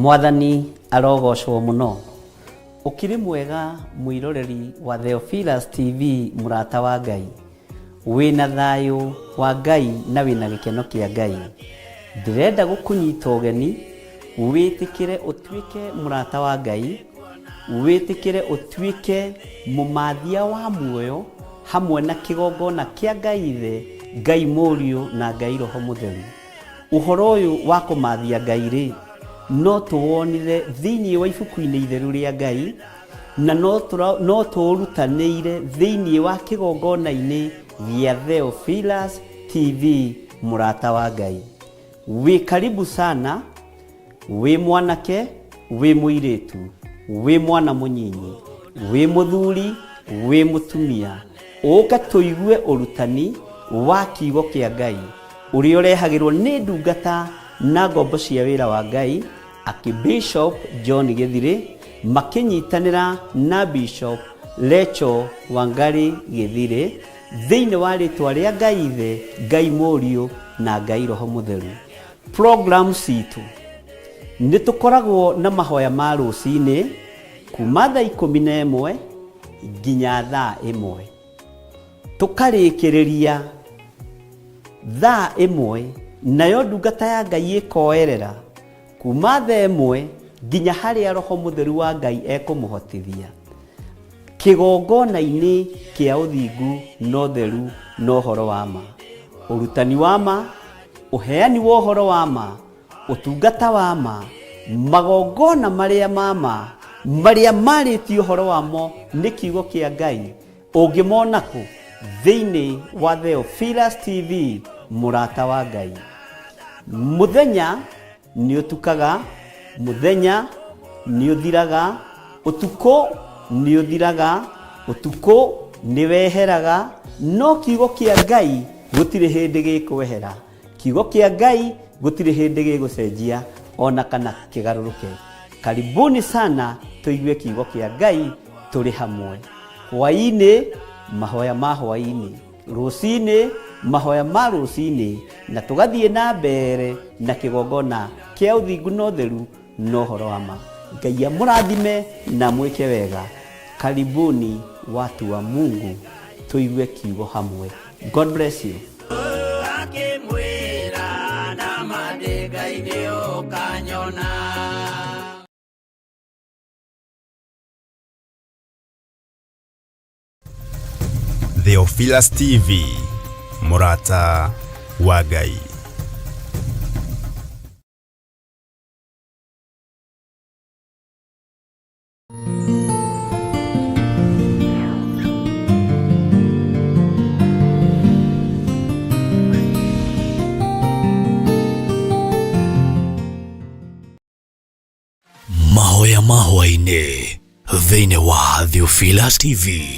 Mwathani arogocwo muno. Ukiri mwega mwiroreri wa Theophilus TV murata wa Ngai. Wina thayo wa Ngai na wina gikeno kia Ngai. Ndirenda gukunyita ugeni, witikire utwike murata wa Ngai, witikire utwike mumathia wa muoyo hamwe na kigongona kia Ngai Ithe, Ngai Mũriũ na Ngai Roho Mũtheru. Uhoro uyu wa kumathia Ngai ri no tuwonire thiini wa ibuku-ini itheru ria Ngai, na no turutanire thiini wa kigongona-ini gĩa Theophilus TV murata wa Ngai. Wi karibu sana, wi mwanake, wi muiritu, wi mwana munyinyi, wi muthuri, wi mutumia. Uka tuigue urutani wa kiugo kia Ngai uria urehagirwo ni ndungata na ngombo cia wira wa Ngai Bishop John Githire makinyitanira na Bishop Lecho Wangari Githire thiini wa ritwa ria Ngai Ithe, Ngai Mũriũ na Ngai Roho Mũtheru. Program citu ni tukoragwo na mahoya ma rucini kuma thaa 11 nginya thaa 1, tukarikiriria thaa 1, nayo ndungata ya Ngai ikoerera kuma thaa 1 nginya haria Roho Mũtheru wa Ngai ekumuhotithia kigongona-ini kia uthingu no theru no horo wa ma, urutani wa ma, uheani wa horo wa ma, utungata wa ma, magongona maria mama maria maritio horo wamo ni kiugo kia Ngai. Ungimona ku thiini wa Theophilus TV murata wa Ngai. Muthenya ni utukaga, muthenya ni uthiraga, utuko ni uthiraga, utuko ni weheraga, no kiugo kia Ngai gutire hindi gikwehera. Kiugo kia Ngai gutire hindi gigucenjia ona kana kigaruruke. Karibuni sana tuigue kiugo kia Ngai turi hamwe. Hwaini mahoya ma hwaini, rucini mahoya ma rucini, na tugathie na mbere na kigongona kia uthingu no theru no horo wa ma. Ngai amurathime na mwike wega. Karibuni watu wa Mungu tuigue kiugo hamwe. God bless you. Theophilus TV murata wa Ngai. Mahoya mahwaine thiini wa Theophilus TV.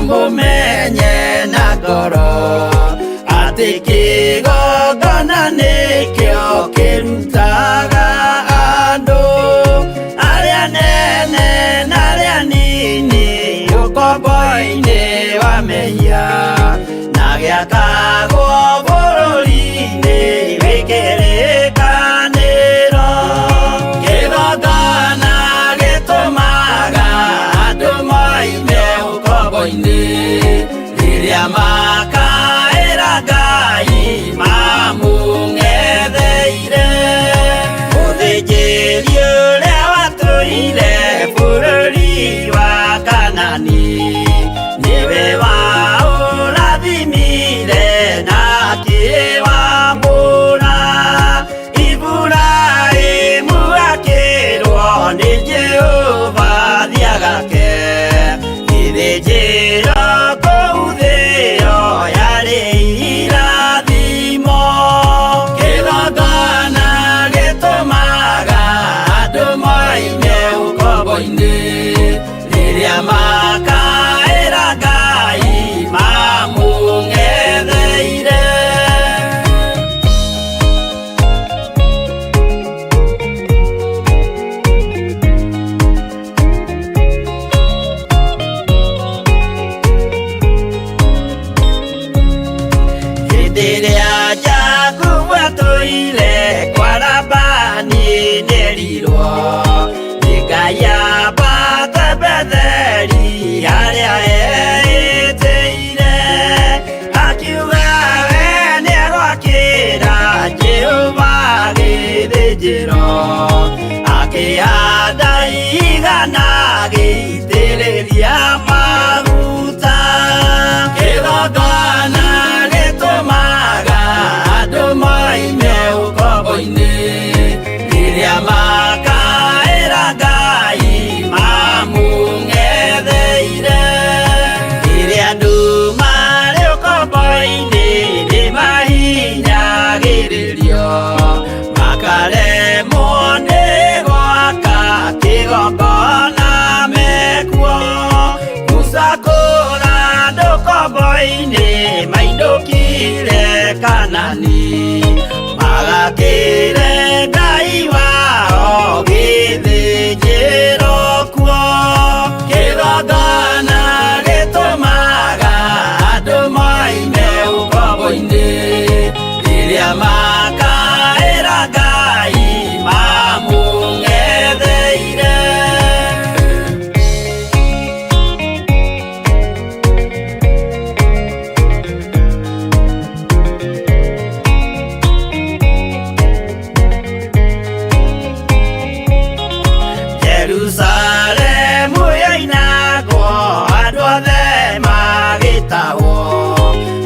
Mumenye na ngoro ati kigongona nikio kirutaga andu gĩakagwo bũrũri-inĩ wĩkĩrĩkanĩro. Kĩgongona gĩtũmaga andũ moime ũkombo-inĩ rĩrĩa makaĩra Ngai mamũng'etheire. Mũthĩnjĩri ũrĩa watũire bũrũri wa Kanani niwe waũrathimire na akĩwamũra. Iburahĩmu akĩrwo nĩ Jehova thiagake, gĩthĩnjĩro kũu thĩ ĩyo yarĩ irathimo. Kĩgongona gĩtũmaga andũ moime ũkombo-inĩ rĩrĩa makaĩra Ngai mamũng'etheire. Hĩndĩ ĩrĩa Jakubu atũire kwa Labani nĩerirwo nĩ Ngai ambate Betheli harĩa eĩtĩire, akiuga we nĩegwakĩra Jehova gĩthĩnjĩro, akĩhanda igana gĩitĩrĩria maguta. Kĩgongona gĩtũmaga andũ moime ũkombo-inĩ rĩrĩa makaĩra Ngai mamũng'etheire. Rĩrĩa andũ marĩ ũkombo-inĩ nĩmahinyagĩrĩrio, makaremwo nĩ gwaka kĩgongona mekuo. Musa kũra andũ ũkombo-inĩ mainũkire Kanani, magakĩre Ngai wao gĩthĩnjĩro kuo. Kĩgongona gĩtũmaga andũ moime ũkombo-inĩ rĩrĩa makaĩra Ngai mamũng'etheire. Jerusalemu yainagwo andũ othe magĩtahwo,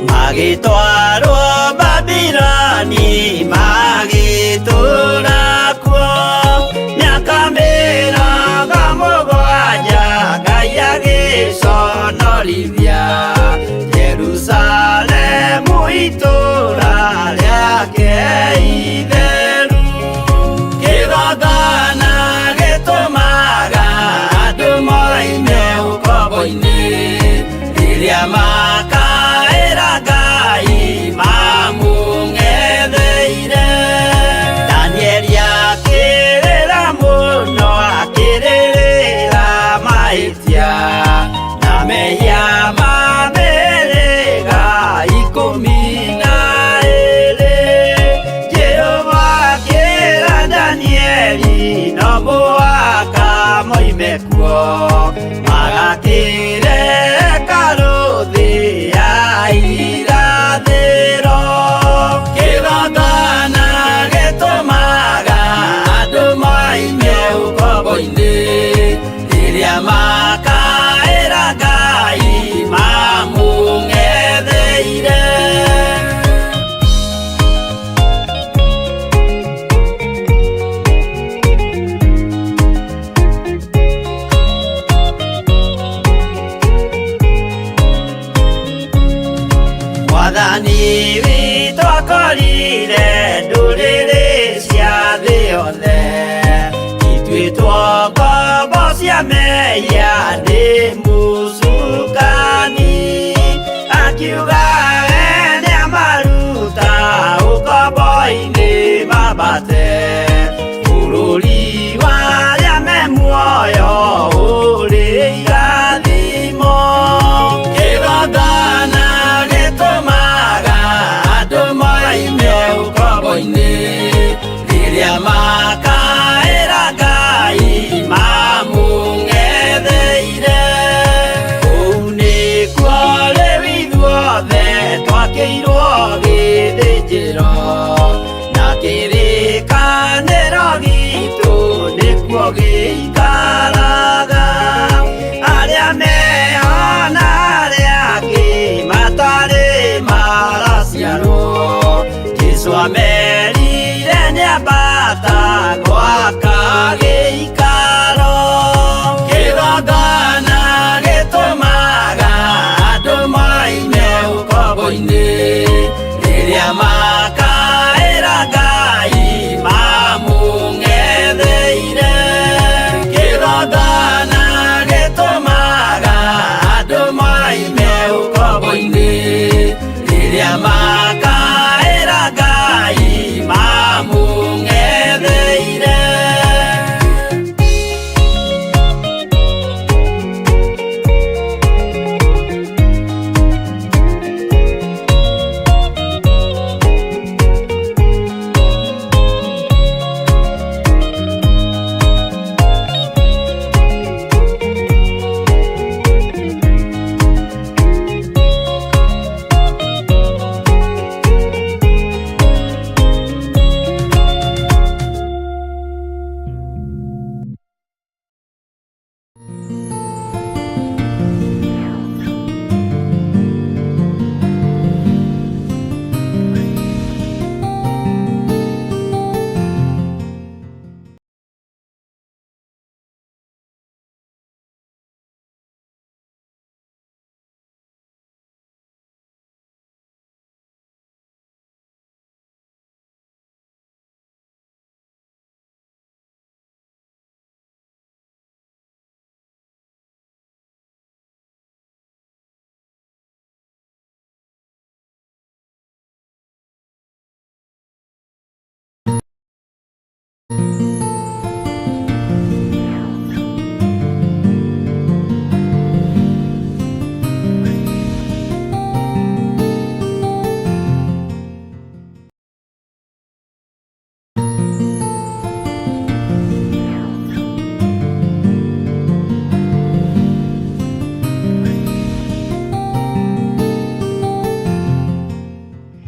magĩtwarwo Babuloni magĩtũũra kuo. Mĩaka mĩrongo mũgwanja Ngai agĩconorithia Jerusalemu itũũra rĩake itheru. Kĩgongona gĩtũmaga andũ moime ũkombo-inĩ rĩrĩa makaĩra Ngai mamũng'etheire. Danieli akĩrĩra mũno, akĩrĩrĩra mahĩtia na mehia ma mĩhĩrĩga 12. Jehova akĩra Danieli no mũhaka moime kuo, magakĩre hekarũ thĩ ya irathĩro. Kĩgongona gĩtũmaga andũ moime ũkombo-inĩ rĩrĩa makaĩra Ngai mamũng'etheire. Mwathani witũ akorire ndũrĩrĩ cia thĩ yothe, ituĩtwo ngombo cia mehia nĩ mũcukani. Akiuga we nĩamaruta ũkombo-inĩ mambate bũrũri warĩa me muoyo ũrĩ irathimo. Kĩgongona gĩtũmaga gĩakĩirwo gĩthĩnjĩro na kĩrĩkanĩro gitũ nĩkuo gĩikaraga. Arĩa mehona arĩa angĩ matarĩ maraciarwo, Jesũ amerire nĩambata gwaka gĩikaro. Kĩgongona gĩtũmaga andũ maime ũkombo-inĩ rĩrĩa makaĩra Ngai mamũng'etheire. Kĩgongona gĩtũmaga andũ maime ũkombo-inĩ rĩrĩa makaĩra Ngai mamũng'etheire.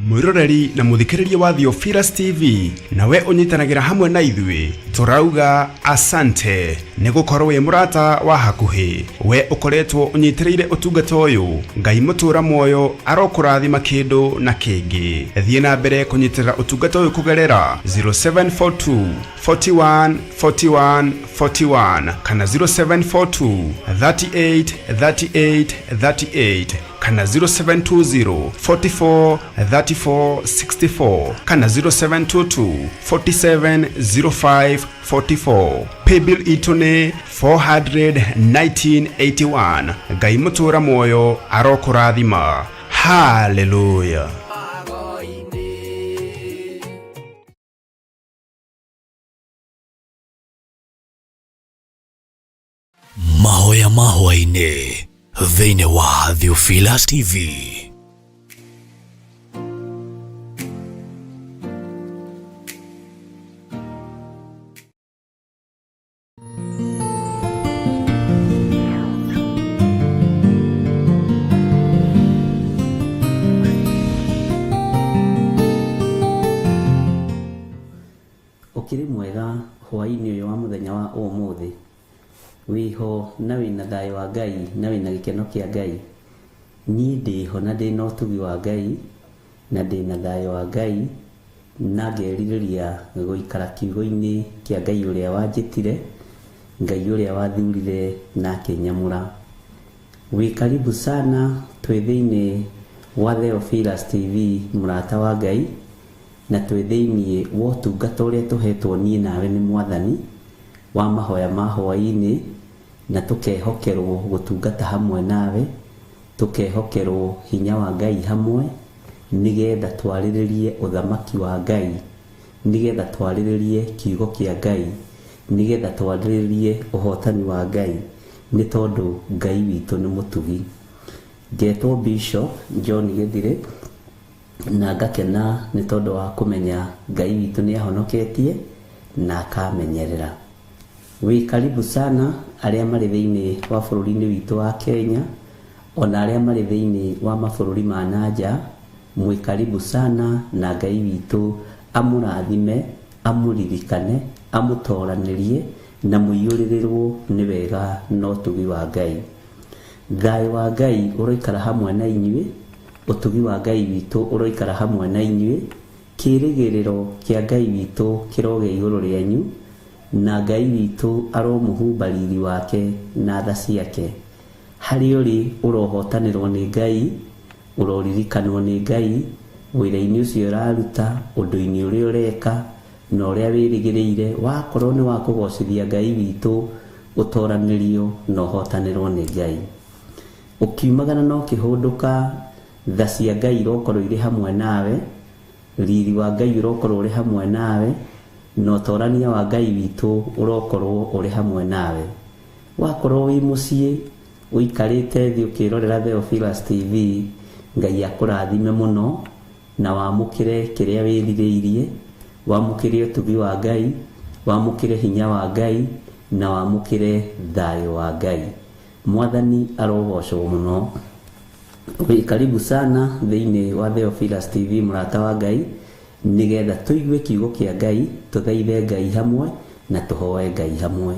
mwiroreri na muthikiriria wa Theophilus TV nawe unyitanagira hamwe na ithui turauga asante ni gukorwo wi murata wa hakuhi we ukoretwo unyitireire utungata uyu Ngai mutura moyo arokurathima kindu na kingi thie na mbere kunyitirira utungata uyu kugerera 0742 41 41 41 kana 0742 38 38 38 kana 0720 44 34 64 kana 0722 47 05 44 paybill itune 41981 Ngai mutura moyo arokurathima. Hallelujah. Mahoya mahwa-inĩ thĩinĩ wa Theophilus TV. Ukiri mwega hwainĩ ũyũ wa mũthenya wa ũmũthĩ wiho na wina thayo wa Ngai na wina gĩkeno kĩa Ngai. Niĩ ndĩho na ndĩna ũtugi wa Ngai na ndĩna thayo wa Ngai na ngerirĩria gũikara kiugo-inĩ kĩa Ngai ũrĩa wanjĩtire, Ngai ũrĩa wathurire na akĩnyamũra. Wĩ karibu sana twĩ thĩinĩ wa Theophilus TV mũrata wa Ngai na twĩ thĩinĩ wa ũtungata ũrĩa tũhetwo niĩ nawe nĩ Mwathani wa mahoya ma hwainĩ na tukehokerwo gutungata hamwe nawe, tukehokerwo hinya wa Ngai hamwe nigetha twarĩrĩrie uthamaki wa Ngai, nigetha twarĩrĩrie kiugo kĩa Ngai, nigetha twarĩrĩrie ũhotani wa Ngai nĩ tondũ Ngai witũ nĩ mũtugi. Ngetwo Bishop John Gĩthire na ngakena nĩ tondũ wa kũmenya Ngai witũ nĩ ahonoketie na akamenyerera. Wĩ karibu sana arĩa marĩ thĩinĩ wa bũrũri-inĩ witũ wa Kenya, ona arĩa marĩ thĩinĩ wa mabũrũri ma nanja, Mwĩ karibu sana na Ngai witũ amũrathime, amũririkane, amũtoranĩrie na mũiyũrĩrĩrwo nĩ wega na ũtugi wa Ngai. Thayũ wa Ngai ũroikara hamwe na inyuĩ, ũtugi wa Ngai witũ ũroikara hamwe na inyuĩ, kĩĩrĩgĩrĩro kĩa Ngai witũ kĩroge igũrũ rĩanyu, na Ngai witũ aromũhumba riri wake na tha ciake. Harĩ ũrĩ ũrohotanĩrwo nĩ Ngai, ũroririkanwo nĩ Ngai wĩra-inĩ ũcio ũraruta, ũndũ-inĩ ũrĩa ũreka na ũrĩa wĩrĩgĩrĩire, wakorwo nĩ wa kũgocithia Ngai witũ, ũtoranĩrio na ũhotanĩrwo nĩ Ngai. Ũkiumagana no kĩhũndũka, tha cia Ngai irokorwo irĩ hamwe nawe, riri wa Ngai ũrokorwo ũrĩ hamwe nawe, na ũtorania wa Ngai witũ ũrokorwo ũrĩ hamwe nawe. Wakorwo wĩ mũciĩ ũikarĩte thĩ ũkĩrorera Theophilus TV, Ngai akũrathime mũno na wamũkĩre kĩrĩa wĩrirĩirie, wamũkĩre ũtugi wa Ngai, wamũkĩre hinya wa Ngai na wamũkĩre thayũ wa Ngai. Mwathani arogocwo mũno. Wĩ karibu sana thĩinĩ wa Theophilus TV mũrata wa Ngai, nĩgetha tũigue kiugo kĩa Ngai, tũthaithe Ngai hamwe na tũhoe Ngai hamwe.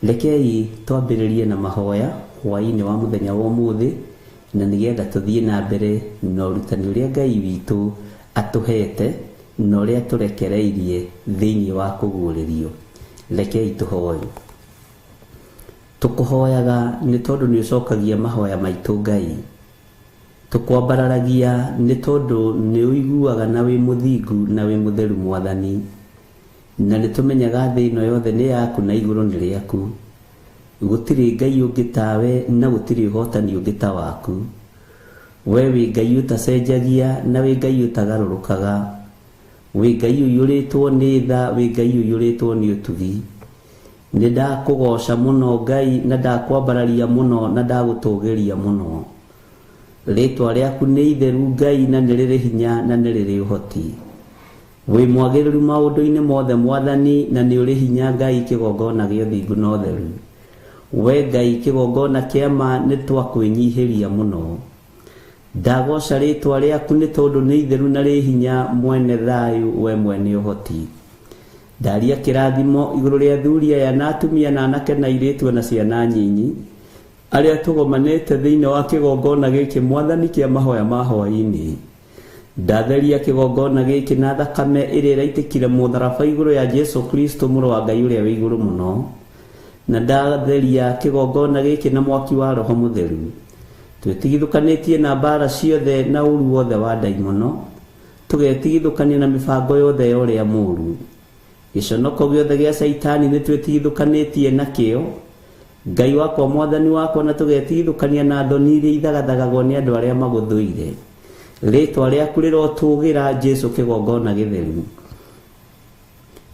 Rekei twambĩrĩrie na mahoya hwaĩ-inĩ wa mũthenya wa ũmũthĩ, na nĩgetha tũthiĩ na mbere na ũrutani ũrĩa Ngai witũ atũhete na ũrĩa tũrekereirie thĩinĩ wa kũguũrĩrio. Rekei tũhoe. Tũkũhoyaga nĩ tondũ nĩ ũcokagia mahoya maitũ Ngai. Tũkwambararagia nĩ tondũ nĩ ũiguaga na wĩ mũthingu na wĩ mũtheru Mwathani, na nĩ tũmenyaga thĩ ĩno yothe nĩ yaku na igũrũ nĩ rĩaku. Gũtirĩ Ngai ũngĩ tawe na gũtirĩ ũhotani ũngĩ ta waku. We wĩ Ngai ũtacenjagia na wĩ Ngai ũtagarũrũkaga. Wĩ Ngai ũiyũrĩtwo nĩ tha, wĩ Ngai ũiyũrĩtwo nĩ ũtugi. Nĩ ndakũgoca mũno Ngai, na ndakwambararia mũno, na ndagũtũgĩria mũno. Rĩtwa rĩaku nĩ itheru Ngai, na nĩ rĩrĩ hinya na nĩ rĩrĩ ũhoti. Wĩ mwagĩrĩru maũndũ-inĩ mothe Mwathani, na nĩ ũrĩ hinya Ngai, kĩgongona gĩa ũthingu na ũtheru. We Ngai kĩgongona kĩa ma nĩ twakwĩnyihĩria mũno. Ndagoca rĩtwa rĩaku nĩ tondũ nĩ itheru na rĩ hinya, mwene thayũ, we mwene ũhoti. Ndaria kĩrathimo igũrũ rĩa athuri aya na atumia na anake na airĩtu na ciana nyinyi, arĩa tũgomanĩte thĩinĩ wa kĩgongona gĩkĩ Mwathani kĩa mahoya ma hwaĩ-inĩ. Ndatheria kĩgongona gĩkĩ na thakame ĩrĩa ĩraitĩkire mũtharaba igũrũ ya Jesu Kristo mũrũ wa Ngai ũrĩa wĩ igũrũ mũno, na ndatheria kĩgongona gĩkĩ na mwaki wa Roho Mũtheru. Twĩtigithũkanĩtie na mbara ciothe na ũru wothe wa ndaimono, tũgetigithũkania na mĩbango yothe ya ũrĩa mũũru. Gĩconoko gĩothe gĩa Saitani nĩ twĩtigithũkanĩtie nakĩo, Ngai wakwa Mwathani wakwa, na tũgetigithũkania na thoni iria ithagathagagwo nĩ andũ arĩa magũthũire. Rĩtwa rĩaku rĩrotũgĩra Jesu kĩgongona gĩtheru.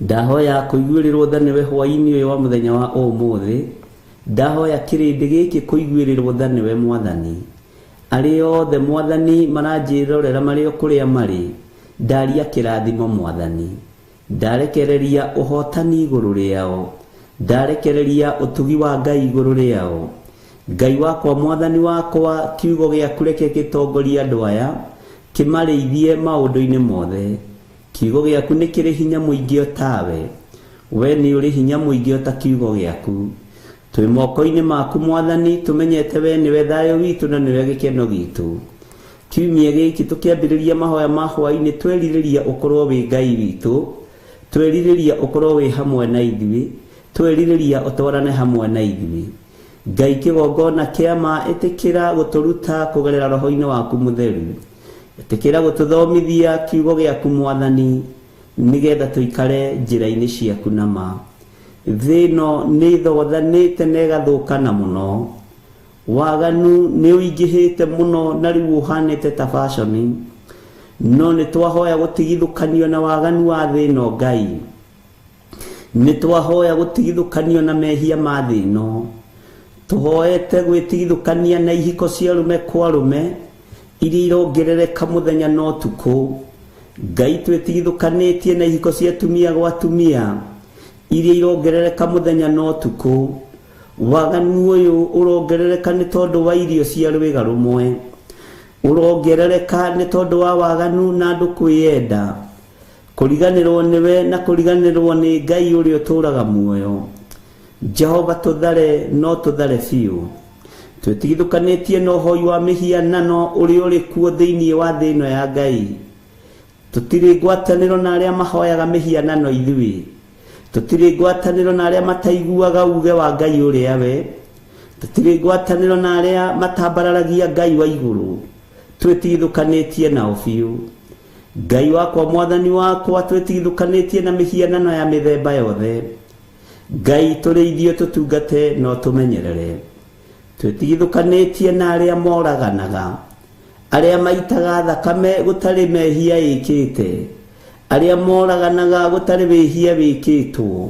Ndahoya kũiguĩrĩrwo tha nĩwe hwaĩ-inĩ ũyũ wa mũthenya wa ũmũthĩ. Ndahoya kĩrĩndĩ gĩkĩ kũiguĩrĩrwo tha nĩwe Mwathani. Arĩa othe Mwathani maranjĩrorera marĩ o kũrĩa marĩ, ndaria kĩrathimo Mwathani. Ndarekereria ũhotani igũrũ rĩao, ndarekereria ũtugi wa Ngai igũrũ rĩao. Ngai wakwa Mwathani wakwa, kiugo gĩaku reke gĩtongorie andũ aya, kĩmarĩithie maũndũ-inĩ mothe. Kiugo gĩaku nĩ kĩrĩ hinya mũingĩ o tawe, we nĩ ũrĩ hinya mũingĩ o ta kiugo gĩaku. Twĩ moko-inĩ maku Mwathani, tũmenyete we nĩwe thayũ witũ na nĩwe gĩkeno gitũ. Kiumia gĩkĩ tũkĩambĩrĩria mahoya ma hwaĩ-inĩ, twerirĩria ũkorwo wĩ Ngai witũ, twerirĩria ũkorwo wĩ hamwe na ithuĩ, twerirĩria ũtwarane hamwe na ithuĩ. Ngai kĩgongona kĩa ma, ĩtĩkĩra gũtũruta kũgerera Roho-inĩ waku Mũtheru. Ĩtĩkĩra gũtũthomithia kiugo gĩaku Mwathani, nĩgetha tũikare njĩra-inĩ ciaku na ma. Thĩ ĩno nĩ thogothanĩte na ĩgathũkana mũno. Waganu nĩ ũingĩhĩte mũno na rĩu ũhanĩte ta baconi. No nĩ twahoya gũtigithũkanio na waganu wa thĩ ĩno Ngai. Nĩ twahoya gũtigithũkanio na mehia ma thĩ ĩno. Tũhoete gwĩtigithũkania na ihiko cia arũme kwa arũme, iria irongerereka mũthenya na ũtukũ. Ngai twĩtigithũkanĩtie na ihiko cia atumia gwa atumia, iria irongerereka mũthenya na ũtukũ. Waganu ũyũ ũrongerereka nĩ tondũ wa irio cia rwĩga rũmwe. urongerereka nĩ tondũ wa waganu na andũ kwĩyenda, kũriganĩrwo nĩwe na kũriganĩrwo nĩ Ngai ũrĩa ũtũũraga muoyo. Jehova tũthare, no tũthare biũ. Twĩtigithũkanĩtie na ũhoi wa mĩhianano ũrĩa ũrĩ kuo thĩinĩ wa thĩ ĩno ya Ngai. Tũtirĩ ngwatanĩro na arĩa mahoyaga mĩhianano ithuĩ. Tũtirĩ ngwatanĩro na arĩa mataiguaga uge wa Ngai ũrĩa we. Tũtirĩ ngwatanĩro na arĩa matambararagia Ngai wa igũrũ. Twĩtigithũkanĩtie nao biũ. Ngai wakwa, Mwathani wakwa, twĩtigithũkanĩtie na mĩhianano ya mĩthemba yothe. Ngai tũrĩithio tũtungate no tũmenyerere. Twĩtigithũkanĩtie na arĩa moraganaga, arĩa maitaga thakame gũtarĩ mehia ĩkĩte, arĩa moraganaga gũtarĩ wĩhia wĩkĩtwo.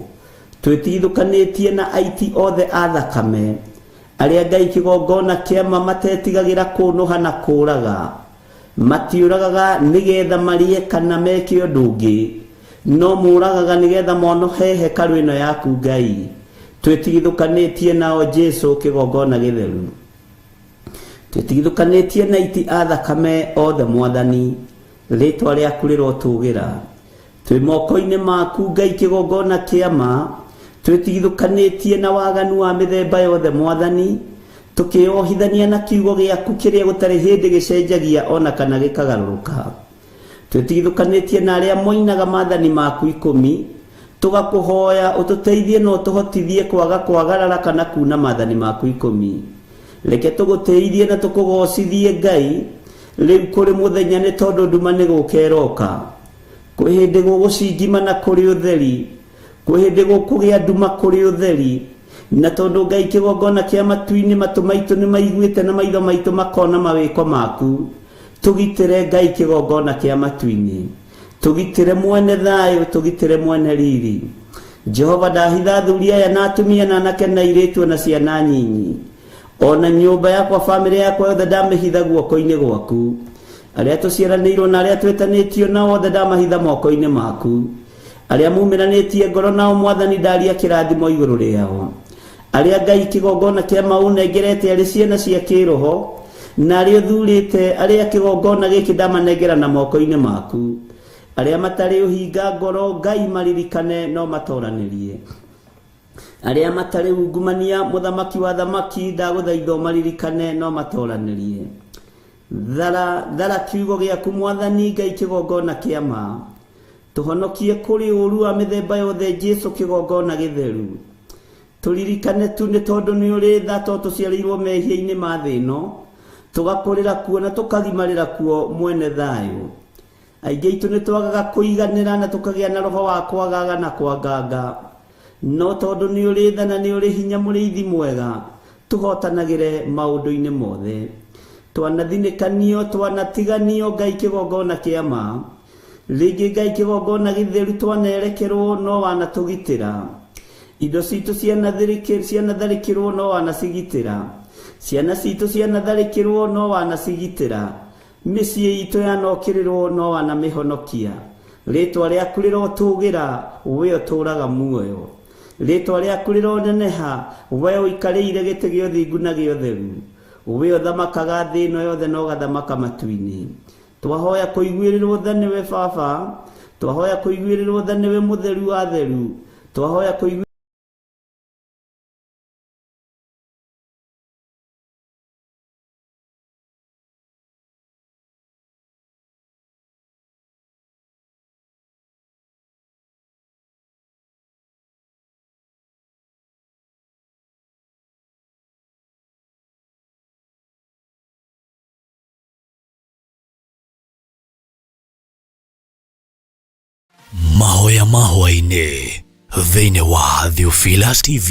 Twĩtigithũkanĩtie na aiti othe a thakame, arĩa Ngai kĩgongona kĩama matetigagĩra kũnũha na kũũraga. Matiũragaga nĩgetha marĩe kana meke ũndũ ũngĩ, no mũragaga nĩgetha monohe hekarũ ĩno yaku Ngai. Twĩtigithũkanĩtie nao Jesu kĩgongona gĩtheru. Twĩtigithũkanĩtie na aiti a thakame othe Mwathani, rĩtwa rĩaku rĩrotũgĩra. Twĩ moko-inĩ maku Ngai kĩgongona kĩama, twĩtigithũkanĩtie na waganu wa mĩthemba yothe Mwathani, tũkĩohithania na kiugo gĩaku kĩrĩa gũtarĩ hĩndĩ gĩcenjagia ona kana gĩkagarũrũka. Twĩtigithũkanĩtie na arĩa moinaga maathani maku 10, tũgakũhoya ũtũteithie na ũtũhotithie kwaga kwagarara kana kuna maathani maku 10. Reke tũgũteithie na tũkũgocithie Ngai rĩu kũrĩ mũthenya, nĩ tondũ nduma nĩ gũkeroka. Kwĩ hĩndĩ gũgũcingima na kũrĩ ũtheri, kwĩ hĩndĩ gũkũgĩa nduma kũrĩ ũtheri, na tondũ Ngai kĩgongona kĩa matu-inĩ matũ maitũ nĩ maiguĩte na maitho maitũ makona mawĩko maku. Tũgitĩre Ngai kĩgongona kĩa matu-inĩ, tũgitĩre mwene thayũ, tũgitĩre mwene riri. Jehova, ndahitha athuri aya na atumia na anake na airĩtu na ciana nyinyi, ona nyũmba yakwa, bamĩrĩ yakwa yothe ndamĩhitha guoko-inĩ gwaku. Arĩa tũciaranĩirwo na arĩa twĩtanĩtio nao othe ndamahitha moko-inĩ maku. Arĩa mumĩranĩtie ngoro nao Mwathani ndaria kĩrathimo igũrũ rĩao. Arĩa Ngai kĩgongona kĩa maũnengerete arĩ ciana cia kĩroho, na arĩa ũthurĩte arĩa kĩgongona gĩkĩ ndamanengera na moko-inĩ maku. Arĩa matarĩ ũhinga ngoro Ngai maririkane no matoranĩrie. Arĩa matarĩ ungumania mũthamaki wa thamaki ndagũthaitha maririkane no matoranĩrie. Thara kiugo gĩaku Mwathani Ngai kĩgongona kĩama, tũhonokie kũrĩ ũru wa mĩthemba yothe Jesu kĩgongona gĩtheru. Tũririkane tu nĩ tondũ nĩ ũrĩ tha to tũciarĩirwo mehia-inĩ ma thĩ ĩno, tũgakũrĩra kuo na tũkagimarĩra kuo mwene thayũ. Aingĩ aitũ nĩ twagaga kũiganĩra na tũkagĩa na roho wa kwagaga na kwanganga, no tondũ nĩ ũrĩ tha na nĩ ũrĩ hinya mũrĩithi mwega, tũhotanagĩre maũndũ-inĩ mothe. Twanathinĩkanio, twanatiganio Ngai kĩgongona kĩama, rĩngĩ Ngai kĩgongona gĩtheru twanerekerwo no wanatũgitĩra. Indo citũ cianatharĩkĩrwo no wanacigitĩra. Ciana citũ cianatharĩkĩrwo no wanacigitĩra. Mĩciĩ itũ yanokĩrĩrwo no wanamĩhonokia. Rĩtwa rĩaku rĩrotũgĩra, we ũtũũraga muoyo. Rĩtwa rĩaku rĩroneneha, we ũikarĩire gĩtĩ gĩa ũthingu na gĩa ũtheru. We ũthamakaga thĩ ĩno yothe na ũgathamaka matu-inĩ. Twahoya kũiguĩrĩrwo tha nĩwe Baba, twahoya kũiguĩrĩrwo tha nĩwe mũtheru wa theru, twahoya kũiguĩrĩrwo Mahoya mahwa-inĩ thĩinĩ wa Theophilus TV.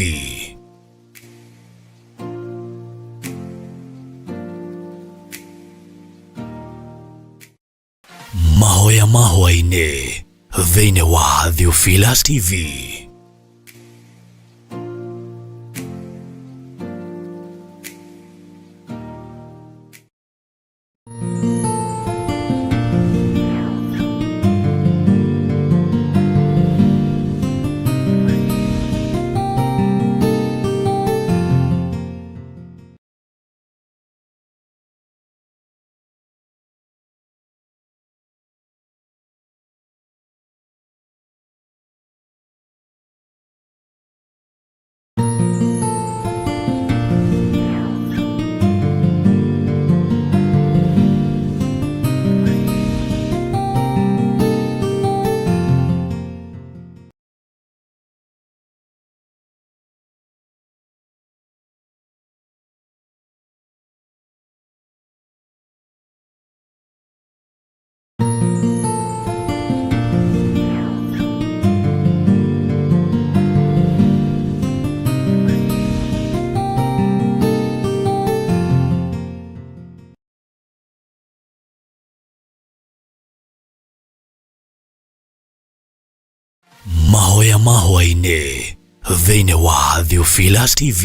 Mahoya mahwa-inĩ thĩinĩ wa Theophilus TV. mahoya mahwa-inĩ thĩinĩ wa Theophilus TV.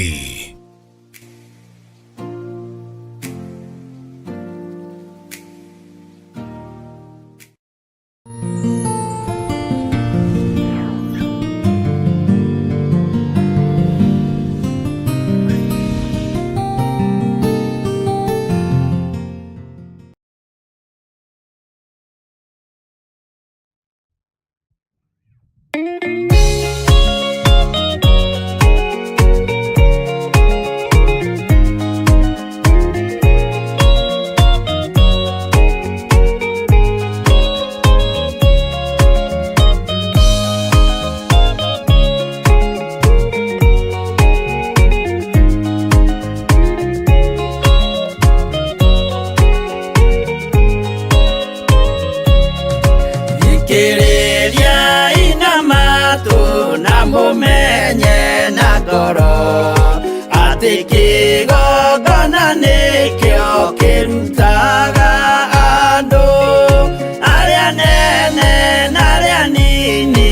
Kiriria ina matu na mumenye na ngoro ati kigongona nikio kirutaga andu aria nene na aria nini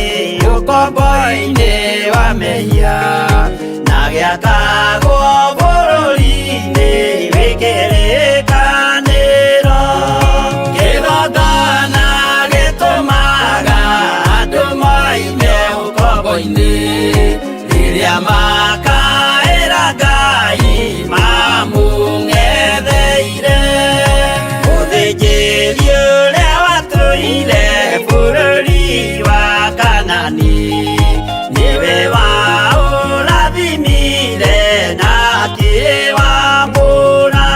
ukombo-ini wa mehia na giakagwo bururi-ini wikirikaniro kigongona riria makaĩra Ngai mamung'etheire mũthĩnjĩri ũrĩa watũire bũrũri wa Kanani nĩwe waũrathimire na akĩwambũra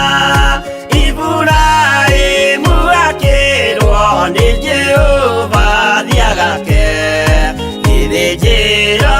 Iburahĩmu akĩrwo nĩ Jehova thiagake ithĩnjĩro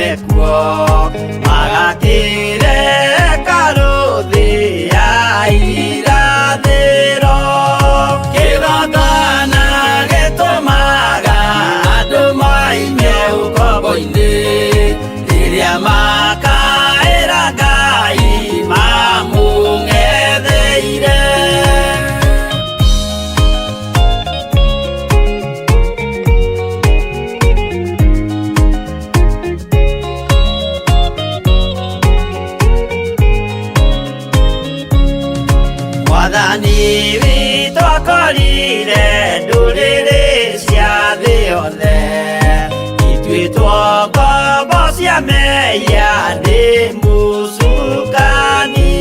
mekuo magakire karuthi ya irathiro kĩgongona gĩtũmaga andũ moime ũkombo-inĩ rĩrĩa makaĩra Ngai mamũng'etheire. Mwathani witũ akorire ndũrĩrĩ cia thĩ yothe ituĩtwo ngombo cia mehia nĩ mũcukani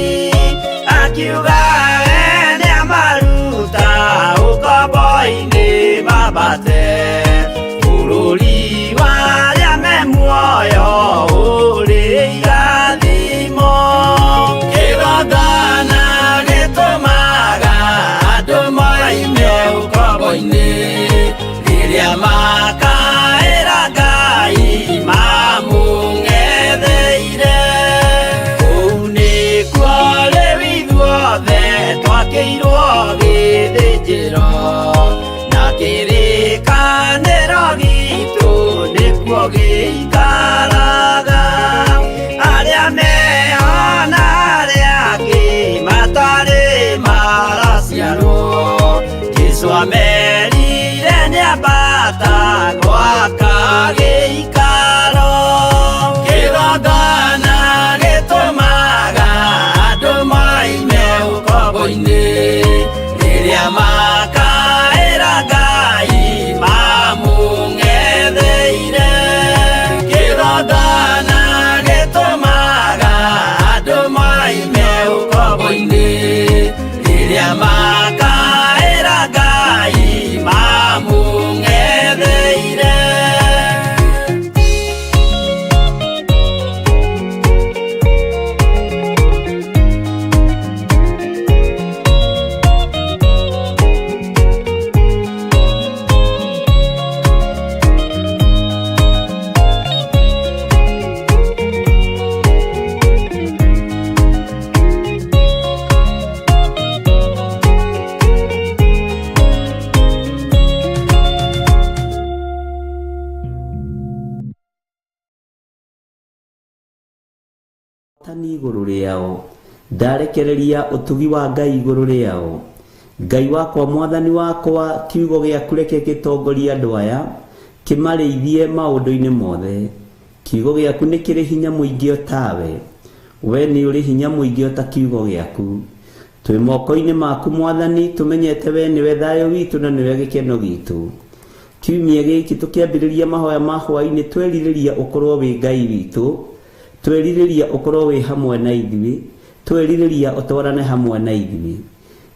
akiuga nĩamaruta ũkombo-inĩ mambate bũrũri warĩa me muoyo ũrĩ irathimo. Kĩgongona gĩtũmaga andũ moime ũkombo-inĩ rĩrĩa makaĩra Ngai mamũng'etheire. Kũu nĩkuo rĩu ithuothe twakĩirwo gĩthĩnjĩro na kĩrĩkanĩro gitũ nĩkuo gĩikaraga. Arĩa meho na arĩa angĩ matarĩ maraciarwo Jesũ amerire nĩambata gwaka gĩikaro. Kĩgongona gĩtũmaga andũ moime ũkombo-inĩ rĩrĩa makaĩra Ngai mamũng'etheire. Kĩgongona gĩtũmaga andũ moime ũkombo-inĩ rĩrĩa makaĩra Ngai mamũng'etheire. Tani igũrũ rĩao ndarekereria ũtugi wa Ngai igũrũ rĩao. Ngai wakwa mwathani wakwa kiugo gĩaku reke gĩtongorie andũ aya kĩmarĩithie maũndũ-inĩ mothe. Kiugo gĩaku nĩ kĩrĩ hinya mũingĩ o tawe, we nĩ ũrĩ hinya mũingĩ o ta kiugo gĩaku. Twĩ moko-inĩ maku mwathani tũmenyete we nĩwe thayũ witũ na nĩwe gĩkeno gitũ. Kiumia gĩkĩ tũkĩambĩrĩria mahoya ma hwaĩ-inĩ twerirĩria ũkorwo wĩ Ngai witũ, twerirĩria ũkorwo wĩ hamwe na ithuĩ, twerirĩria ũtwarane hamwe na ithuĩ.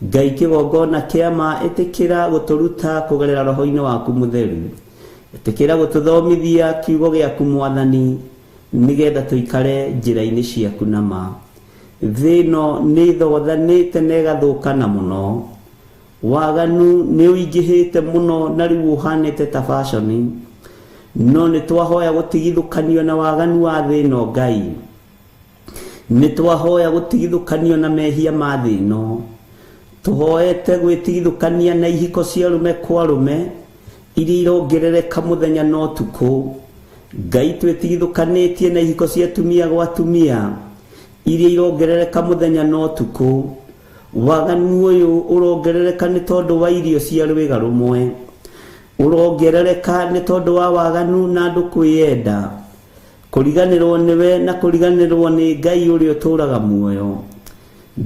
Ngai kĩgongona kĩa ma ĩtĩkĩra gũtũruta kũgerera roho-inĩ waku mũtheru, ĩtĩkĩra gũtũthomithia kiugo gĩaku mwathani nĩgetha tũikare njĩra-inĩ ciaku na ma. Thĩ ĩno nĩ thogothanĩte na ĩgathũkana mũno, waganu nĩ ũingĩhĩte mũno na rĩu ũhanĩte ta fashion, no nĩ twahoya gũtigithũkanio na waganu wa thĩ ĩno Ngai. Nĩ twahoya gũtigithũkanio na mehia ma thĩ ĩno, tũhoete gwĩtigithũkania na ihiko cia rũme kwa rũme iria irongerereka mũthenya na ũtukũ. Ngai twĩtigithũkanĩtie na ihiko cia tumia gwa tumia iria irongerereka mũthenya na ũtukũ. Waganu ũyũ ũrongerereka nĩ tondũ wa irio cia rwĩga rũmwe, ũrongerereka nĩ tondũ wa waganu na andũ kwĩyenda, kũriganĩrwo nĩwe na kũriganĩrwo nĩ Ngai ũrĩa ũtũũraga muoyo.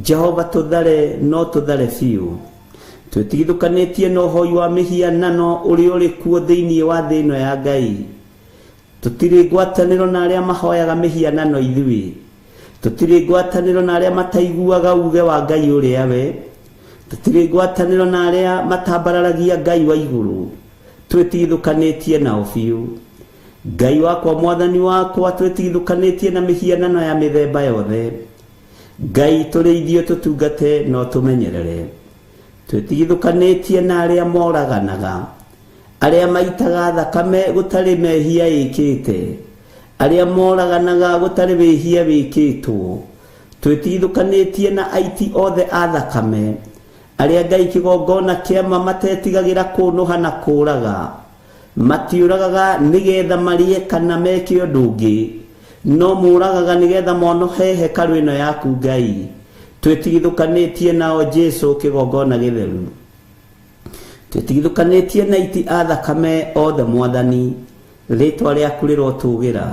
Jehova tũthare no tũthare biũ. Twĩtigithũkanĩtie na ũhoi wa mĩhianano ũrĩa ũrĩ kuo thĩinĩ wa thĩ ĩno ya Ngai. Tũtirĩ ngwatanĩro na arĩa mahoyaga mĩhianano ithuĩ, tũtirĩ ngwatanĩro na arĩa mataiguaga uge wa Ngai ũrĩa we, tũtirĩ ngwatanĩro na arĩa matambararagia Ngai wa igũrũ. Twĩtigithũkanĩtie nao biũ. Ngai wakwa mwathani wakwa twĩtigithũkanĩtie na mĩhianano ya mĩthemba yothe. Ngai tũrĩithio tũtungate no tũmenyerere. Twĩtigithũkanĩtie na arĩa moraganaga, arĩa maitaga thakame gũtarĩ mehia ĩkĩte, aria moraganaga gutari wihia wikitwo twitithukanĩtie na aiti othe a thakame aria Ngai kĩgongona kĩama matetigagira kũnũha na kũraga matiũragaga nigetha marie kana meke ũndũ ũngĩ no mũragaga nigetha monohe hekalu ĩno yaku Ngai twitithukanĩtie nao Jesu kĩgongona gĩtheru twitithukanĩtie na aiti a thakame othe Mwathani rĩtwa rĩaku rĩrotũgĩra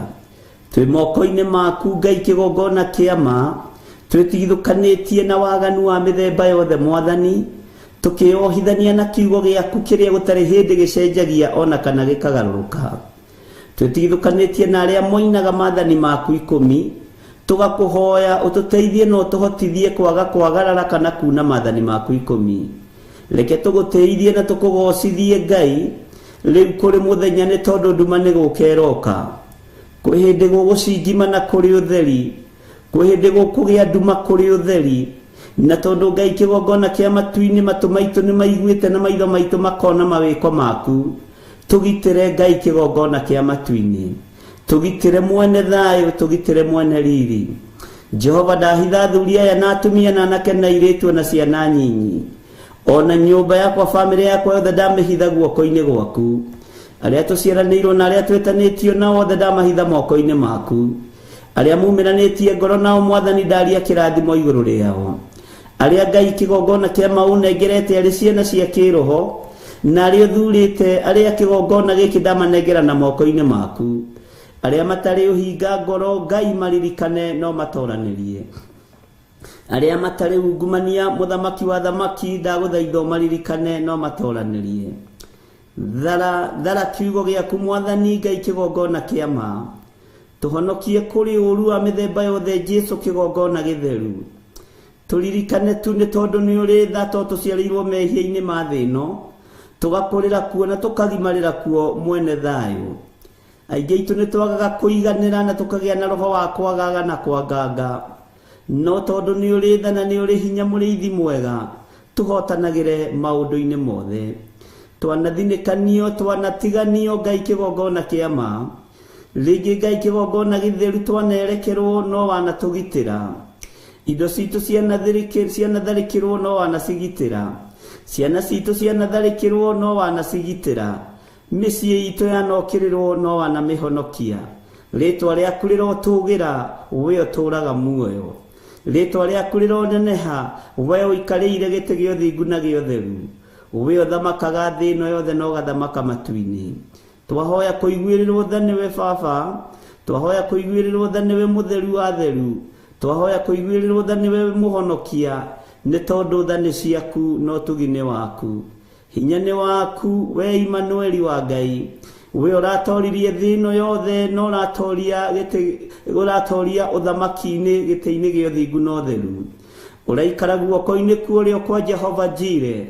twĩ moko-inĩ maku Ngai kĩgongona kĩama twitithukanĩtie na waganu wa mĩthemba yothe Mwathani tukĩohithania na kiugo gĩaku kĩrĩa gũtarĩ hĩndĩ gĩcenjagia ona kana gĩkagarũrũka twitithukanĩtie na arĩa moinaga maathani maku 10 tugakũhoya ũtũteithie na ũtũhotithie kwaga kwagarara kana kuna maathani maku 10 reke tũgũteithie na tũkũgocithie Ngai rĩu kũrĩ mũthenya nĩ tondũ nduma nĩ gũkeroka kwĩ hĩndĩ gũgũcingima na kũrĩ ũtheri kwĩ hĩndĩ gũkũgĩa nduma kũrĩ ũtheri na tondũ Ngai kĩgongona kĩa matu-inĩ matũ maitũ nĩ maiguĩte na maitho maitũ makona mawĩko maku tũgitĩre Ngai kĩgongona kĩa matu-inĩ tũgitĩre mwene thayũ tũgitĩre mwene riri Jehova ndahitha athuri aya na atumia na anake na airĩtu na ciana nyinyi ona nyũmba yakwa family yakwa yothe ndamĩhitha guoko-inĩ gwaku arĩa tũciaranĩirwo na arĩa twĩtanĩtio nao othe ndamahitha moko-inĩ maku arĩa mumiranĩtie ngoro nao Mwathani ndaria kĩrathimo igũrũ rĩao arĩa Ngai kĩgongona kĩa maunengerete arĩ ciana cia kĩroho na arĩa ũthurĩte arĩa kĩgongona gĩkĩ ndamanengera na moko-inĩ maku arĩa matarĩ ũhinga ngoro Ngai maririkane no matoranĩrie arĩa matarĩ ungumania mũthamaki wa thamaki ndagũthaitha maririkane no matoranĩrie thara kiugo gĩaku Mwathani Ngai kĩgongona kĩama tuhonokie kũrĩ ũru wa mĩthemba yothe Jesu kĩgongona gĩtheru turirikane tu nĩ tondũ nĩ ũrĩ tha to tũciarĩirwo mehia-inĩ ma thĩ ĩno tũgakũrĩra kuo na tũkagimarĩra kuo mwene thayũ aingĩ aitũ nĩ twagaga kũiganĩra na tũkagĩa na roho wa kwagaga na kwanganga no tondũ nĩ ũrĩ tha na nĩ ũrĩ hinya mũrĩithi mwega tũhotanagĩre maũndũ-inĩ mothe twanathinĩkanio twanatiganio Ngai kĩgongona kĩama rĩngĩ Ngai kĩgongona gĩtheru twanerekerwo no wanatũgitĩra indo citũ cianatharĩkĩrwo no wanacigitĩra ciana citũ cianatharĩkĩrwo no wanacigitĩra mĩciĩ itũ yanokĩrĩrwo no wanamĩhonokia rĩtwa rĩaku rĩrotũgĩra we ũtũraga muoyo rĩtwa rĩaku rĩroneneha we ũikarĩire gĩtĩ gĩa ũthingu na gĩa ũtheru we ũthamakaga thĩ ĩno yothe no gathamaka matu-inĩ twahoya kũiguĩrĩrwo tha nĩwe Baba twahoya kũiguĩrĩrwo tha nĩwe mũtheru wa theru twahoya kũiguĩrĩrwo tha nĩwe mũhonokia nĩ tondũ tha nĩ ciaku no tũgine waku hinya nĩ waku we Imanueli wa Ngai we ũratoririe thĩ ĩno yothe no ũratoria ũthamaki-inĩ gĩtĩ-inĩ gĩa ũthingu na ũtheru ũraikara guoko-inĩ kuo kwa Jehova Jire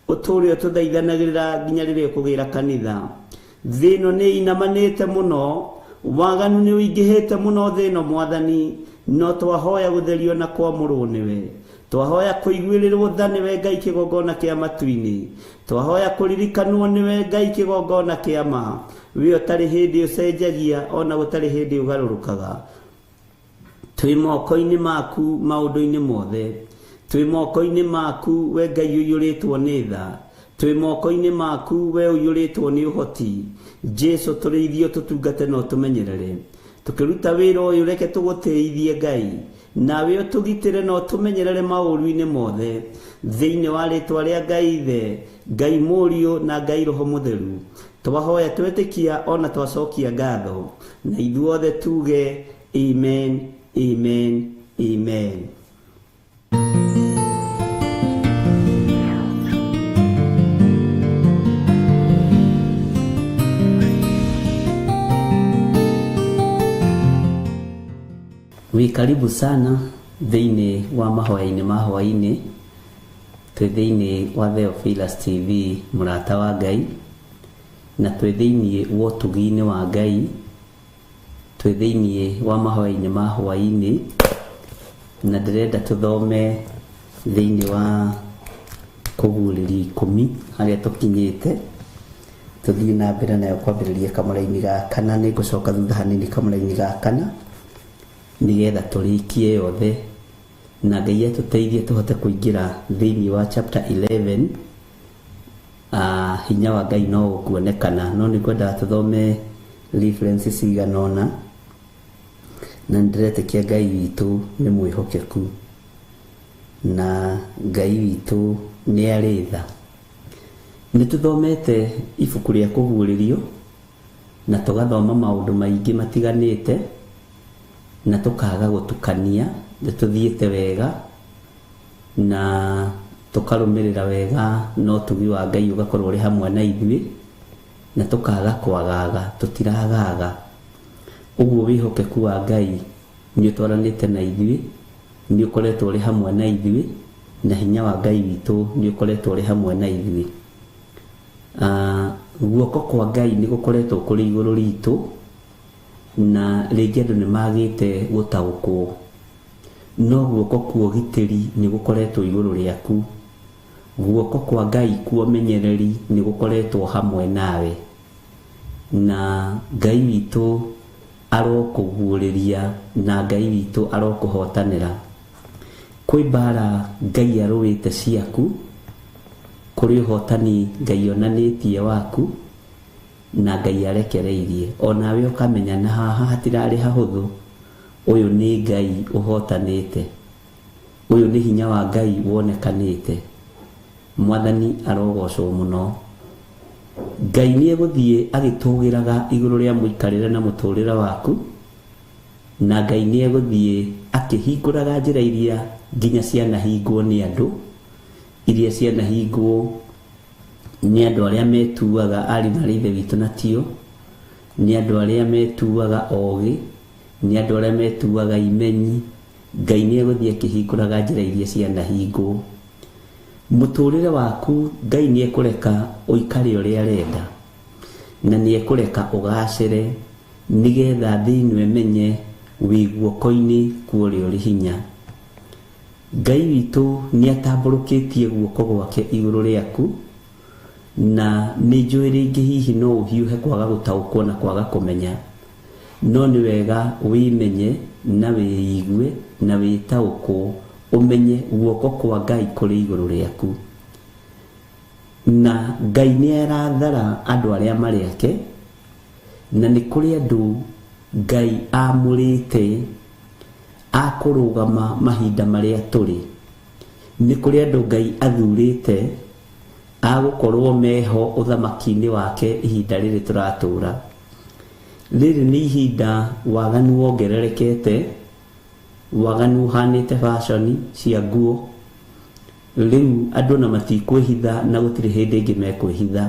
ũtũũre ũtũthaithanagĩrĩra nginya rĩrĩa ũkũgĩra kanitha thĩ ĩno nĩ inamanĩte mũno waganu nĩ ũingĩhĩte mũno thĩ ĩno Mwathani no twahoya gũtherio na kwamũrwo nĩwe twahoya kũiguĩrĩrwo tha nĩwe Ngai kĩgongona kĩa matu-inĩ twahoya kũririkanwo nĩwe Ngai kĩgongona kĩama we ũtarĩ hĩndĩ ũcenjagia ona gũtarĩ hĩndĩ ũgarũrũkaga twĩ moko-inĩ maku maũndũ-inĩ mothe twĩ moko-inĩ maku we Ngai ũiyũrĩtwo nĩ tha twĩ moko-inĩ maku we ũiyũrĩtwo nĩ ũhoti Jesu tũrĩithio tũtungate no tũmenyerere tukĩruta wĩra ũyũ reke tũgũteithie Ngai nawe ũtũgitĩre no tũmenyerere maũru-inĩ mothe thĩinĩ wa rĩtwa rĩa Ngai Ithe Ngai Mũriũ na Ngai Roho Mũtheru twahoya twetĩkia ona twacokia ngatho na ithuothe tuge amen amen amen. Karibu sana thĩinĩ wa mahoya-inĩ ma hwaĩ-inĩ twĩ thĩinĩ wa Theophilus TV mũrata wa Ngai na twĩ thĩinĩ wa ũtugi-inĩ wa Ngai twĩ thĩinĩ wa mahoya-inĩ ma hwaĩ-inĩ na ndĩrenda tũthome thĩinĩ wa kũguũrĩrio 10 harĩa tũkinyĩte tuthii na mbere nayo kwambĩrĩria kamũra-inĩ ga kana. Nĩ ngũcoka thutha hanini kamũra-inĩ ga kana nigetha tũrĩkie yothe na Ngai atũteithie tũhote kũingĩra thĩinĩ wa chapter 11. Hinya wa Ngai no kuonekana, no nĩ kwenda tũthome references cigana ũna, na ndĩretĩkia Ngai witũ nĩ mwĩhokeku na Ngai witũ nĩ arĩ tha. Nĩ tũthomete ibuku rĩa kũguũrĩrio na tũgathoma maũndũ maingĩ matiganĩte na tũkaga gũtukania. Nĩ tũthiĩte wega na tũkarũmĩrĩra wega, no tugi wa Ngai ũgakorwo ũrĩ hamwe na ithuĩ na tũkaga kwagaga, tũtiragaga. Ũguo wĩhokeku wa Ngai nĩ ũtwaranĩte na ithuĩ, nĩ ũkoretwo ũrĩ hamwe na ithuĩ, na hinya wa Ngai witũ nĩ ũkoretwo ũrĩ hamwe na ithuĩ. Guoko kwa Ngai nĩ gũkoretwo kũrĩ igũrũ ritũ, na rĩngĩ andũ nĩ magĩte gũtaũkwo, no guoko kwa ũgitĩri nĩ gũkoretwo igũrũ rĩaku. Guoko kwa Ngai kwa ũmenyereri nĩ gũkoretwo hamwe nawe, na Ngai witũ arokũguũrĩria na Ngai witũ arokũhotanĩra. Kwĩ mbara Ngai arũĩte ciaku, kũrĩ ũhotani Ngai onanĩtie waku na Ngai arekereirie. Onawe ũkamenya na haha hatirarĩ hahũthũ, ũyũ nĩ Ngai ũhotanĩte, ũyũ nĩ hinya wa Ngai wonekanĩte. Mwathani arogocwo mũno. Ngai nĩ egũthiĩ agĩtũgĩraga igũrũ rĩa mũikarĩre na mũtũrĩre waku, na Ngai nĩ egũthiĩ akĩhingũraga njĩra iria nginya cianahingwo nĩ andũ, iria cianahingwo nĩ andũ arĩa metuaga ari na ithe witũ na tio, nĩ andũ arĩa metuaga ogĩ, nĩ andũ arĩa metuaga imenyi. Ngai nĩ egũthiĩ akĩhingũraga njĩra iria cianahingwo. Mũtũrĩre waku Ngai nĩ ekũreka ũikare ũrĩa arenda, na nĩ ekũreka ũgacĩre, nĩgetha thĩ ĩno ĩmenye wĩ guoko-inĩ kwa ũrĩa ũrĩ hinya. Ngai witũ nĩ atambũrũkĩtie guoko gwake igũrũ rĩaku, na nĩ njũĩ rĩngĩ hihi no ũhiũhe kwaga gũtaũkwo na kwaga kũmenya, no nĩ wega wĩmenye na wĩigue na wĩtaũkwo, ũmenye guoko kwa Ngai kũrĩ igũrũ rĩaku. Na Ngai nĩ arathara andũ arĩa marĩ ake, na nĩ kũrĩ andũ Ngai amũrĩte akũrũgama mahinda marĩa tũrĩ. Nĩ kũrĩ andũ Ngai athurĩte agũkorwo meho ũthamaki-inĩ wake ihinda rĩrĩ tũratũra. Rĩrĩ nĩ ihinda waganu wongererekete, waganu uhanĩte fashion cia nguo. Rĩu andũ na matikwĩhitha na gũtirĩ hĩndĩ ĩngĩ mekwĩhitha.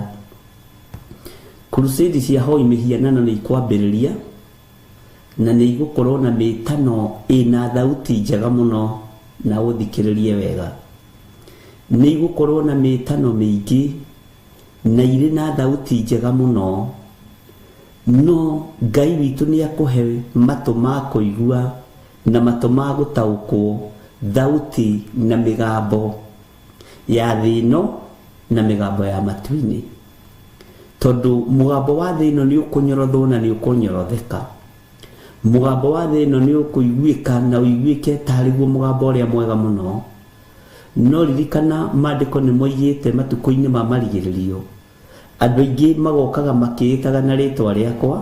Crusade cia hoi mĩhianano nĩ ikwambĩrĩria, na nĩ igũkorwo na mĩtano ĩna thauti njega mũno, na ũthikĩrĩrie wega. Nĩ igũkorwo na mĩtano mĩingĩ na irĩ na thauti njega mũno, no Ngai witũ nĩ akũhe matũ ma kũigua na matũ ma gũtaũkwo thauti na mĩgambo ya thĩ ĩno na mĩgambo ya matu-inĩ, tondũ mũgambo wa thĩ ĩno nĩ ũkũnyorothwo na nĩ ũkũnyorotheka. Mũgambo wa thĩ ĩno nĩ ũkũiguĩka na ũiguĩke tarĩguo mũgambo ũrĩa mwega mũno, no ririkana maandĩko nĩ moigĩte matukũ-inĩ ma marigĩrĩrio andũ aingĩ magokaga makĩĩtaga na rĩtwa rĩakwa,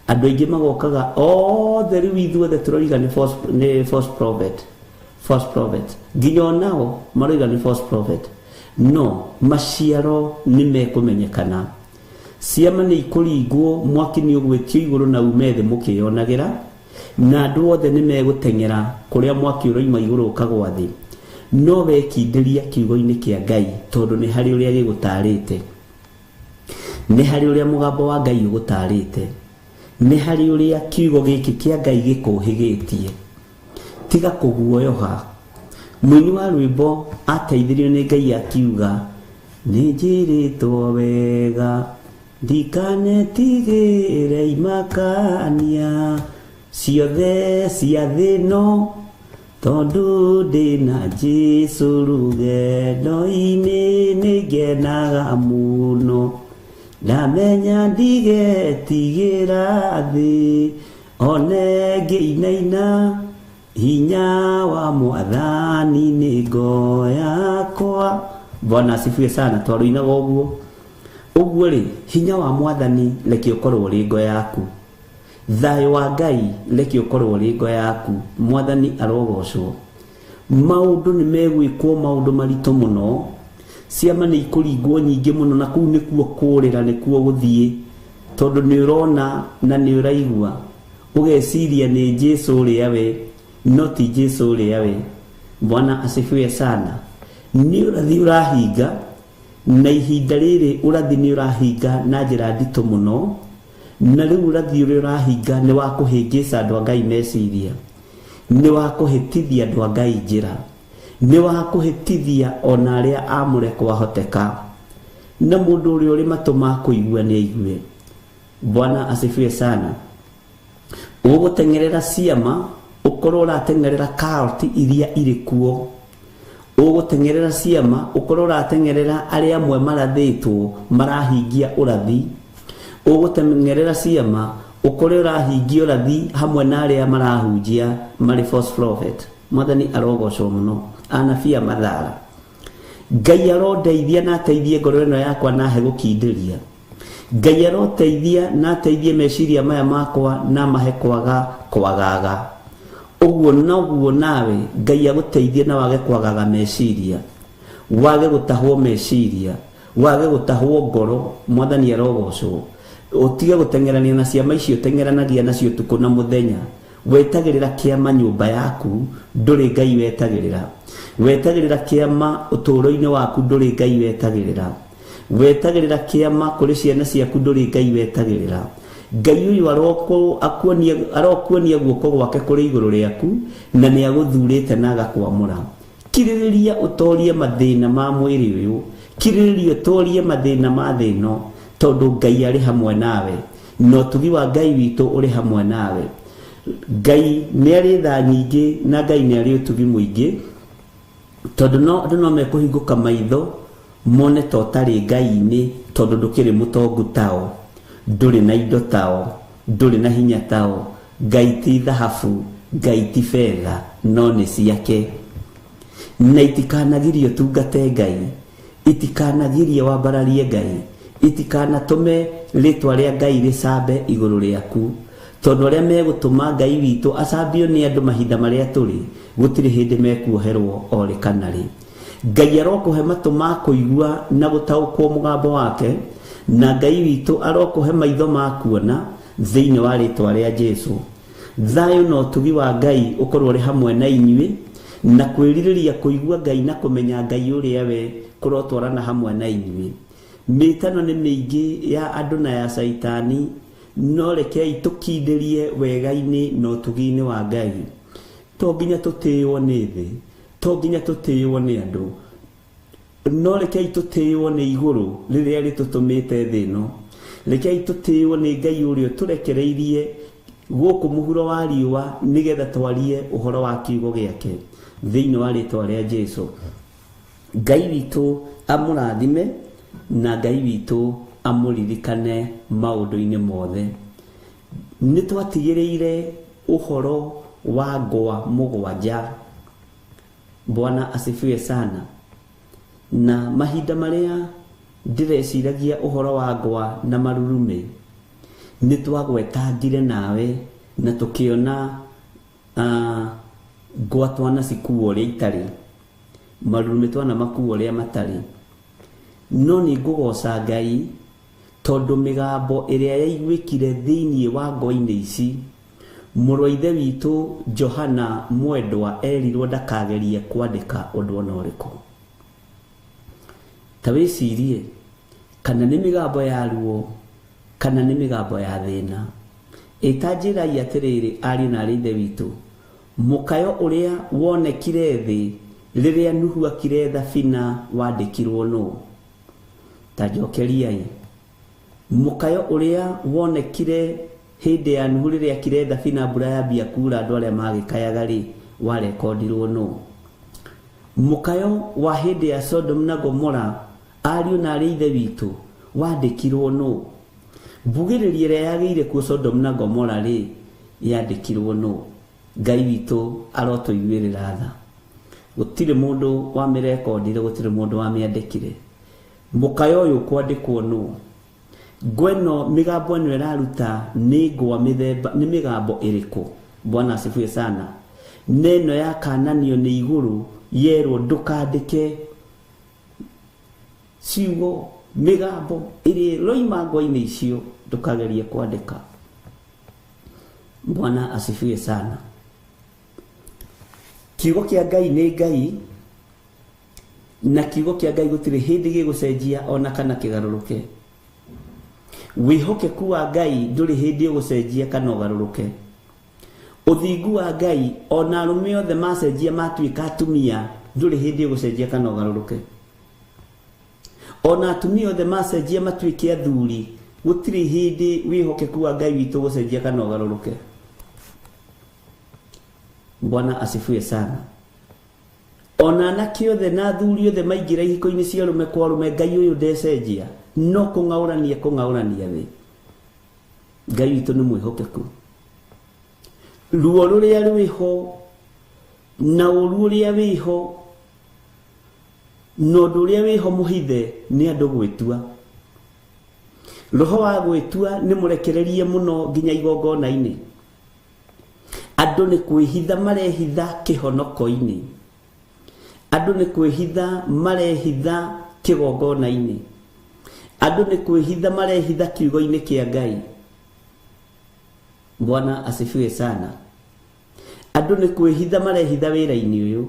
andũ aingĩ magokaga othe rĩu ithuothe tũroiga nĩ false prophet, nginya onao maroiga nĩ false prophet, no maciaro nĩ mekũmenyekana. Ciama nĩ ikũringwo, mwaki nĩ ũgwĩtio igũrũ na ume thĩ mũkĩonagĩra, na andũ othe nĩ megũteng'era kũrĩa mwaki ũroima igũrũ ũkagwa thĩ. No wekindĩria kiugo-inĩ kĩa Ngai, tondũ nĩ harĩ ũrĩa gĩgũtarĩte, nĩ harĩ ũrĩa mũgambo wa Ngai ũgũtarĩte, nĩ harĩ ũrĩa kiugo gĩkĩ kĩa Ngai gĩkũhĩgĩtie. Tiga kũguoyoha. Mũini wa rwĩmbo ateithirio nĩ Ngai akiuga, nĩ njĩrĩtwo wega ndikanetigĩre imakania ciothe cia thĩ ĩno, tondũ ndĩna Jesũ rũgendo-inĩ nĩ ngenaga mũno. ndamenya ndigetigĩra thĩ one ngĩinaina hinya wa Mwathani nĩ ngo yakwa. Bwana asifiwe sana. Twaruinaga ũguo rĩ, hinya wa Mwathani reke ũkorwo ũrĩ ngo yaku, thayũ wa Ngai reke ũkorwo ũrĩ ngo yaku. Mwathani arogocwo. Maũndũ nĩ megwĩkwo, maũndũ maritũ mũno, ciama nĩ ikũringwo nyingĩ mũno, na kũu nĩkuo kũrĩra, nĩkuo gũthiĩ, tondũ nĩ ũrona na nĩ ũraigua ũgeciria nĩ Jesũ ũrĩa we, no ti Jesũ ũrĩa we. Bwana asifiwe sana. Nĩ ũrathi ũrahinga, na ihinda rĩrĩ ũrathi nĩ ũrahinga na njĩra nditũ mũno, na rĩu ũrathi ũrĩa ũrahinga nĩ wa kũhĩngĩca andũ a Ngai meciria, nĩ wa kũhĩtithia andũ a Ngai njĩra, nĩ wa kũhĩtithia ona arĩa amũre kwahoteka, na mũndũ ũrĩa ũrĩ matũ ma kũigua nĩ aigue. Bwana asifiwe sana. Ũgũtengerera ciama, ũkorwo ũratengerera kaũti iria irĩ kuo. Ũgũtengerera ciama, ũkorwo ũratengerera arĩa amwe marathĩtwo marahingia ũrathi. Ũgũtengerera ciama, ũkorwo ũrahingia ũrathi hamwe na arĩa marahunjia marĩ false prophet. Mwathani arogocwo mũno. Anabii a mathara, Ngai arondeithia na ateithie ngoro ĩno yakwa na he gũkindĩria. Ngai aroteithia na ateithie meciria maya makwa na mahe kwagaga. Ũguo noguo nawe Ngai agũteithie na wage kwagaga meciria, wage gũtahwo meciria, wage gũtahwo ngoro. Mwathani arogocwo. Ũtige gũtengerania na ciama icio tengeranagia nacio tukũ na mũthenya. Wetagĩrĩra kĩama nyũmba yaku, ndũrĩ Ngai wetagĩrĩra. Wetagĩrĩra kĩama ũtũũro-inĩ waku, ndũrĩ Ngai wetagĩrĩra. Wetagĩrĩra kĩama kũrĩ ciana ciaku, ndũrĩ Ngai wetagĩrĩra. Ngai ũyũ arokuonia guoko gwake kũrĩ igũrũ rĩaku, na nĩ agũthurĩte na agakwamũra. Kirĩrĩria ũtorie mathĩna ma mwĩrĩ ũyũ, kirĩrĩria ũtorie mathĩna ma thĩ ĩno, tondũ Ngai arĩ hamwe nawe, na ũtugi wa Ngai witũ ũrĩ hamwe nawe. Ngai nĩ arĩ tha nyingĩ, na Ngai nĩ arĩ ũtugi mũingĩ, tondũ andũ no mekũhingũka maitho mone ta ũtarĩ Ngai-inĩ, tondũ ndũkĩrĩ mũtongu tao, ndũrĩ na indo tao, ndũrĩ na hinya tao. Ngai ti thahabu, Ngai ti fedha, no nĩ ciake. Na itikanagirio tungate Ngai, itikanagirio wambararie Ngai, itikanatũme rĩtwa rĩa Ngai rĩcambe igũrũ rĩaku, tondũ arĩa megũtũma Ngai witũ acambio nĩ andũ mahinda marĩa tũrĩ, gũtirĩ hĩndĩ mekuoherwo orĩ kana rĩ. Ngai arokũhe matũ ma kũigua na gũtaũkwo mũgambo wake, na Ngai witũ arokũhe maitho ma kuona thĩinĩ wa rĩtwa rĩa Jesũ. Thayũ na ũtugi wa Ngai ũkorwo ũrĩ hamwe na inyuĩ, na kwĩrirĩria kũigua Ngai na kũmenya Ngai ũrĩa we kũrotwarana hamwe na inyuĩ. Mĩtano nĩ mĩingĩ ya andũ na ya caitani, no rekei tũkindĩrie wega-inĩ na ũtugi-inĩ wa Ngai. To nginya tũtĩĩo nĩ thĩ, to nginya tũtĩĩo nĩ andũ, no rekei tũtĩĩo nĩ igũrũ rĩrĩa rĩtũtũmĩte thĩ ĩno. Rekei tũtĩĩo nĩ Ngai ũrĩa tũrekereirie gũkũ mũhuro wa riũa, nĩgetha twarie ũhoro wa kiugo gĩake thĩinĩ wa rĩtwa rĩa Jesũ. Ngai witũ amũrathime, na Ngai witũ amũririkane maũndũ-inĩ mothe. Nĩ twatigĩrĩire ũhoro wa ngwa mũgwanja. Bwana asifiwe sana. Na mahinda marĩa ndĩreciragia ũhoro wa ngwa na marurume, nĩ twagwetangire nawe na tũkĩona ngwa twana cikuo ũrĩa itarĩ, marurume twana makuo ũrĩa matarĩ. No nĩ ngũgoca Ngai tondũ mĩgambo ĩrĩa yaiguĩkire thĩinĩ wa ngwa-inĩ ici, mũrũ wa ithe witũ Johana mwendwa erirwo ndakagerie kwandĩka ũndũ ona ũrĩkũ. Ta wĩcirie, kana nĩ mĩgambo ya ruo, kana nĩ mĩgambo ya thĩna. Ĩtanjĩrai atĩrĩrĩ, ariũ na aarĩ ithe witũ, mũkayo ũrĩa wonekire thĩ rĩrĩa Nuhu akire thabina wandĩkirwo nũ? Ta njokeriai. Mũkayo ũrĩa wonekire hĩndĩ ya Nuhu rĩrĩa akire thabina mbura yambia kuura andũ arĩa magĩkayaga rĩ, warekondirwo nũ? Mũkayo wa hĩndĩ ya Sodom na Gomora, ariũ na aarĩ ithe witũ, wandĩkirwo nũ? Mbugĩrĩria ĩrĩa yagĩire kuo Sodom na Gomora rĩ, yandĩkirwo nũ? Ngai witũ arotũiguĩrĩra tha. Gũtirĩ mũndũ wamĩrekondire, gũtirĩ mũndũ wamĩandĩkire. Mũkayo ũyũ kwandĩkwo nũ? Ngweno mĩgambo ĩno ĩraruta nĩ ngwa mĩthemba, nĩ mĩgambo ĩrĩkũ? Bwana asifiwe sana. Neno ya kananio nĩ igũrũ, yerwo ndũkandĩke ciugo mĩgambo ĩrĩa roima ngwa-inĩ icio, ndũkagerie kwandĩka. Bwana asifiwe sana. Kiugo kĩa Ngai nĩ Ngai, na kiugo kĩa Ngai gũtirĩ hĩndĩ gĩgũcenjia ona kana kĩgarũrũke. Wĩhokeku wa Ngai ndũrĩ hĩndĩ ũgũcenjia kana ũgarũrũke. Ũthingu wa Ngai ona arũme othe macenjia matuĩka atumia, ndũrĩ hĩndĩ ũgũcenjia kana ũgarũrũke. Ona atumia othe macenjia matuĩke athuri, gũtirĩ hĩndĩ wĩhokeku wa Ngai witũ ũgũcenjia kana ũgarũrũke. Bwana asifiwe sana. Ona anake othe na athuri othe maingĩra ihiko-inĩ cia arũme kwa arũme, Ngai ũyũ ndecenjia, no kũng'aũrania thĩ. Ngai witũ nĩ mwĩhokeku. Ruo rũrĩa rwĩho na ũru ũrĩa wĩho na ũndũ ũrĩa wĩho mũhithe nĩ andũ gwĩtua. Roho wa gwĩtua nĩ mũrekererie mũno nginya igongona-inĩ. Andũ nĩ kwĩhitha marehitha kĩhonoko-inĩ. Andũ nĩ kwĩhitha marehitha kĩgongona-inĩ. Andũ nĩ kwĩhitha marehitha kiugo-inĩ kĩa Ngai. Bwana asifiwe sana. Andũ nĩ kwĩhitha marehitha wĩra-inĩ ũyũ.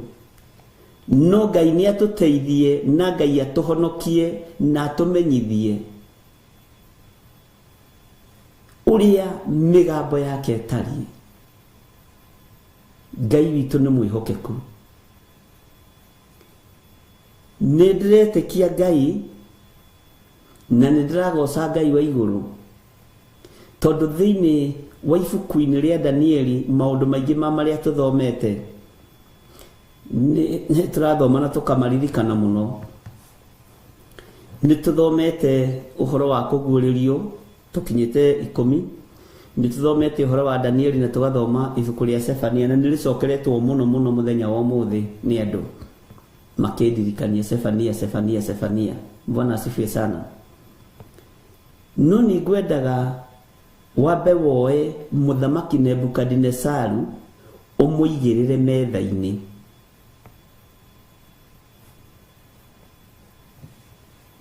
No Ngai nĩ atũteithie na Ngai atũhonokie na atũmenyithie ũrĩa mĩgambo yake ĩtariĩ. Ngai witũ nĩ mwĩhokeku. Nĩ ndĩretĩkia Ngai na nĩ ndĩragoca Ngai wa igũrũ, tondũ thĩinĩ wa ibuku-inĩ rĩa Danieli maũndũ maingĩ marĩa tũthomete nĩ tũrathoma na tũkamaririkana mũno. Nĩ tũthomete ũhoro wa kũguũrĩrio tũkinyĩte 10. Nĩ tũthomete ũhoro wa Danieli na tũgathoma ibuku rĩa Sefania, na nĩ rĩcokeretwo mũno mũthenya wa ũmũthĩ nĩ andũ makĩndirikania Sefania. Bwana asifiwe sana. No nĩ ngwendaga wambe woe mũthamaki Nebukadinezaru ũmũigĩrĩre metha-inĩ.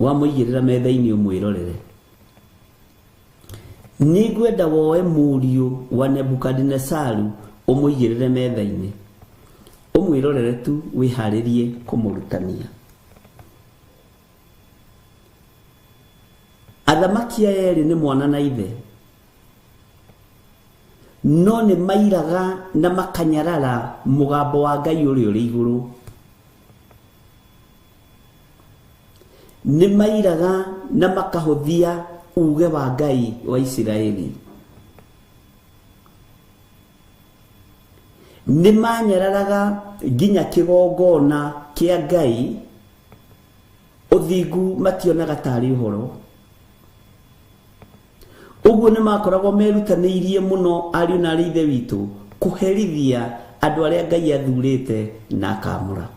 Wamũigĩrĩra metha-inĩ ũmwĩrorere. Nĩ ngwenda woe mũriũ wa Nebukadinezaru ũmũigĩrĩre metha-inĩ, ũmwĩrorere tu, wĩharĩrie kũmũrutania. Athamaki aya erĩ nĩ mwana na ithe, no nĩ mairaga na makanyarara mũgambo wa Ngai ũrĩa ũrĩ igũrũ. Nĩ mairaga na makahũthia uge wa Ngai wa Isiraeli. Nĩ manyararaga nginya kĩgongona kĩa Ngai, ũthingu mationaga tarĩ ũhoro. Ũguo nĩ makoragwo merutanĩirie mũno ariũ na arĩ ithe witũ kũherithia andũ arĩa Ngai athurĩte na akamũra.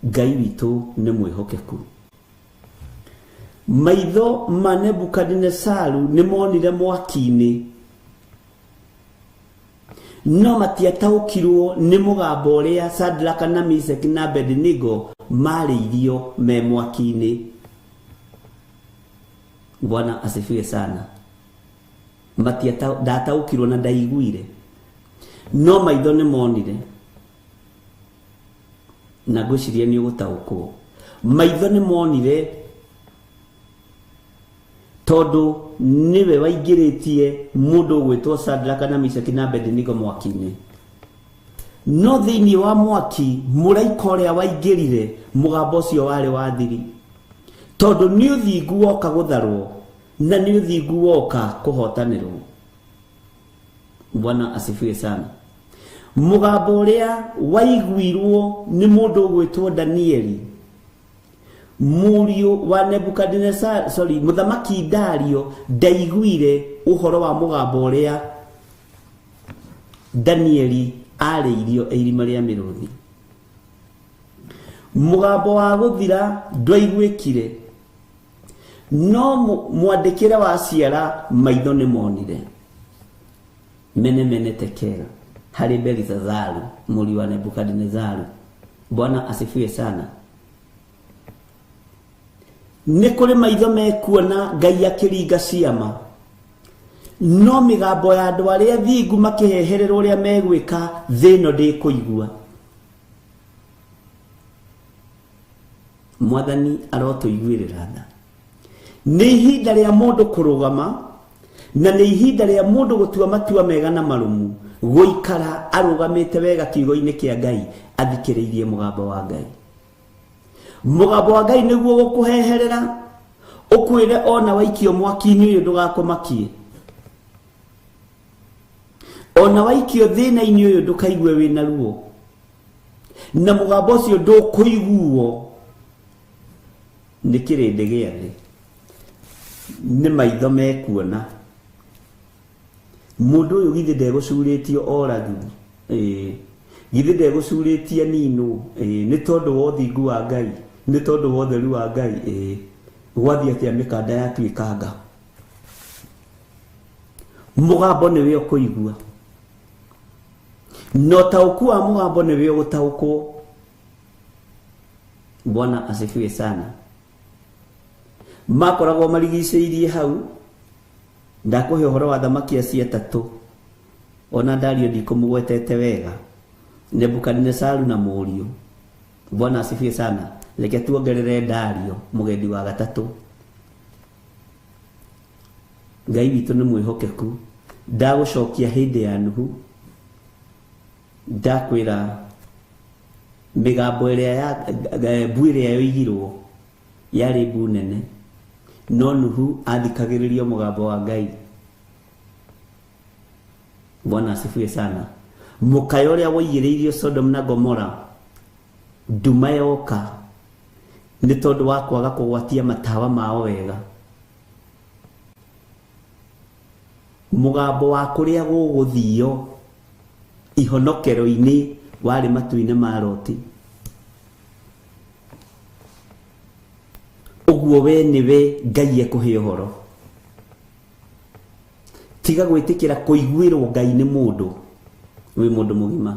Ngai witũ nĩ mwĩhokeku. Maitho ma Nebukadinezaru nĩ monire mwaki-inĩ, no matiataũkirwo nĩ mũgambo ũrĩa Shadraka na Meshaki na Abednego marĩirio me mwaki-inĩ. Bwana asifiwe sana. Ndataũkirwo na ndaiguire, no maitho nĩ monire, na ngwĩciria nĩ ũgũtaũkwo. Maitho nĩ monire tondũ niwe waingĩrĩtie mũndũ ũgwĩtwo Shadraka na Meshaki na Abednego mwaki-inĩ. No thĩinĩ wa mwaki mũraika ũrĩa waingĩrire, mũgambo ũcio warĩ wa thiri, tondũ nĩ ũthingu woka gũtharwo na nĩ ũthingu woka kũhotanĩrwo. Bwana asifiwe sana. Mũgambo ũrĩa waiguirwo nĩ mũndũ ũgwĩtwo Danieli Murio wa Nebukadnezar, muthamaki Dario ndaiguire uhoro wa mugambo uria Danieli ariirio irima ria miruthi. Mugambo wa guthira ndwaiguikire, no mwandikire wa ciara maitho ni monire. Mene tekera hari Belithazaru muri wa Nebukadnezaru. Bwana asifiwe sana. Nĩ kũrĩ maitho mekuona Ngai akĩringa ciama, no migambo ya andũ arĩa thingu makĩhehererwo ũrĩa megwĩka thĩ ĩno ndĩkũigua. Mwathani arotũiguĩrĩra tha. Nĩ ihinda rĩa mũndũ kũrũgama, na nĩ ihinda rĩa mũndũ gũtua matua mega na marumu, gũikara arũgamĩte wega kiugo-inĩ kĩa Ngai athikĩrĩirie mũgambo wa Ngai. Mugambo wa Ngai nĩguo gũkũheherera, ũkwĩre ona waikio mwaki-inĩ ũyũ ndũgakũmakie, ona waikio thĩna-inĩ ũyũ ndũkaigue wĩna ruo, na mũgambo ũcio ndũkũiguo nĩ kĩrĩndĩ gĩa thĩ. Nĩ maitho mekuona. Mũndũ ũyũ githĩ ndegũcurĩtio oragĩ, githĩ ndegũcurĩtia nino, nĩ tondũ wa ũthingu wa Ngai, nĩ tondũ wa ũtheru wa Ngai, gwathia atĩa mĩkanda yatuĩkanga. Mũgambo nĩwe ũkũigua, no ũtaũku wa mũgambo nĩwe ũgũtaũkwo. Bwana asifiwe sana. Makoragwo marigicĩirie hau, ndakũhe ũhoro wa thamaki acio atatũ, ona Dario ndikũmũgwetete wega, Nebukadnezaru na mũriũ. Bwana asifiwe sana. Reke tuongerere Dario mũgendi wa gatatũ. Ngai witũ nĩ mwĩhokeku, ndagũcokia hĩndĩ ya Nuhu, ndakwĩra mĩgambo ĩrĩa ya mbu ĩrĩa yoigirwo yarĩ mbu nene, no Nuhu athikagĩrĩria mũgambo wa Ngai. Bwana asifiwe sana. Mũkayo ũrĩa woigĩrĩirio Sodom na Gomora nduma yoka nĩ tondũ wa kwaga kũgwatia matawa mao wega. Mũgambo wa kũrĩa gũgũthio ihonokero-inĩ warĩ matu-inĩ ma Loti. Ũguo we nĩwe Ngai ekũhe ũhoro. Tiga gwĩtĩkĩra kũiguĩrwo Ngai nĩ mũndũ, wĩ mũndũ mũgima.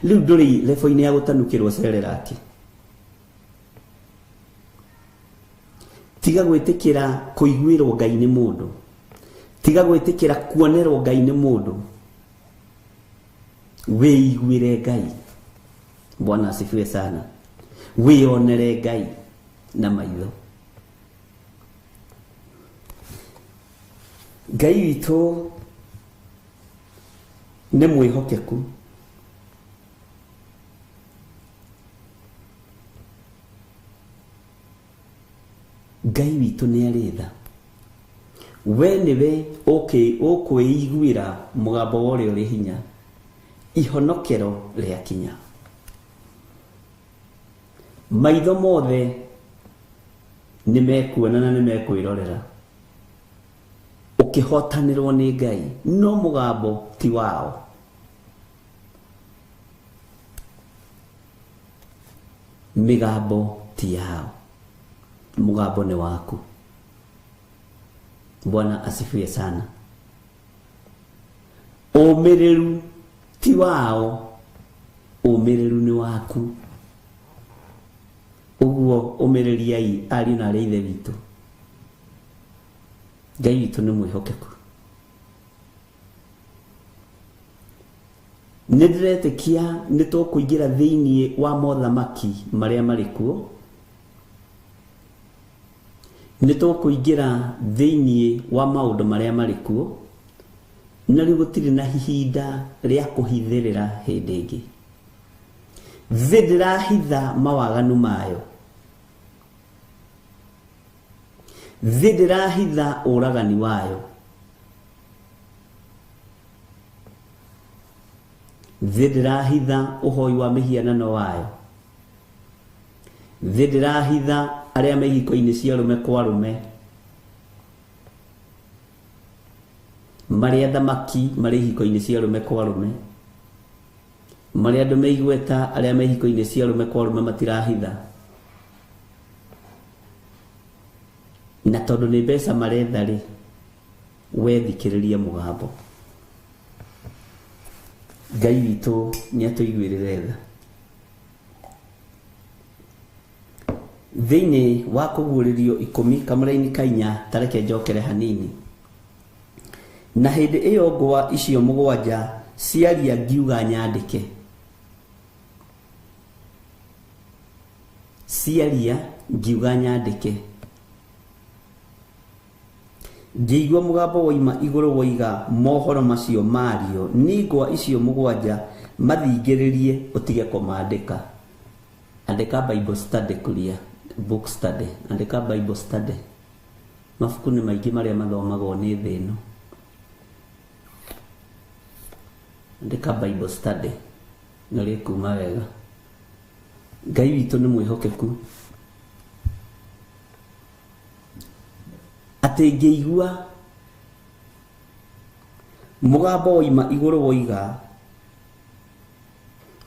Rĩu ndũrĩ lebo-inĩ ya gũtanukĩrwo Serelaki. Tiga gwĩtĩkĩra kũiguĩrwo Ngai nĩ mũndũ, tiga gwĩtĩkĩra kuonerwo Ngai nĩ mũndũ, wĩiguĩre Ngai. Bwana asifiwe sana. Wĩonere Ngai na maitho. Ngai witũ nĩ mwĩhokeku. Ngai witũ nĩ arĩ tha. We nĩwe ũkwĩiguĩra mũgambo wa ũrĩa ũrĩ hinya, ihonokero rĩa kinya. Maitho mothe nĩ mekuona na nĩ mekwĩrorera ũkĩhotanĩrwo nĩ Ngai, no mũgambo ti wao. Mĩgambo ti yao, mũgambo nĩ waku. Bwana asifiwe sana. Ũmĩrĩru ti wao, ũmĩrĩru nĩ waku. Ũguo ũmĩrĩriai ariũ na aarĩ a Ithe witũ. Ngai witũ nĩ mwĩhokeku. Nĩ ndĩretĩkia nĩ tũkũingĩra thĩinĩ wa mothamaki marĩa marĩ kuo. Nĩ tũkũingĩra thĩinĩ wa maũndũ marĩa marĩ kuo, na rĩu gũtirĩ na ihinda rĩa kũhithĩrĩra hĩndĩ ĩngĩ. Thĩ ndĩrahitha mawaganu mayo, thĩ ndĩrahitha ũragani wayo, thĩ ndĩrahitha ũhoi wa mĩhianano wayo, thĩ ndĩrahitha aria me ihiko-ini cia rume kwa rume, maria thamaki mari ihiko-ini cia rume kwa rume, maria andu me igweta aria me ihiko-ini cia rume kwa rume matirahitha, na tondu ni mbeca maretha ri, we thikiriria mugambo. Ngai witũ nĩ atũiguĩrĩre tha. Thĩinĩ wa kũguũrĩrio 10 kamũra-inĩ ka 4 tareke njokere hanini, na hĩndĩ ĩyo ngwa icio 7 ciaria ngiuga nyandĩke, ciaria ngiuga nyandĩke, ngĩigua mũgambo woima igũrũ woiga mohoro macio mario nĩ ngwa icio 7 mathingĩrĩrie ũtige kũmandĩka. Andĩka Bible study kuria, book study, andĩka Bible study. Mabuku nĩ maingĩ marĩa mathomagwo nĩ thĩ ĩno. Andĩka Bible study na rĩkuma wega. Ngai witũ nĩ mwĩhokeku. Atĩ ngĩigua mũgambo woima igũrũ woiga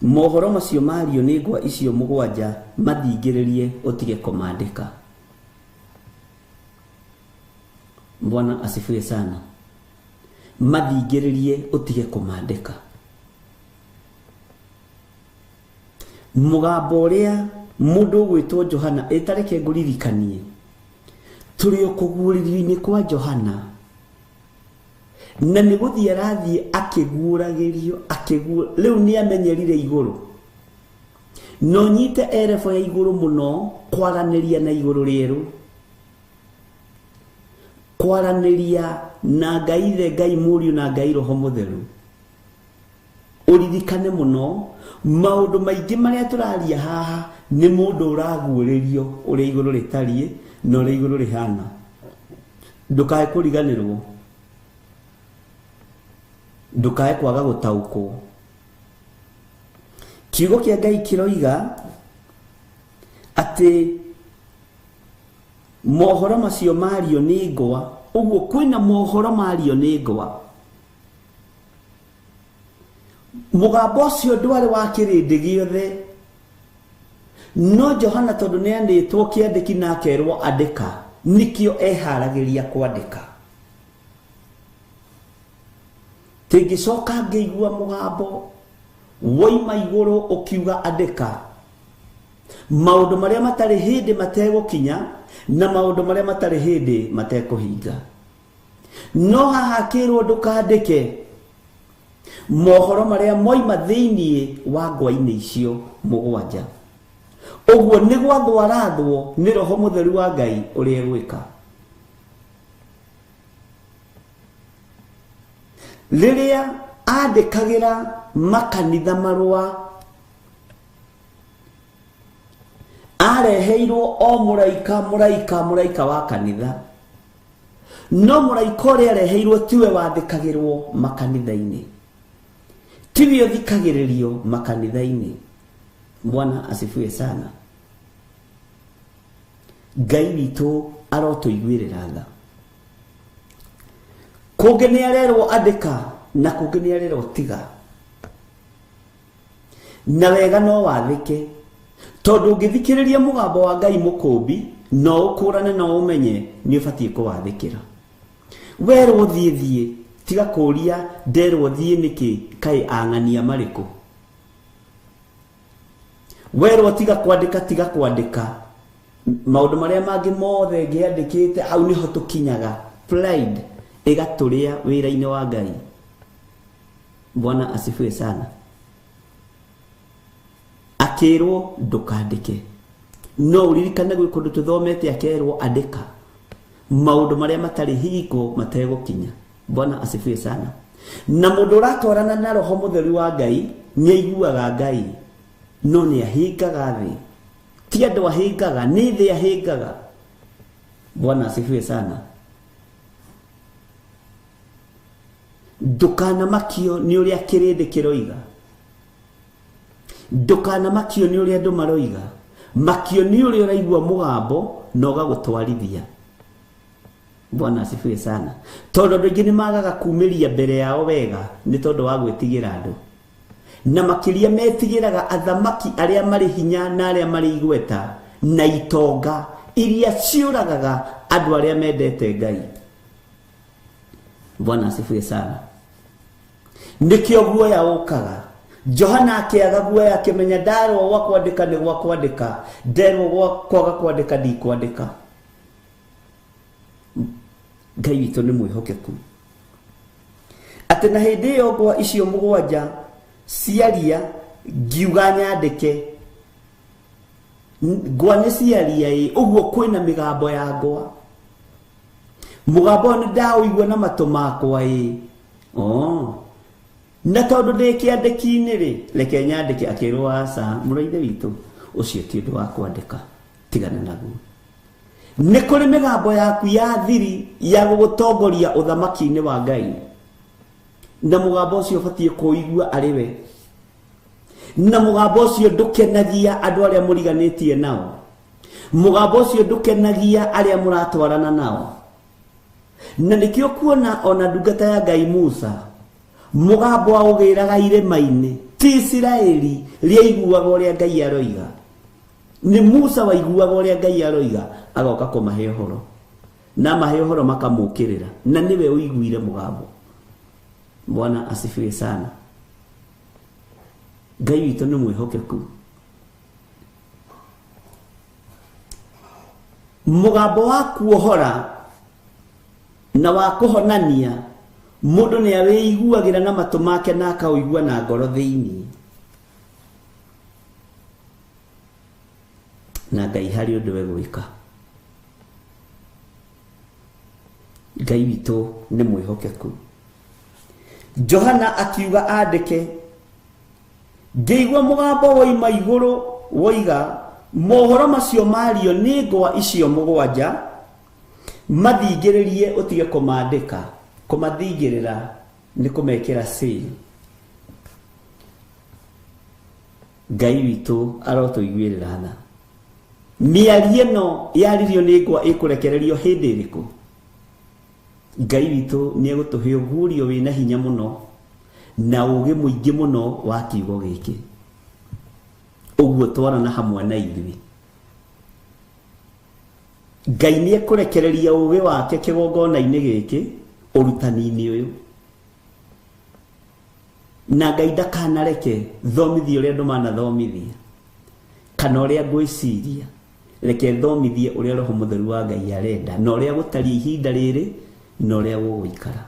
mohoro macio mario nĩ ngwa icio 7 mathingĩrĩrie ũtige kũmandĩka. Bwana asifiwe sana. Mathingĩrĩrie ũtige kũmandĩka. Mũgambo ũrĩa mũndũ gwĩtwo Johana ĩtareke ngũririkanie tũrĩ o kũguũrĩrio-inĩ kwa Johana, na nĩ gũthiĩ arathiĩ akĩguũragĩrio rĩu nĩ amenyerire igũrũ, no nyite erebo ya igũrũ mũno kwaranĩria na igũrũ rĩerũ, kwaranĩria na Ngai Ithe, Ngai Mũriũ na Ngai Roho Mũtheru. Ũririkane mũno maũndũ maingĩ marĩa tũraria haha nĩ mũndũ ũraguũrĩrio ũrĩa igũrũ rĩtariĩ na ũrĩa igũrũ rĩhana. Ndũkae kũriganĩrwo, ndũkae kwaga gũtaũkwo. Kiugo kĩa Ngai kĩroiga atĩ mohoro macio mario nĩ ngwa, ũguo kwĩna mohoro mario nĩ ngwa. Mũgambo ũcio ndwarĩ wa kĩrĩndĩ gĩothe, no Johana tondũ nĩ andĩtwo kĩandĩki na akerwo andĩka, nĩkĩo eharagĩria kwandĩka. Tĩngĩcoka ngĩigua mũgambo woima igũrũ ũkiuga andĩka, maũndũ marĩa matarĩ hĩndĩ mategũkinya na maũndũ marĩa matarĩ hĩndĩ matekũhinga. No haha akĩrwo ndũkandĩke mohoro marĩa moima thĩinĩ wa ngwa-inĩ icio 7. Ũguo nĩ gwathwo arathwo nĩ Roho Mũtheru wa Ngai ũrĩa egwĩka. Rĩrĩa andĩkagĩra makanitha marũa, areheirwo o mũraika wa kanitha, no mũraika ũrĩa areheirwo tiwe wathĩkagĩrwo makanitha-inĩ, tiwe ũthikagĩrĩrio makanitha-inĩ. Bwana asifiwe sana. Ngai witũ arotũiguĩrĩra tha. Kũngĩ nĩ arerwo andĩka na kũngĩ nĩ arerwo tiga, na wega no wathĩke, tondũ ũngĩthikĩrĩria mũgambo wa Ngai Mũkũmbi no ũkũrane na ũmenye nĩ ũbatiĩ kũwathĩkĩra. Werwo thiĩ tiga kũria nderwo thiĩ nĩkĩ, kaĩ ang'ania marĩkũ? Werwo tiga kwandĩka maũndũ marĩa mangĩ mothe ngĩandĩkĩte, au nĩho tũkinyaga. Pride ĩgatũrĩa wĩra-inĩ wa Ngai. Bwana asifiwe sana. Akĩrwo ndũkandĩke, no ũririkane gwĩ kũndũ tũthomete akerwo andĩka maũndũ marĩa matarĩ hingo mategũkinya. Bwana asifiwe sana. Na mũndũ ũratwarana na Roho Mũtheru wa Ngai nĩ aiguaga Ngai, no nĩ ahingaga thĩ. Ti andũ ahingaga, nĩ thĩ ahingaga. Bwana asifiwe sana. Ndũkanamakio nĩ ũrĩa kĩrĩndĩ kĩroiga, ndũkanamakio nĩ ũrĩa andũ maroiga. makio ni uri uraigua mugambo no gagutwarithia. Bwana asifiwe sana. Tondu ndingi ni magaga kumiria mbere yao wega ni tondu wa gwitigira andu, na makiria metigiraga athamaki aria mari hinya na aria mari igweta na itonga iria ciuragaga andu aria mendete Ngai. Bwana asifiwe sana. Nikio guoya ukaga Johana akiaga guoya akimenya ndarwo gwa kwandika ni gwa kwandika, nderwo gwa kwaga kwandika ndi kwandika. Ngai witũ nĩ mwĩhokeku atĩ na hĩndĩ ĩyo ngwa icio mũgwanja ciaria ngiuga nyandĩke. Ngwa nĩ ciaria ũguo kwĩna mĩgambo ya ngwa. Mũgambo nĩ ndaũigua na matũ makwa na tondũ ndĩ kĩandĩki-inĩ rĩ, reke nyandĩke. Akĩrwo aca mũraithe witũ ũcio ti ũndũ wa kwandĩka, tigana naguo. Nĩ kũrĩ mĩgambo yaku ya thiri ya gũgũtongoria ũthamaki-inĩ wa Ngai, na mũgambo ũcio ũbatiĩ kũigua arĩ we, na mũgambo ũcio ndũkenagia andũ arĩa mũriganĩtie nao, mũgambo ũcio ndũkenagia arĩa mũratwarana nao. Na nĩkĩo kuona ona ndungata ya Ngai Musa mũgambo aũgĩraga irĩma-inĩ, ti Isiraeli rĩaiguaga ũrĩa Ngai aroiga, ni Musa waiguaga ũrĩa Ngai aroiga, agoka kũmahe ũhoro na mahe ũhoro makamũkĩrĩra, na niwe ũiguire mũgambo. Bwana asifiwe sana. Ngai witũ nĩ mwĩhokeku. Mũgambo wa kuohora na wa kũhonania mũndũ nĩ awĩiguagĩra na matũ make na akaũigua na ngoro thĩinĩ. Na Ngai harĩ ũndũ we gwĩka. Ngai witũ nĩ mwĩhokeku. Johana akiuga andĩke, ngĩigua mũgambo woima igũrũ woiga, mohoro macio mario nĩ ngwa icio mũgwanja, mathingĩrĩrie ũtige kũmandĩka. Kũmathingĩrĩra nĩ kũmekĩra seal. Ngai witũ arotũiguĩrĩra tha. Mĩario ĩno yaririo nĩ ngwa ĩkũrekererio hĩndĩ ĩrĩkũ? Ngai witũ nĩ egũtũhe ũguũrio wĩna hinya mũno na ũũgĩ mũingĩ mũno wa kiugo gĩkĩ, ũguo twarana hamwe na ithuĩ. Ngai nĩ ekũrekereria ũũgĩ wake kĩgongona-inĩ gĩkĩ, ũrutani-inĩ ũyũ, na Ngai ndakanareke thomithie ũrĩa andũ manathomithia kana ũrĩa ngwĩciria. Reke thomithie ũrĩa Roho Mũtheru wa Ngai arenda, na ũrĩa gũtariĩ ihinda rĩrĩ, na ũrĩa gũgũikara.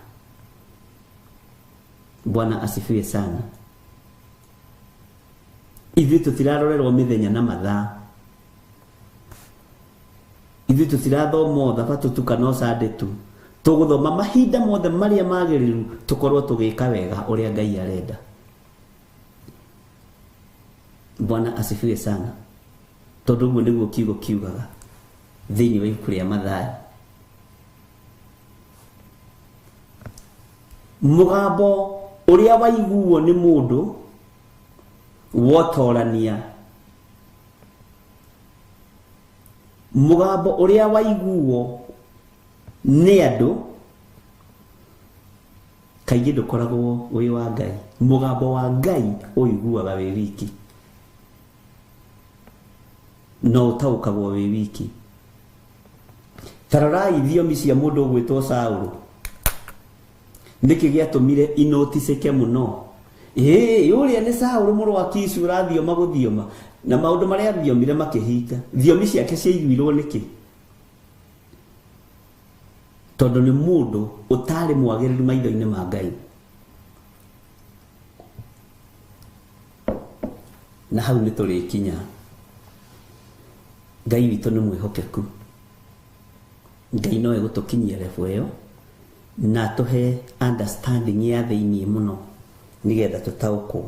Bwana asifiwe sana. Ithuĩ tũtirarorerwo mĩthenya na mathaa, ithuĩ tũtirathoma Thabatũ tu kana Sunday tu, tũgũthoma mahinda mothe marĩa magĩrĩru tũkorwo tũgĩka wega ũrĩa Ngai arenda. Bwana asifiwe sana. Tondũ ũguo nĩguo kiugo kiugaga thĩinĩ wa ibuku rĩa Mathayo. Mũgambo ũrĩa waiguo nĩ mũndũ wotorania, mũgambo ũrĩa waiguo nĩ andũ kaingĩ ndũkoragwo wĩ wa Ngai. Mũgambo wa Ngai ũiguaga wĩ wiki, no ũtaũkagwo wĩ wiki. Tarorai thiomi cia mũndũ ũgwĩtwo Saũlũ, nĩkĩ gĩatũmire inoticeke mũno. Ũrĩa nĩ Saũlũ mũrũ wa Kisu ũrathioma gũthioma, na maũndũ marĩa athiomire makĩhinga. Thiomi ciake ciaiguirwo nĩkĩ? Tondũ nĩ mũndũ ũtarĩ mwagĩrĩru maitho-inĩ ma Ngai. Na hau nĩ tũrĩkinya. Ngai witũ nĩ mwĩhokeku. Ngai no egũtũkinyia level ĩyo na tũhe understanding ya thĩinĩ mũno nĩgetha tũtaũkwo.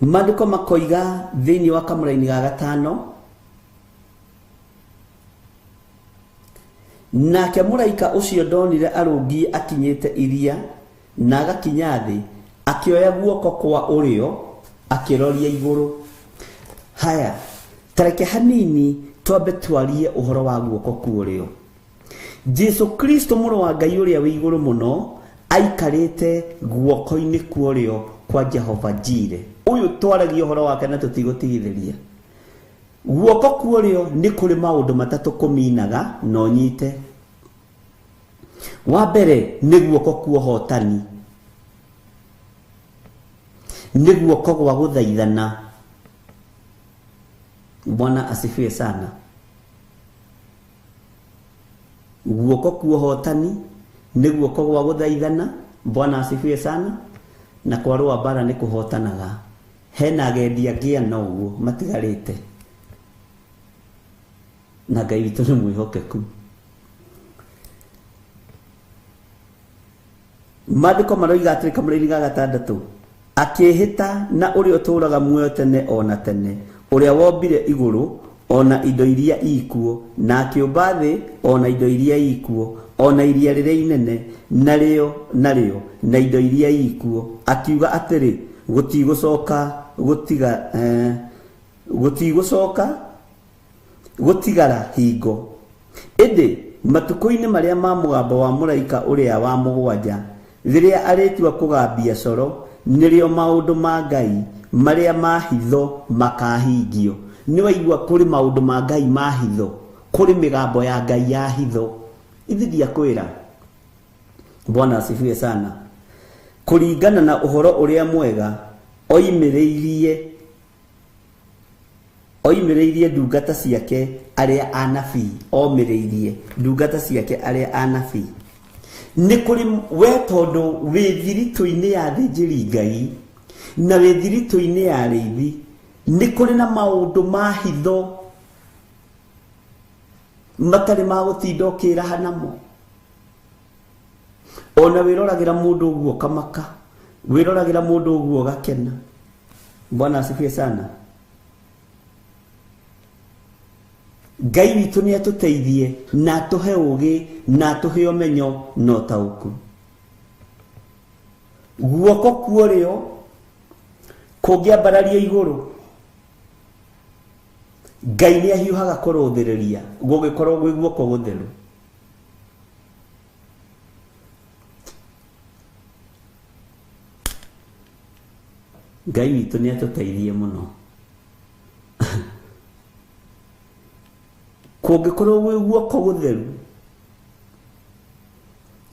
Maandĩko makoiga thĩinĩ wa kamũra-inĩ ga gatano, nake mũraika ũcio ndonire arũngiĩ akinyĩte iria na agakinya thĩ, akĩoya guoko kwa ũrĩo akĩroria igũrũ. Haya, tareke hanini twambe twarie uhoro wa guoko kuorio. Jesu Kristo mũrũ wa Ngai ũrĩa wĩ igũrũ mũno aikarĩte guoko-inĩ kuorio kwa Jehova Jire. Ũyũ twaragia uhoro wake na tũtigũtigithĩria. Guoko kuorio nĩ kũrĩ maũndũ matatũ kũminaga no nyite. Wa mbere nĩ guoko kwa ũhotani. Nĩ guoko gwa gũthaithana. Bwana asifiwe sana. Guoko kwa ũhotani nĩ guoko gwa gũthaithana. Bwana asifiwe sana. Na kwa rũa bara nĩ kũhotanaga. Hena agendi angĩ ana ũguo matigarĩte. Na Ngai witũ nĩ mwĩhokeku. Maandĩko maroiga atĩrĩ Kamũrĩ-inĩ ga 6, akĩhĩta na ũrĩa ũtũũraga muoyo tene ona tene, ũrĩa wombire igũrũ ona indo iria ikuo, na akĩũmba thĩ ona indo iria ikuo, ona iria rĩrĩa inene narĩo na indo iria ikuo, akiuga atĩrĩ gũtigara hingo. Ĩndĩ matukũ-inĩ marĩa ma mũgambo wa mũraika ũrĩa wa mũgwanja, rĩrĩa arĩtua kũgambia coro, nĩrĩo maũndũ ma Ngai marĩa ma hitho makahingio. Nĩ waigua kũrĩ maũndũ ma Ngai ma hitho, kũrĩ mĩgambo ya Ngai ya hitho. Ithidia kwĩra. Bwana asifiwe sana. Kũringana na ũhoro ũrĩa mwega oimĩrĩirie ndungata ciake arĩa anabii. Omĩrĩirie ndungata ciake arĩa anabii. Nĩ kũrĩ we tondũ wĩ thiritũ-inĩ ya thĩnjĩri Ngai na wĩ thiritũ-inĩ ya arĩithi, nĩ kũrĩ na maũndũ ma hitho matarĩ ma gũtinda ũkĩraha namo. Ona wĩroragĩra mũndũ ũguo kamaka, wĩroragĩra mũndũ ũguo gakena. Bwana asifiwe sana. Ngai witũ nĩ atũteithie na atũhe ũgĩ na atũhe ũmenyo na ũtaũku. Guoko kuorio kũngĩambarario igũrũ, Ngai nĩ ahiũhaga kũrũthĩrĩria gũgĩkorwo gwĩ guoko gũtheru. Ngai witũ nĩ atũteithie mũno. Kũngĩkorwo gwĩ guoko gũtheru,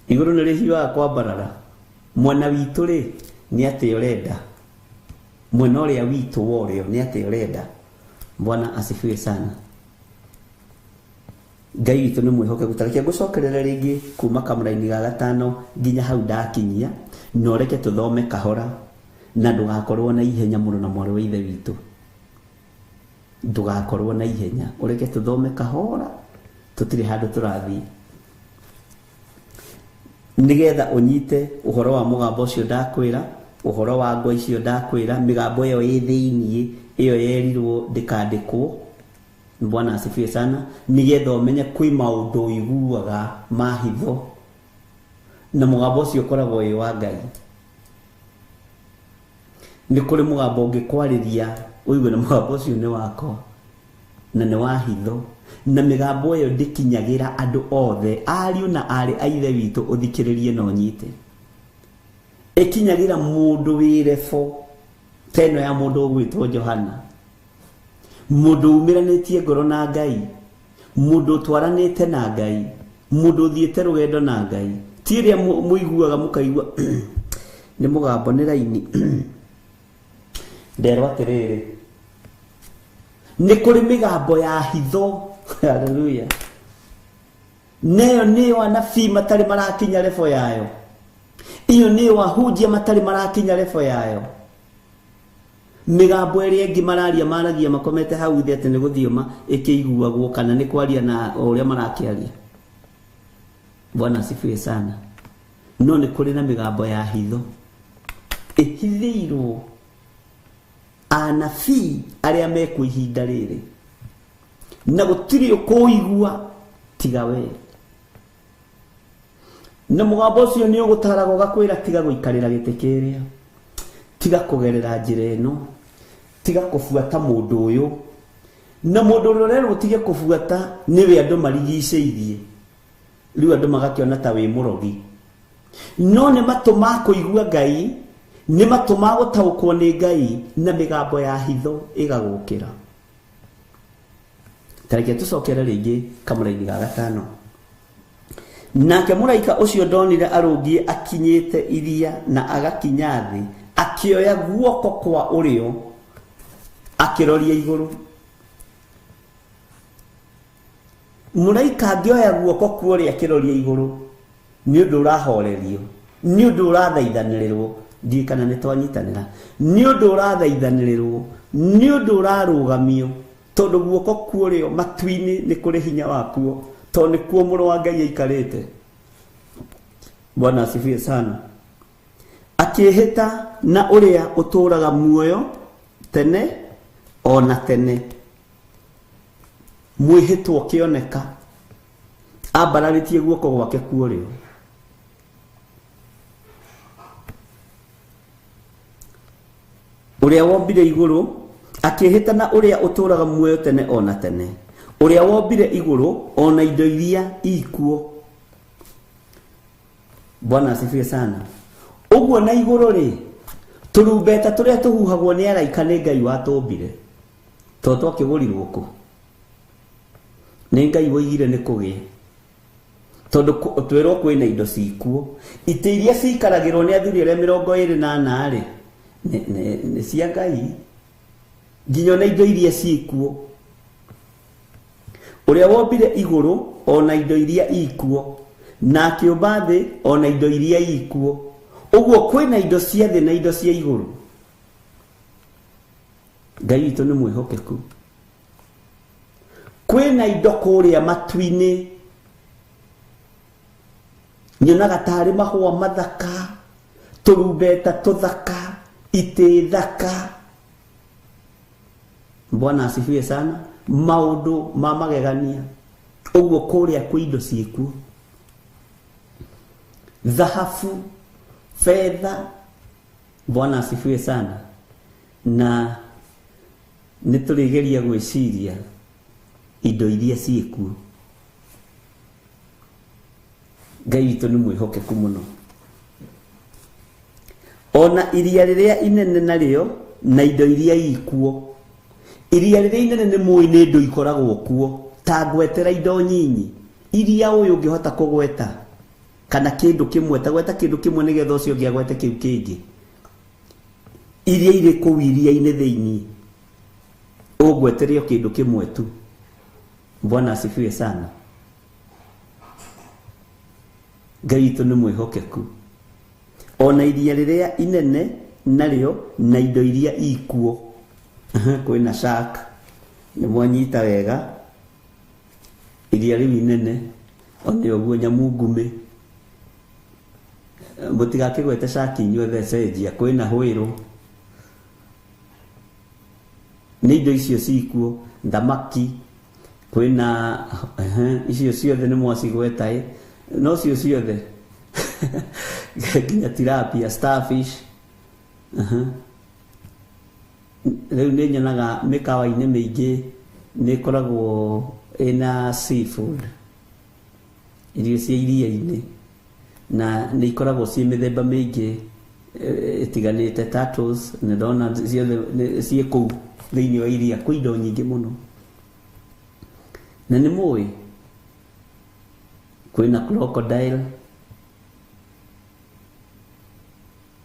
igũrũ nĩ rĩhiũhaga kwambarara. Mwana witũ rĩ nĩ atĩ ũrenda. Mwena ũrĩa witũ worĩo nĩ atĩ ũrenda. Bwana asifiwe sana. Ngai witũ nĩ mwĩhokeku. Tareke ngũcokerere rĩngĩ kuma Kamũrĩ-inĩ ga 5 nginya hau ndakinyia, na ũreke tũthome kahora na ndũgakorwo na ihenya mũno na mwarĩ wa ithe witũ. Ndũgakorwo na ihenya, ũreke tũthome kahora, tũtirĩ handũ tũrathiĩ, nigetha ũnyite ũhoro wa mũgambo ũcio ndakwĩra, ũhoro wa ngwa icio ndakwĩra, mĩgambo ĩyo ĩ thĩiniĩ, ĩyo yerirwo ndĩkandĩkwo. Bwana asifiwe sana. Nigetha ũmenye kwĩ maũndũ ũiguaga ma hitho na mũgambo ũcio ũkoragwo wĩ wa Ngai. Nĩ kũrĩ mũgambo ũngĩkwarĩria ũigue na mũgambo ũcio nĩ wakwa na nĩ wa hitho, na mĩgambo ĩyo ndĩkinyagĩra andũ othe, ariũ na arĩ a ithe witũ, ũthikĩrĩrie na ũnyite. Ĩkinyagĩra mũndũ wĩ rebo teno ya mũndũ ũgwĩtwo Johana, mũndũ umĩranĩtie ngoro na Ngai, mũndũ ũtwaranĩte na Ngai, mũndũ ũthiĩte rũgendo na Ngai. Ti ĩrĩa mũiguaga mũkaigua nĩ mũgambo nĩ raini. Nderwo atĩrĩrĩ, nĩ kũrĩ mĩgambo ya hitho. Haleluya. Neyo nĩyo anabii matarĩ marakinya rebo yayo. Iyo nĩyo ahunjia matarĩ marakinya rebo yayo. Mĩgambo ĩrĩa ĩngĩ maragia makomete hau thĩ atĩ nĩ gũthiũma ĩkĩiguagwo kana nĩ kwaria na ũrĩa marakĩaria. Bwana asifiwe sana. No nĩ kũrĩ na mĩgambo ya hitho ĩhithĩirwo anabii arĩa mekwo ihinda rĩrĩ, na gũtirĩ ũkũigua tiga we. Na mũgambo ũcio nĩ ũgũtaraga ũgakwĩra tiga gũikarĩra gĩtĩ kĩrĩa, tiga kũgerera njĩra ĩno, tiga kufuata mundu uyu na mundu uyu rero tige kufuata niwe andu marigiceirie riu andu magakiona ta wi murogi no ne matuma kuigua Ngai ni matuma gutaukwo ni Ngai na migambo ya hitho igagukira. Tareke tucokere ringi kamuraini ga gatano. Nake muraika ucio ndonire arungie akinyite iria na agakinya thi akioya guoko kwa urio akiroria iguru. Muraika angioya guoko kwa urio akiroria iguru ni undu urahorerio, ni undu urathaithanirwo, ndi kana ni twanyitanira, ni undu urathaithanirwo, ni undu urarugamio tondu guoko kwa urio matuini ni kuri hinya wakuo to ni kuo muru wa Ngai aikarite. Bwana asifiwe sana. Akihita na uria uturaga muoyo tene ona tene mwihitwo kioneka abararitie guoko gwake kuorio. Uria wombire iguru akihita na uria uturaga muoyo tene ona tene uria wombire iguru ona indo iria ikuo. Bwana asifiwe sana. Uguo na iguru ri turumbeta turia tuhuhagwo ni araika ni Ngai watumbire to twakigorirwo ku ni Ngai woigire ni kugie tondu twirwo kwina indo cikuo ite iria cikaragirwo ni athuri aria 28 ri ni cia Ngai nginya na indo iria cikuo. Uria wombire iguru ona indo iria ikuo na kiumba thi ona indo iria ikuo. Uguo kwina indo cia thi na indo cia iguru. Ngai witu ni mwihokeku. Kwina indo kuria matuini nyonaga tari mahua mathaka, turumbeta tuthaka, ite thaka. Bwana asifiwe sana. Maundu ma magegania uguo kuria kwi indo ciikuo, dhahabu, fedha. Bwana asifiwe sana. Na niturigeria gwiciria indo iria ciikuo. Ngai witu ni mwihokeku muno. Ona iria riria inene nario na indo iria ikuo. Iria riria inene ni muini ndo ikoragwo kuo ta gwetera indo nyinyi. Iria uyu ngihota kugweta kana kindu kimwe ta gweta kindu kimwe nigetha ucio ngiagwete kiu kingi. Iria iri ku iria-ini thiini ugweterio kindu kimwe tu. Bwana asifiwe sana. Ngai witu ni mwihokeku. Ona iria riria inene nario na indo iria ikuo. Kwina shark ni mwanyita wega iria riu inene ona uguo nyamu ngume mutigakigwete shark inyuothe cenjia. Kwina hwiru ni indo icio cikuo. Thamaki kwina icio ciothe ni mwacigweta no cio ciothe nginya tilapia, starfish. Riu ni nyonaga mikawa-ini mingi ni koragwo ina seafood, irio cia iria-ini, na ni ikoragwo ci mithemba mingi itiganite. Turtles ni ndona ciothe cie kuu thiini wa iria kwi indo nyingi muno. Na ni mui kwina crocodile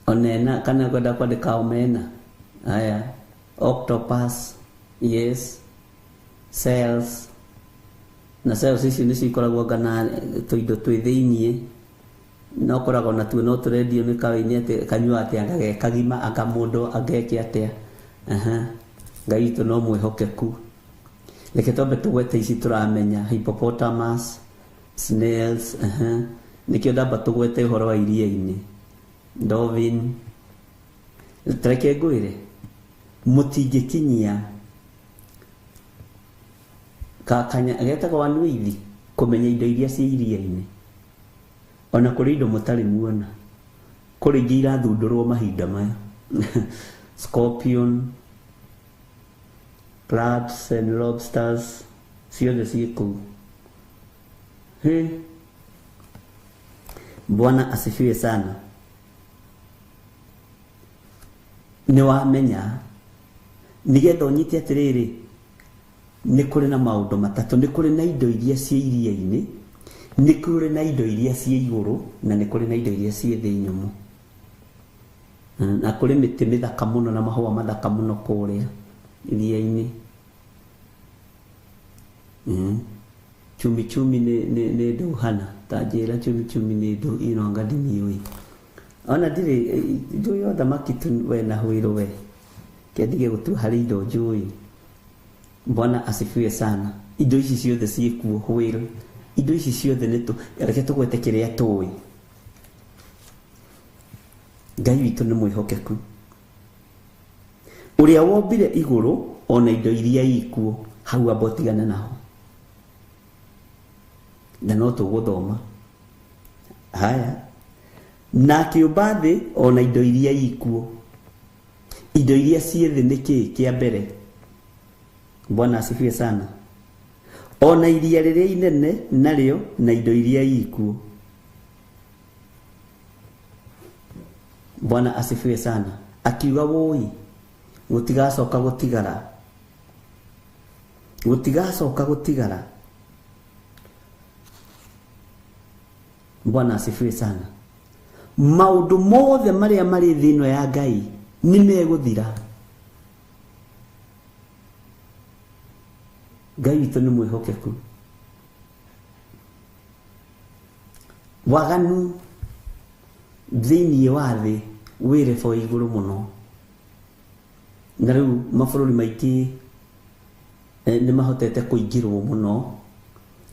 onena kana kwenda kwandika omena. Aya, octopus, yes, cells. Na cells ici ni cikoragwo kana tuindo twi thiini no koragwo na tu no turendio mikawa-ini ati kanyua ati angage kagima aka mundu angeke atia. Ngai witu no mwihokeku. Reke twambe tugwete ici turamenya hippopotamus, snails. Nikio ndamba tugwete uhoro wa iria-ini. Dolphin. Tareke ngwire mutingikinyia kakanya getagwo wanwithi kumenya indo iria cia iria-ini ona kuri indo mutari muona kuri ingi irathundurwo mahinda maya. Scorpion, crabs and lobsters ciothe ciĩ kũu. Bwana asifiwe sana. Nĩ wamenya nigetha ũnyite atĩrĩrĩ, nĩ kũrĩ na maũndũ matatũ. Nĩ kũrĩ na indo iria ciĩ iria-inĩ, nĩ kũrĩ na indo iria ciĩ igũrũ, na nĩ kũrĩ na indo iria ciĩ thĩ nyũmũ. Na kũrĩ mĩtĩ mĩthaka mũno na mahũa mathaka mũno kũrĩa iria-inĩ. Chumi chumi nĩ ndũ hana ta njĩra chumi chumi nĩ ndũ inonga ndiniũĩ. Ona ndirĩ njũĩ o thamaki tu we na hũĩrũ we, kĩndige gũtua harĩ indo njũĩ. Bwana asifiwe sana. Indo ici ciothe ciĩkuo hũĩrũ, indo ici ciothe nĩ reke tũgwete kĩrĩa tũĩ. Ngai witũ nĩ mwĩhokeku, ũrĩa wombire igũrũ ona indo iria ikuo, hau amba ũtigane naho, na no tũgũthoma. Haya, na akĩũmba thĩ ona indo iria ikuo. Indo iria ciĩ thĩ nĩ kĩĩ kĩa mbere? Bwana asifiwe sana. Ona iria rĩrĩa inene narĩo na indo iria ikuo. Bwana asifiwe sana. Akiuga woi, gũtigacoka gũtigara, gũtigacoka gũtigara. Bwana asifiwe sana. Maũndũ mothe marĩa marĩ thĩ ĩno ya Ngai nĩ megũthira. Ngai witũ nĩ mwĩhokeku. Waganu thĩinĩ wa thĩ wĩ rebo igũrũ mũno. Na rĩu mabũrũri maingĩ nĩ mahotete kũingĩrwo mũno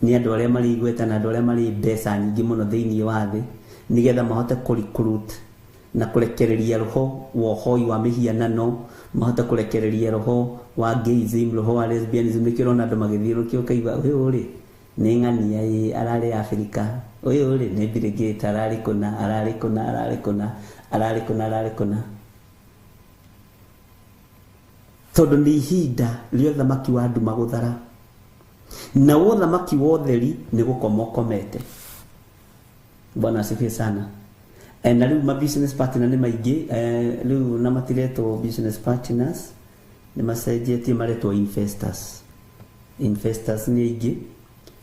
nĩ andũ arĩa marĩ igweta na andũ arĩa marĩ mbeca nyingĩ mũno thĩinĩ wa thĩ, nigetha mahote kũrecruit na kũrekereria roho wa ũhoi wa mĩhianano, mahote kũrekereria roho wa gayism, roho wa lesbianism. Nĩkĩo ũrona andũ magĩthiũrũrũkia ũkaigua ũyũ rĩ nĩ ng'ania ararĩ Afrika, ũyũ rĩ nĩ Bill Gates ararĩ kũna, ararĩ kũna, ararĩ kũna, ararĩ kũna, ararĩ kũna. Tondũ nĩ ihinda rĩa ũthamaki wa nduma gũthara, na ũthamaki wa ũtheri nĩ gũkoma ũkomete. Bwana asifiwe sana. Na rĩu ma business partner nĩ maingĩ, rĩu na matiretwo business partners, nĩ macenjetie maretwo investors. Investors nĩ aingĩ,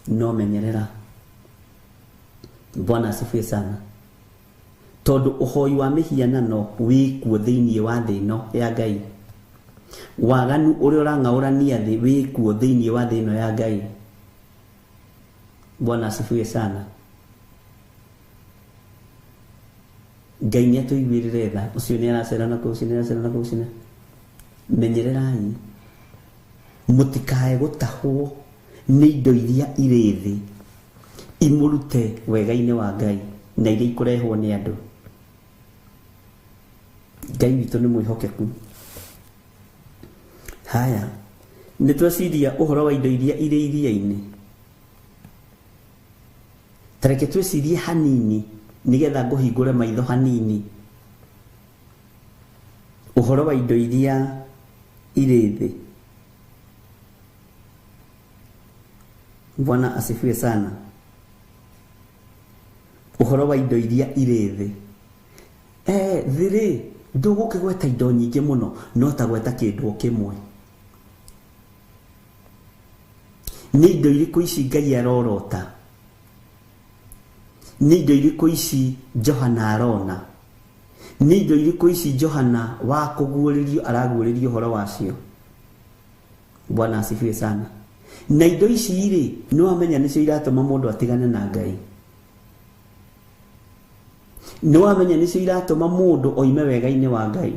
no menyerera. Bwana asifiwe sana. Tondũ ũhoi wa mĩhianano wĩkuo thĩinĩ wa thĩ ĩno ya Ngai. Waganu ũrĩa ũrang'aũrania thĩ wĩkuo thĩinĩ wa thĩ ĩno ya Ngai. Bwana asifiwe sana. Ngai nĩ atũiguĩrĩre tha, ũcio nĩ aracera na kũu, nĩ aracera na kũu. Menyererai, mũtikae gũtahwo nĩ indo iria irĩ thĩ, imũrute wega-inĩ wa Ngai na iria ikũrehwo nĩ andũ. Ngai witũ nĩ mwĩhokeku. Haya, nĩ tweciria ũhoro wa indo iria irĩ iria-inĩ. Tareke twecirie hanini nigetha ngũhingũre maitho hanini. Ũhoro wa indo iria irĩ thĩ. Bwana asifiwe sana. Ũhoro wa indo iria irĩ thĩ. Thĩ-rĩ ndũgũkĩgweta indo nyingĩ mũno, no ta gweta kĩndũ kĩmwe. Nĩ indo irĩkũ ici Ngai arorota? Nĩ indo irĩkũ ici Johana arona? Nĩ indo irĩkũ ici Johana wa kũguũrĩrio araguũrĩrio ũhoro wacio? Bwana asifiwe sana. Na indo ici-rĩ, nĩ wamenya nĩcio iratũma mũndũ atigane na Ngai. Nĩ wamenya nĩcio iratũma mũndũ oime wega-inĩ wa Ngai.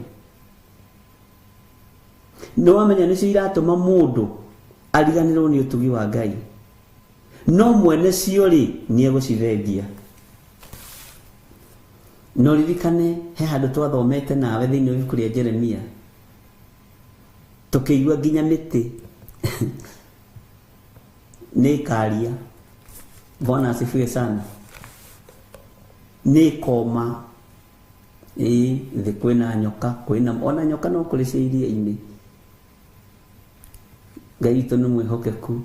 Nĩ wamenya nĩcio iratũma mũndũ ariganĩrwo nĩ ũtugi wa Ngai. No mwene cio-rĩ nĩ egũcithengia. No ririkane he handũ twathomete nawe thĩinĩ wa ibuku rĩa Jeremia, tũkĩigua nginya mĩtĩ nĩ ĩkaria. Bwana asifiwe sana. Nĩ ĩkoma. Thĩ kwĩna nyoka, kwĩna ona nyoka no kũrĩ cia iria-inĩ. Ngai witũ nĩ mwĩhokeku.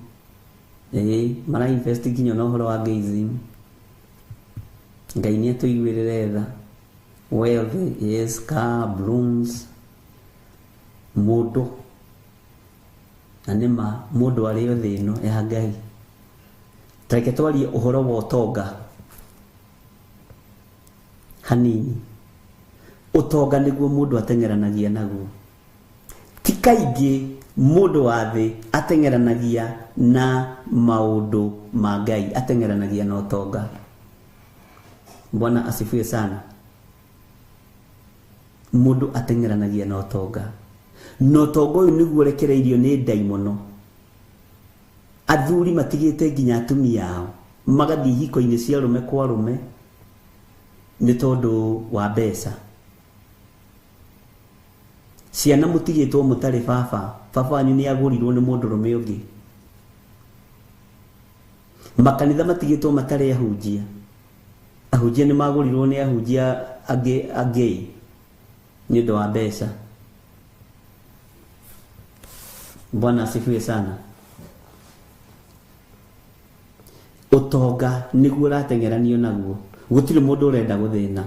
Mara invest nginya na ũhoro wa gazing. Ngai nĩ atũiguĩrĩre tha. Wealth, yes, car, blooms, mũndũ. Na nĩma mũndũ arĩ o thĩ ĩno ya Ngai. Tareke twarie ũhoro wa ũtonga hanini. Ũtonga nĩguo mũndũ ateng'eranagia naguo. Ti kaingĩ mũndũ wa thĩ ateng'eranagia na maũndũ ma Ngai, ateng'eranagia na ũtonga. Bwana asifiwe sana. Mũndũ ateng'eranagia na ũtonga. No ũtonga ũyũ nĩguo rekereirio nĩ Ngai mũno. Athuri matigĩte nginya atumia ao magathiĩ hiko-inĩ cia arũme kwa arũme nĩ tondũ wa mbeca. Ciana mũtigĩtwo mũtarĩ baba, baba wanyu nĩ agũrirwo nĩ mũndũrũme ũngĩ. Makanitha matigĩtwo matarĩ ahunjia, ahunjia nĩ magũrirwo nĩ ahunjia angĩ nĩ ũndũ wa mbeca. Bwana asifiwe sana. Ũtonga nĩguo ũrateng'eranio naguo, gũtirĩ mũndũ ũrenda gũthĩna.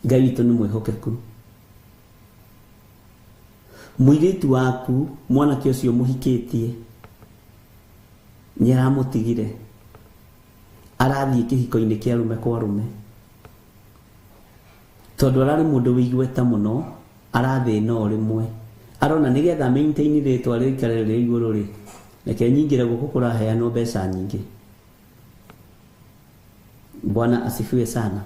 Ngai witũ nĩ mwĩhokeku. Mũirĩtu waku, mwanake ũcio mũhikĩtie, nĩ aramũtigire, arathiĩ kĩhiko-inĩ kĩa arũme kwa arũme, tondũ ararĩ mũndũ wĩiguĩte mũno, arathĩna o rĩmwe, arona nĩgetha maintain rĩtwa rĩikare rĩ igũrũ rĩ, reke nyingĩre gũkũ kũraheanwo mbeca nyingĩ. Bwana asifiwe sana.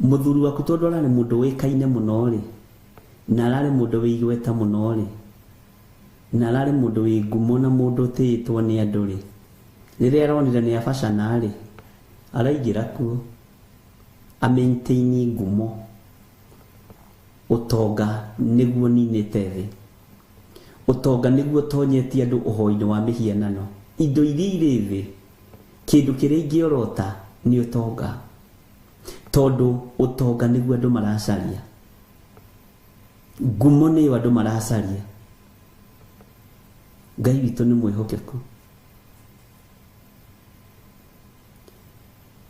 Mũthuri waku tondũ ararĩ mũndũ wĩkaine mũno rĩ, na ararĩ mũndũ wĩiguĩte mũno rĩ, na ararĩ mũndũ wĩ ngumo na mũndũ ũtĩĩtwo nĩ andũ rĩ, rĩrĩa aronire nĩ abacana rĩ, araingĩra kuo amaintain ngumo. Ũtonga nĩguo ninĩte thĩ. Ũtonga nĩguo tonyetie andũ ũhoi-inĩ wa mĩhianano. Indo iria irĩ thĩ, kĩndũ kĩrĩa ingĩorota nĩ ũtonga, tondũ ũtonga nĩguo andũ maracaria. Ngumo nĩyo andũ maracaria. Ngai witũ nĩ mwĩhokeku.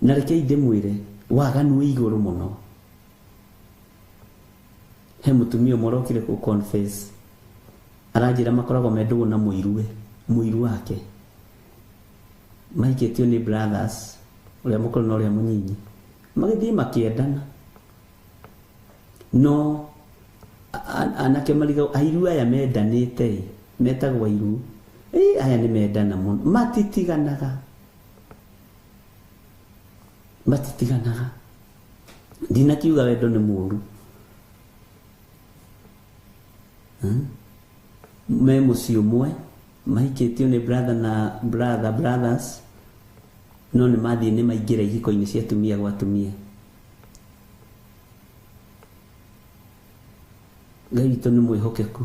Na rekei ndĩmwĩre waganu wĩ igũrũ mũno. He mũtumia ũmwe ũrokire kũ confess, aranjĩra makoragwo mendũgũ na mũiru wake, mahikĩtio nĩ brothers, ũrĩa mũkũrũ na ũrĩa mũnyinyi, magĩthiĩ makĩendana. No anake marigau airu aya mendanĩte, metagwo airu, aya nĩ mendana mũno, matitiganaga. Ndinakiuga wendo nĩ mũũru. Me mũciĩ ũmwe, mahikĩtio nĩ brother na brothers, no nĩ mathiĩ nĩ maingĩra ihiko-inĩ cia atumia gwa atumia. Ngai witũ nĩ mwĩhokeku.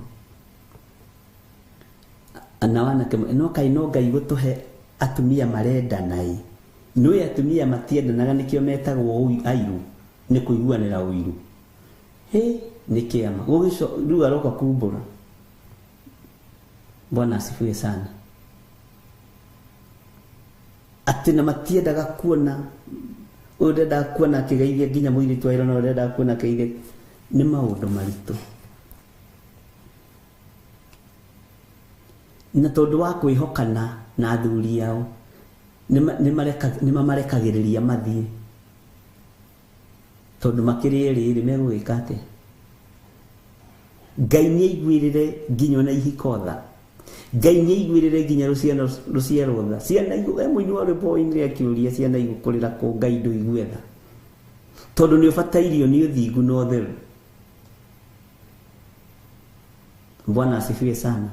Na wanake no Ngai gũtũhe atumia marendana ĩ. Nĩwe atumia matiendanaga nĩkĩo metagwo airu, nĩ kũiguanĩra ũiru. Nĩ kĩama rĩu aroka kumbũra. Bwana asifiwe sana. Atĩ na matiendaga kuona, ũrenda kuona kĩgeithia nginya mũirĩtu wa na ũrenda kuona kĩgeithia, nĩ maũndũ maritũ. Na tondũ wa kwĩhokana na athuri ao, nĩ mamarekagĩrĩria mathiĩ, tondũ makĩrĩ erĩ megũgĩka atĩa. Ngai nĩ aiguĩrĩre nginya na ihiko tha. Ngai nĩ aiguĩrĩre nginya rũciaro tha. Ciana mũini wa rwĩmbo oinire akĩũria ciana igũkũrĩra kũ, Ngai ndũigue tha, tondũ nĩ ũbatairio nĩ ũthingu na ũtheru. Bwana asifiwe sana.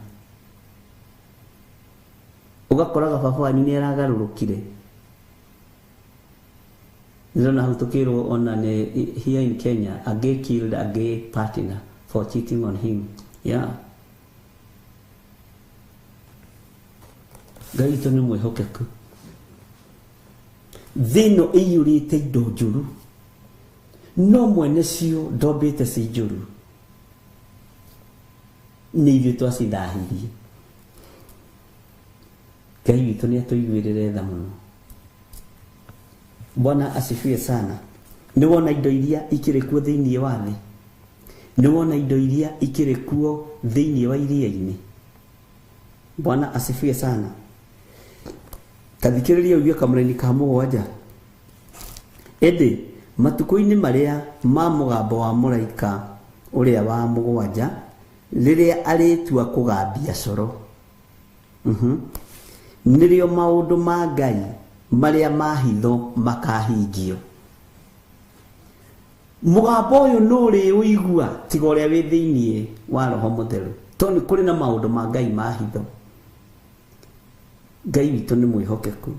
Ugakoraga baba wanyu nĩ aragarũrũkire. Nĩrona hau tũkĩrwo ona nĩ here in Kenya, a gay killed a gay partner for cheating on him. Ngai witũ nĩ mwĩhokeku. Thĩ ĩno ĩiyũrĩte indo njũru, no mwene cio ndombĩte ci njũru. nĩ ithuĩ twacithahirie. Ngai witũ nĩ atũiguĩrĩre tha mũno. Bwana asifiwe sana. Nĩ wona indo iria ikĩrĩ kuo thĩinĩ wa thĩ? Nĩ wona indo iria ikĩrĩ kuo thĩinĩ wa iria-inĩ? Bwana asifiwe sana. Kathikĩrĩria uge kamũraini ka mũgwanja. Ĩndĩ matukũ-inĩ marĩa ma mũgambo wa mũraika ũrĩa wa mũgwanja, rĩrĩa arĩtua kũgambia coro, nĩrĩo maũndũ ma Ngai marĩa mahitho makahingio. Mũgambo ũyũ nũrĩ ũigua tiga ũrĩa wĩ thĩinĩ wa Roho Mũtheru, tondũ nĩ kũrĩ na maũndũ ma Ngai mahitho. Ngai witũ nĩ mwĩhokeku.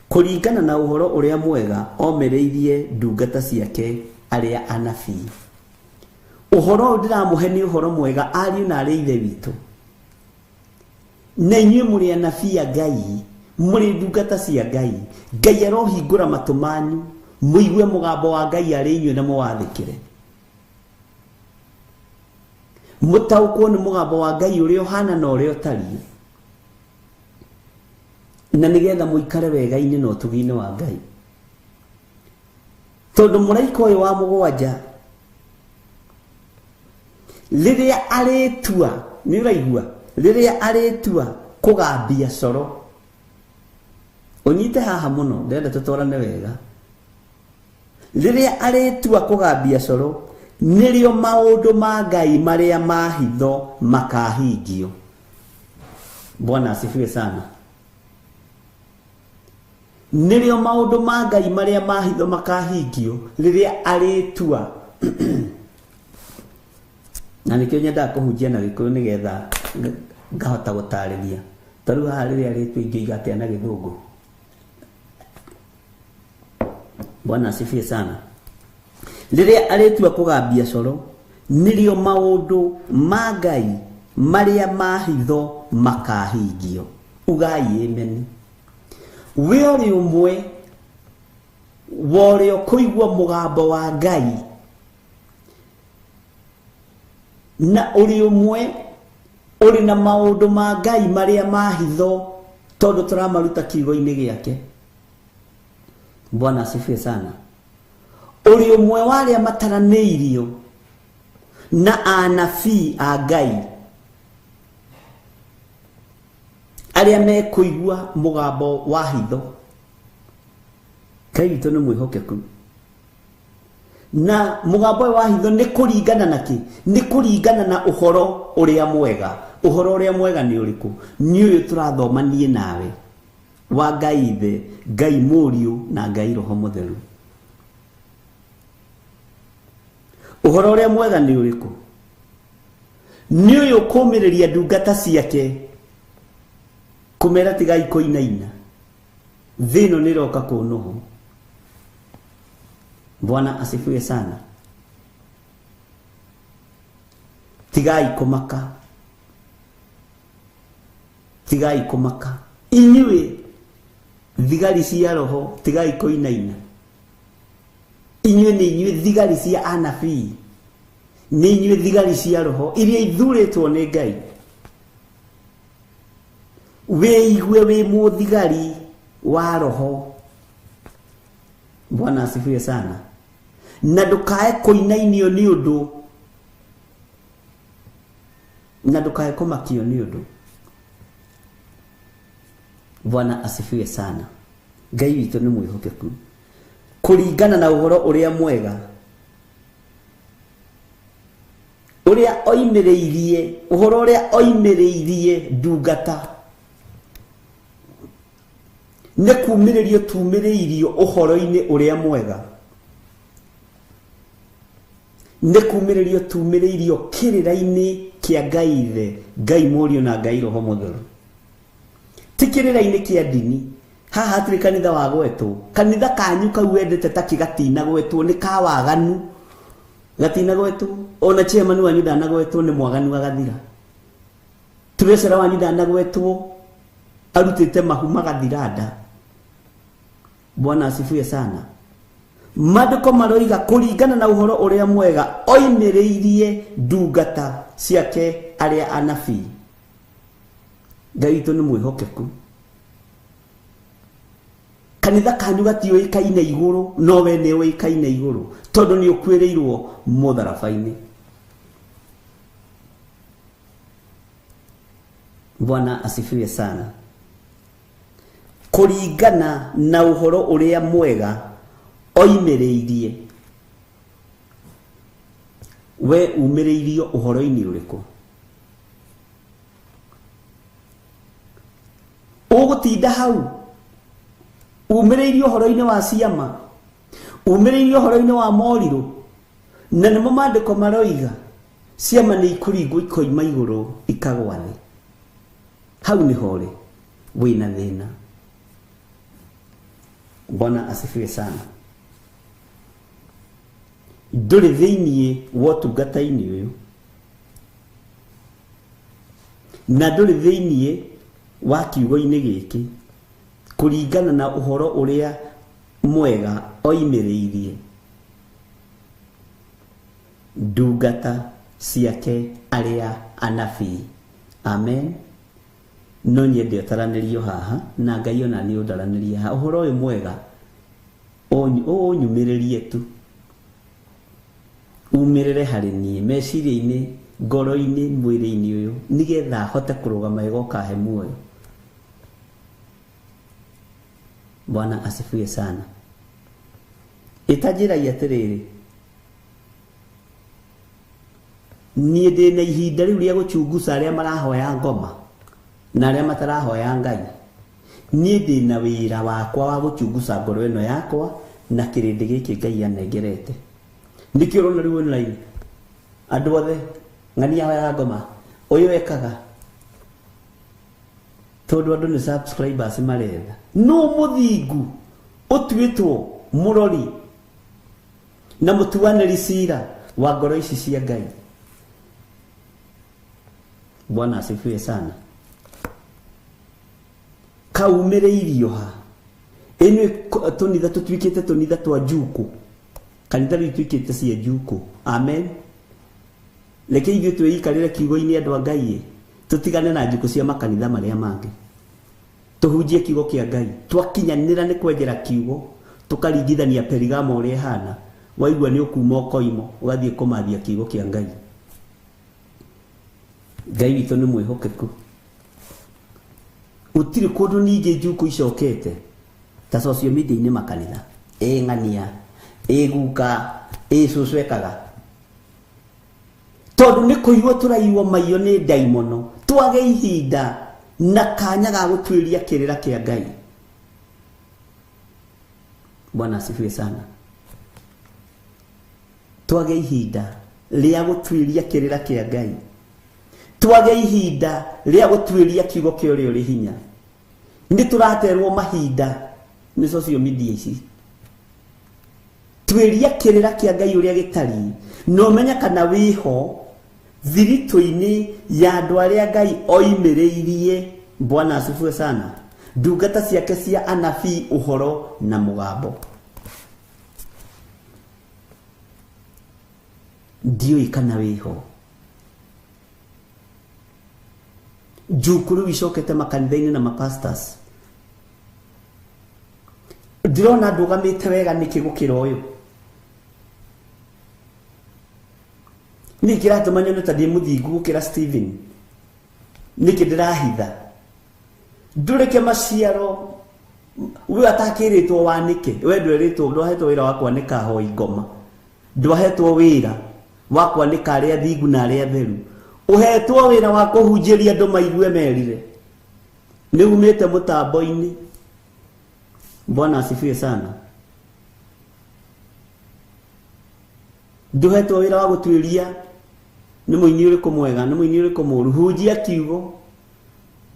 Kũringana na ũhoro ũrĩa mwega omereirie ndungata ciake arĩa anabii. Ũhoro ũyũ ndĩramũhe nĩ ũhoro mwega, ariũ na arĩ ithe witũ. Na inyuĩ mũrĩ anabii a Ngai, mũrĩ ndungata cia Ngai. Ngai arohingũra matũ manyu mũigue mũgambo wa Ngai arĩ inyuĩ na mũwathĩkĩre. Mũtaũkwo nĩ mũgambo wa Ngai ũrĩa ũhana na ũrĩa ũtariĩ, na nĩgetha mũikare wega-inĩ na ũtugi-inĩ wa Ngai. Tondũ mũraika ũyũ wa mũgwanja rĩrĩa arĩtua, nĩ ũraigua, rĩrĩa arĩtua kũgambia coro, ũnyite haha mũno, ndĩrenda tũtwarane wega. Rĩrĩa arĩtua kũgambia coro, nĩrĩo maũndũ ma Ngai marĩa mahitho makahingio. Bwana asifiwe sana. Nĩrĩo maũndũ ma Ngai marĩa mahitho makahingio rĩrĩa arĩtua. Na nĩkĩo nyendaga kũhunjia na Gĩkũyũ nĩgetha ngahota gũtarĩria. Tarĩu haha rĩrĩa arĩtua ingĩiga atĩa na Gĩthũngũ? Bwana asifiwe sana. Rĩrĩa arĩtua kũgambia coro, nĩrĩo maũndũ ma Ngai marĩa mahitho makahingio. Ugai amen. We ũrĩ ũmwe wa ũrĩa kũigua mũgambo wa Ngai, na ũrĩ ũmwe ũrĩ na maũndũ ma Ngai marĩa mahitho tondũ tũramaruta kiugo-inĩ gĩake. Bwana asifiwe sana. Ũrĩ ũmwe wa arĩa mataranĩirio na anabii a Ngai, arĩa mekũigua mũgambo wa hitho. Ngai witũ nĩ mwĩhokeku. Na mũgambo wa hitho nĩ kũringana na kĩ? Nĩ kũringana na ũhoro ũrĩa mwega. Ũhoro ũrĩa mwega nĩ ũrĩkũ? Nĩ ũyũ tũrathomanie nawe, wa Ngai Ithe, Ngai Mũriũ na Ngai Roho Mũtheru. Ũhoro ũrĩa mwega nĩ ũrĩkũ? Nĩ ũyũ kũũmĩrĩria ndungata ciake, kũmera tigai kũinaina, thĩ ĩno nĩ ĩroka kũnũhwo. Bwana asifiwe sana. Tigai kũmaka, tigai kũmaka. Inyuĩ thigari cia Roho, tigai kũinaina. Inyuĩ nĩ inyuĩ thigari cia anabii, nĩ inyuĩ thigari cia Roho iria ithurĩtwo nĩ Ngai. Wĩigue wĩ mũthigari wa Roho. Bwana asifiwe sana. Na ndũkae kũinainio nĩ ũndũ, na ndũkae kũmakio nĩ ũndũ. Bwana asifiwe sana. Ngai witũ nĩ mwĩhokeku. Kũringana na ũhoro ũrĩa mwega ũrĩa oimĩrĩirie, ũhoro ũrĩa oimĩrĩirie ndungata, nĩ kumĩrĩrio tumĩrĩirio ũhoro-inĩ ũrĩa mwega, nĩ kumĩrĩrio tumĩrĩirio kĩrĩra-inĩ kĩa Ngai Ithe, Ngai Mũriũ na Ngai Roho Mũtheru. Ti kĩrĩra-inĩ kĩa ndini. Haha hatirĩ kanitha wa gwetwo. Kanitha kanyu kau wendete ta kĩgatina gwetwo nĩ ka waganu. Gatina gwetwo. Ona chairman wanyu ndanagwetwo nĩ mwaganu agathira. Treasurer wanyu ndanagwetwo arutĩte mahu magathira nda. Bwana asifiwe sana. Maandĩko maroiga kũringana na ũhoro ũrĩa mwega oimĩrĩirie ndungata ciake aria anabii Ngai witũ nĩ mwĩhokeku kanitha kanyu gatiũĩkaine igũrũ no we nĩ ũĩkaine igũrũ tondũ nĩ ũkwĩrĩirwo mũtharaba-inĩ. Bwana asifiwe sana. Kũringana na ũhoro ũrĩa mwega oimĩrĩirie, we umĩrĩirio ũhoro-inĩ ũrĩkũ? Ũgũtinda hau umĩrĩirio ũhoro-inĩ wa ciama, umĩrĩirio ũhoro-inĩ wa morirũ, na nĩmo maandĩko maroiga ciama nĩ ikũringwo ikoima igũrũ ikagwa thĩ. Hau nĩho rĩ wĩna thĩna. Bwana asifiwe sana. Ndũrĩ thĩiniĩ wa ũtungata-inĩ ũyũ na ndũrĩ thĩiniĩ wa kiugo-inĩ gĩkĩ kũringana na ũhoro ũrĩa mwega oimĩrĩirie ndungata ciake arĩa anabii. Amen. No nyende ũtaranĩrio haha na Ngai ona nĩ ũndaranĩrie haha ũhoro ũyũ mwega ũnyumĩrĩrie tu umĩrĩre harĩ niĩ meciria-inĩ, ngoro-inĩ, mwĩrĩ-inĩ ũyũ nĩgetha hote kũrũgama igoka he muoyo. Bwana asifiwe sana. Itanjĩragia atĩrĩrĩ, niĩ ndĩna ihinda rĩu rĩa gũchunguza arĩa marahoya ngoma na arĩa matarahoya Ngai. Niĩ ndĩna wĩra wakwa wa gũchunguza ngoro ĩno yakwa na kĩrĩndĩ gĩkĩ Ngai anengerete. Nĩkĩo ũrona rĩu online andũ othe ng'ania ahoya ngoma ũyũ ekaga tondũ andũ nĩ subscribers maretha. No mũthingu ũtuĩtwo mũrori na mũtuanĩri cira wa ngoro ici cia Ngai. Bwana asifiwe sana. Kaumĩrĩirio ha ĩno tũnitha tũtuĩkĩte tũnitha twa njuku, kanitha rĩu tuĩkĩte cia njuku. Amen. Reke ithuĩ twĩikarĩre kiugo-inĩ andũ a Ngai, tũtigane na njuku cia makanitha marĩa mangĩ, tuhunjie kiugo kĩa Ngai. Twakinyanĩra nĩ kwenjera kiugo tũkaringithania Perigamo ũrĩa hana, waigua nĩ ũkuma ũkoimo ũgathiĩ kũmathia kiugo kĩa Ngai. Ngai witũ nĩ mwĩhokeku. Gũtirĩ kũndũ ningĩ njuku icokete ta social media-inĩ makanitha ng'ania guka cũcũ ekaga, tondũ nĩ kũigwo tũraigwo maiyo nĩ ndaimono, twage ihinda na kanya ga gũtuĩria kĩrĩra kĩa Ngai. Bwana asifiwe sana. Twage ihinda rĩa gũtuĩria kĩrĩra kĩa Ngai, twage ihinda rĩa gũtuĩria kiugo kĩa ũrĩa ũrĩ hinya. Nĩ tũraterwo mahinda nĩ social media ici. Tuĩria kĩrĩra kĩa Ngai ũrĩa gĩtariĩ na ũmenya kana wĩho thiritũ-inĩ ya andũ arĩa Ngai oimĩrĩirie. Bwana asifiwe sana. Ndungata ciake cia anabii ũhoro na mũgambo. Ndiũĩ kana wĩho. Njuku rĩu icokete makanitha-inĩ na mapastors. Ndĩrona ndũgamĩte wega nĩkĩ gũkĩra ũyũ. Nĩ kĩratũma nyone ta ndĩ mũthingu gũkĩra Stephen. Nĩkĩ ndĩrahitha. Ndũreke maciaro we atakĩrĩtwo wanĩke. We ndũrĩtwo, ndwahetwo wĩra wa kwanĩka ahoi ngoma, ndwahetwo wĩra wa kwanĩka arĩa athingu na arĩa atheru, uhetwo wĩra wa kũhunjĩria andũ maigue merire. Nĩ umĩte mũtambo-inĩ. Bwana asifiwe sana. Ndũhetwo wĩra wa gũtuĩria nĩ mũini ũrĩkũ mwega, nĩ mũini ũrĩkũ mũũru. Hunjia kiugo,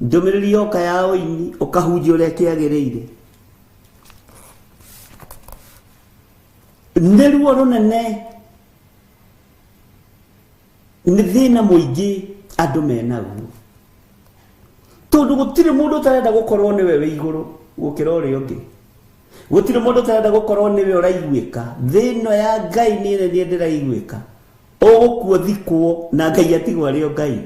ndũmĩrĩri yoka ya ũini ũkahunjia ũrĩa kĩagĩrĩire. Nĩ ruo rũnene, nĩ thĩna mũingĩ andũ menaguo, tondũ gũtirĩ mũndũ ũtarenda gũkorwo nĩwe wĩ igũrũ gũkĩra ũrĩa ũngĩ. Gũtirĩ mũndũ ũtarenda gũkorwo nĩwe ũraiguĩka. Thĩno ya Ngai nĩ nene ndĩraiguĩka. Ũgũkuo thikwo na Ngai atigwo arĩ o Ngai.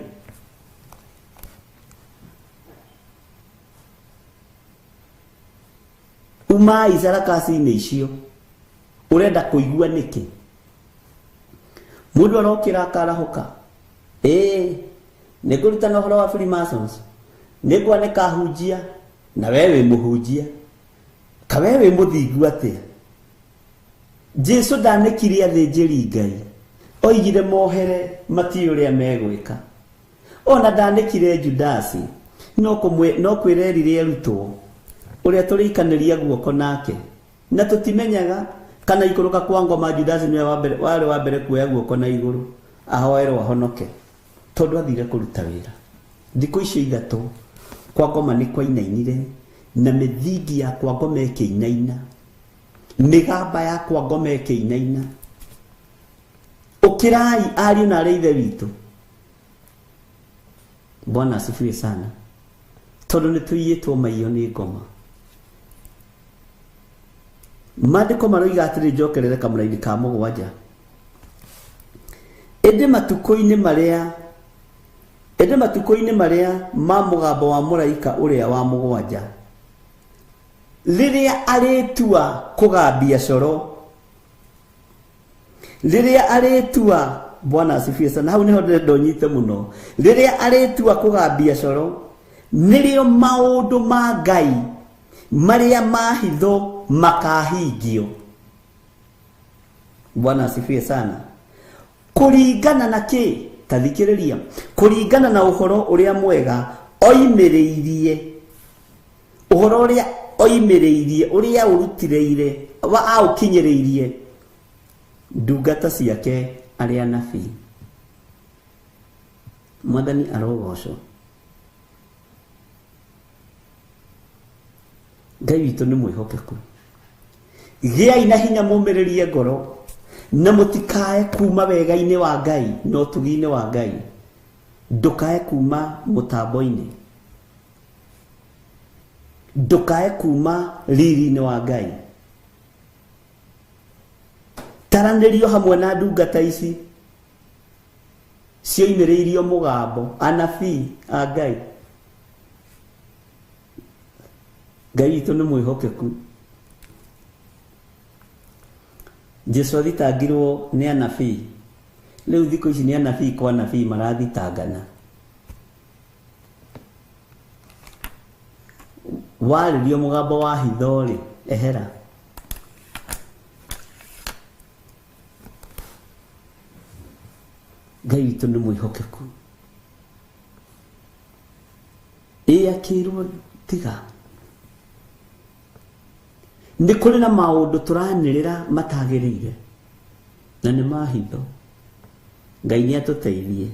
umai sarakasi-inĩ icio urenda kuigua niki mundu arokira akarahuka nĩngũrutana ũhoro wa Freemasons nĩngwanĩka hunjia na wewe muhunjia ka wewe muthingu atia Jesu ndanĩkire athĩnjĩri Ngai oigire mohere mati ũrĩa megwĩka ona ndanĩkire Judasi no kwĩrerire arutwo ũrĩa tũrĩkanĩria guoko nake na tũtimenyaga kana ikũrũka kwa ngoma Judasi nĩwe warĩ wa mbere kuoya guoko na igũrũ ahoerwo ahonoke tondũ athire kũruta wĩra thikũ icio ithatũ kwa ngoma nĩ kwainainire na mĩthingi ya kwa ngoma ĩkĩinaina mĩgamba ya kwa ngoma ĩkĩinaina ũkĩrai ariũ na arĩa ithe witũ Bwana asifiwe sana tondũ nĩ tũiyĩtwo maiyũ nĩ ngoma Maandĩko maroiga atĩrĩ njokerere kamũra-inĩ ka mũgwanja ĩndĩ matukũ-inĩ marĩa ma mũgambo wa mũraika ũrĩa wa mũgwanja rĩrĩa arĩtua kũgambia coro rĩrĩa arĩtua Bwana asifiwe sana hau niho ndonyite mũno rĩrĩa arĩtua kũgambia coro nĩrĩo maũndũ ma Ngai marĩa mahitho makahingio Bwana asifiwe sana kũringana na kĩ tathikĩrĩria kũringana na ũhoro ũrĩa mwega oimĩrĩirie ũhoro ũrĩa oimĩrĩirie ũrĩa ũrutĩrĩire wa aũkinyĩrĩirie ndungata ciake arĩa anabii Mwathani arogocwo Ngai witũ nĩ mwĩhokeku gĩai na hinya mũmĩrĩrie ngoro na mũtikae kuma wega-inĩ wa Ngai no tugi-inĩ wa Ngai ndũkae kuma mũtambo-inĩ ndũkae kuma riri-inĩ wa Ngai taranĩrio hamwe na ndungata ici cioimĩrĩirio mũgambo anabii a Ngai Ngai witũ nĩ mwĩhokeku Jesu athitangirwo nĩ anabii rĩu thikũ ici nĩ anabii kwa anabii marathitangana warĩrio mũgambo wa hitho rĩ ehera Ngai witũ nĩ mwĩhokeku akĩrwo tiga nĩ kũrĩ na maũndũ tũranĩrĩra matagĩrĩire na nĩ mahitho Ngai nĩ atũteithie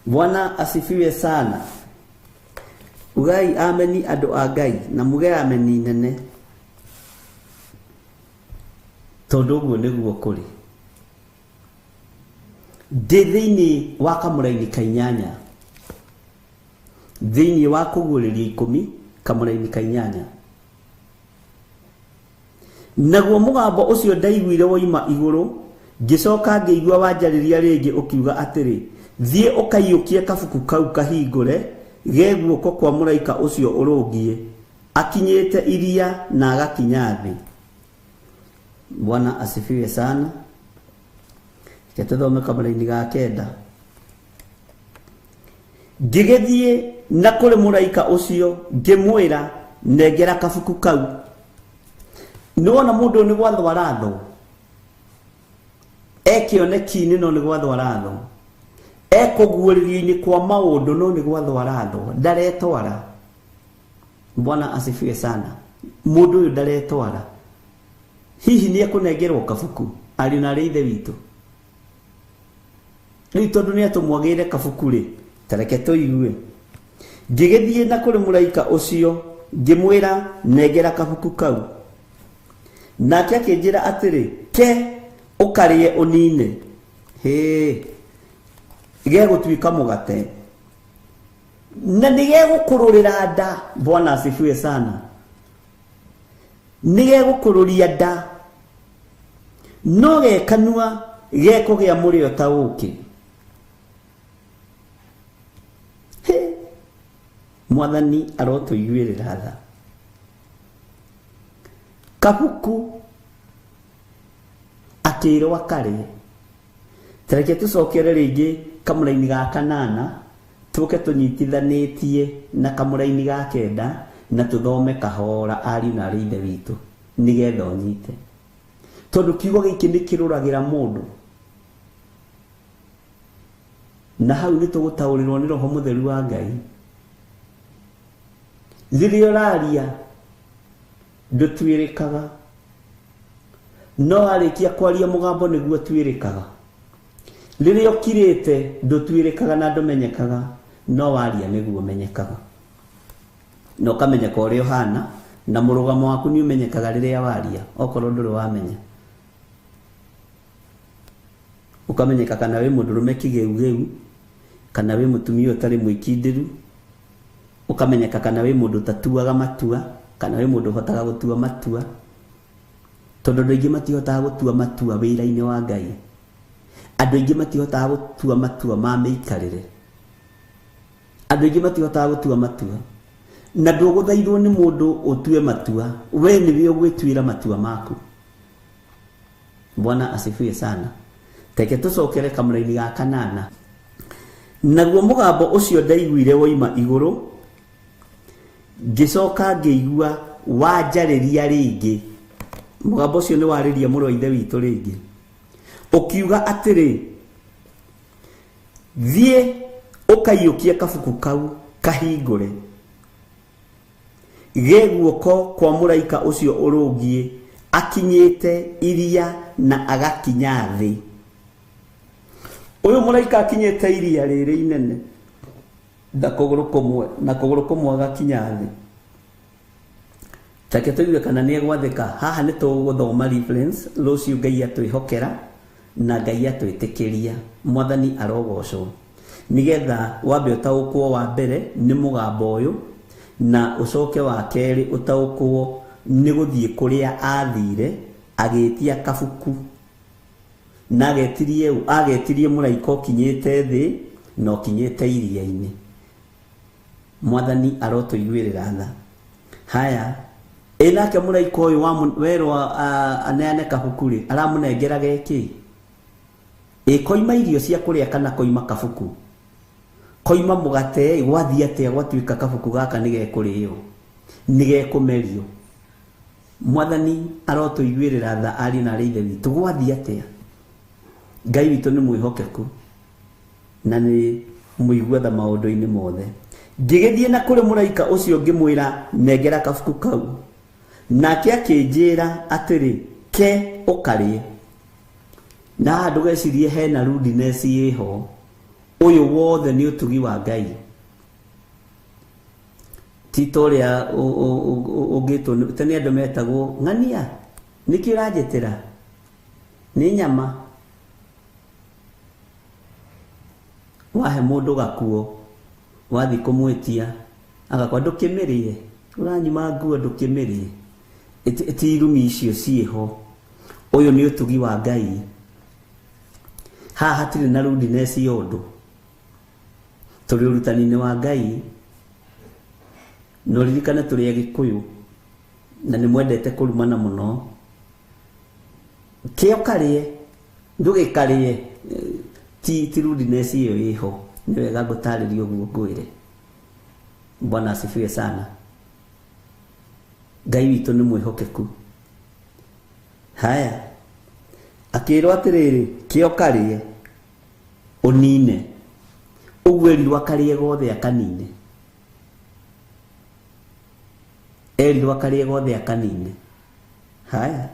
Bwana asifiwe sana ugai ameni andũ a Ngai na muge ameni nene tondũ ũguo nĩguo kũrĩ ndĩ thĩinĩ wa kamũra-inĩ ka 8 thĩinĩ wa kũguũrĩria 10 kamũra-inĩ ka 8 naguo mũgambo ũcio ndaiguire woima igũrũ ngĩcoka ngĩigua wanjarĩria rĩngĩ ũkiuga atĩrĩ thiĩ ũkaiyũkie kabuku kau kahingũre ge guoko kwa mũraika ũcio ũrũngiĩ akinyĩte iria na agakinya thĩ Bwana asifiwe sana Tuthome kamũra-inĩ ga 9 ngĩgĩthiĩ na kũrĩ mũraika ũcio ngĩmwĩra nengera kabuku kau nĩwona mũndũ nĩ gwathwo arathwo ekĩoneki-inĩ no nĩ gwathwo arathwo ekũguũrĩrio-inĩ kwa maũndũ no nĩ gwathwo arathwo ndaretwara Bwana asifiwe sana mũndũ ũyũ ndaretwara hihi nĩ ekũnengerwo kabuku ariũ na arĩa ithe witũ rĩu tondũ nĩ atũmwagĩire kabuku rĩ tareke tũigue ngĩgĩthiĩ na kũrĩ mũraika ũcio ngĩmwĩra nengera kabuku kau nake akĩnjĩra atĩrĩ ke ũkarĩe ũnine gegũtuĩka mũgate na nĩgegũkũrũrĩra nda Bwana asifiwe sana nĩgegũkũrũria nda no gekanua gekũgĩa mũrĩo ta ũkĩ Mwathani arotũiguĩrĩra tha kabuku akirwa kare tareke tucokere ringi kamuraini ga kanana tuke tunyitithanetie na kamuraini ga kenda na tuthome kahora ari na rinde witu nigetha onyite tondu kiugo giki nikiruragira mundu na hau nitugutaurirwo ni roho mutheru wa Ngai thirio raria ndutwirikaga no arikia kwaria mugambo niguo twirikaga ririo kirite ndutwirikaga na ndumenyekaga no waria niguo menyekaga no kamenyeka uria hana na murugamo waku ni umenyekaga riria waria okorwo nduri wamenya ukamenyeka kana we mundurume kigeu kana we mutumia utari mwikindiru ukamenyeka kana we mundu tatuaga matua kana we mundu hotaga gutua matua tondu andu aingi matihotaga gutua matua wira-ini wa Ngai andu aingi matihotaga gutua matua ma meikarire andu aingi matihotaga gutua matua na nduguthairwo ni mundu utue matua we niwe ugwitwira matua maku. Bwana asifiwe sana. Teke tucokere kamuraini ga kanana naguo mugambo ucio ndaiguire woima iguru ngicoka ngiigua wanjariria ringi mugambo ucio ni wariria muru ithe witu ringi ukiuga atiri thie ukaiukia kabuku kau kahingure geguoko kwa muraika ucio urungie akinyite iria na agakinya thi. Uyu muraika akinyite iria riri inene da kuguru kumwe agakinya thi. Take tuiwe kana ni gwathika haha ni tuguthoma reference rucio Ngai atwihokera na Ngai atwitikiria mwathani arogocwo nigetha wambe utaukwo wa mbere ni mugambo uyu na ucoke wa keri utaukwo ni guthie kuria athire agetia kabuku na agetirie muraika kinyete thi no kinyete iria-ini. Mwathani arotuiguirira tha. Haya enake muraika uyu werwa aneane kabuku ri aramunengera geki koima irio cia kuria kana koima kabuku koima mugate gwathia atia gwatuika kabuku gaka nigekurio nigekumerio. Mwathani arotuiguirira tha ari na rithe witu gwathia atia. Ngai witu ni mwihokeku na ni muigwetha maundu-ini mothe. Ngigithie na kuri muraika ucio ngimwira nengera kabuku kau nake akinjira atiri ke ukarie na ndugecirie hena rudiness iho uyu wothe ni utugi wa Ngai titoria ugitwo tene andu metagwo ng'ania niki urajetera ni nyama wahe mundu gakuo wathi kumwitia agakwa ndukimirie uranyima nguo ndukimirie ti irumi icio ciho uyu ni utugi wa Ngai ha hatiri na rudiness yondu turi urutani-ini wa Ngai no ririkana turi Agikuyu na ni mwendete kurumana muno kio karie ndugikarie ti rudiness iyo iho ni wega gutaririo guo ngwire. Bwana asifiwe sana. Ngai witu ni mwihokeku. Haya akirwa atiriri kio karie unine ugwerirwa karie gothe akanine erirwa karie gothe akanine. Haya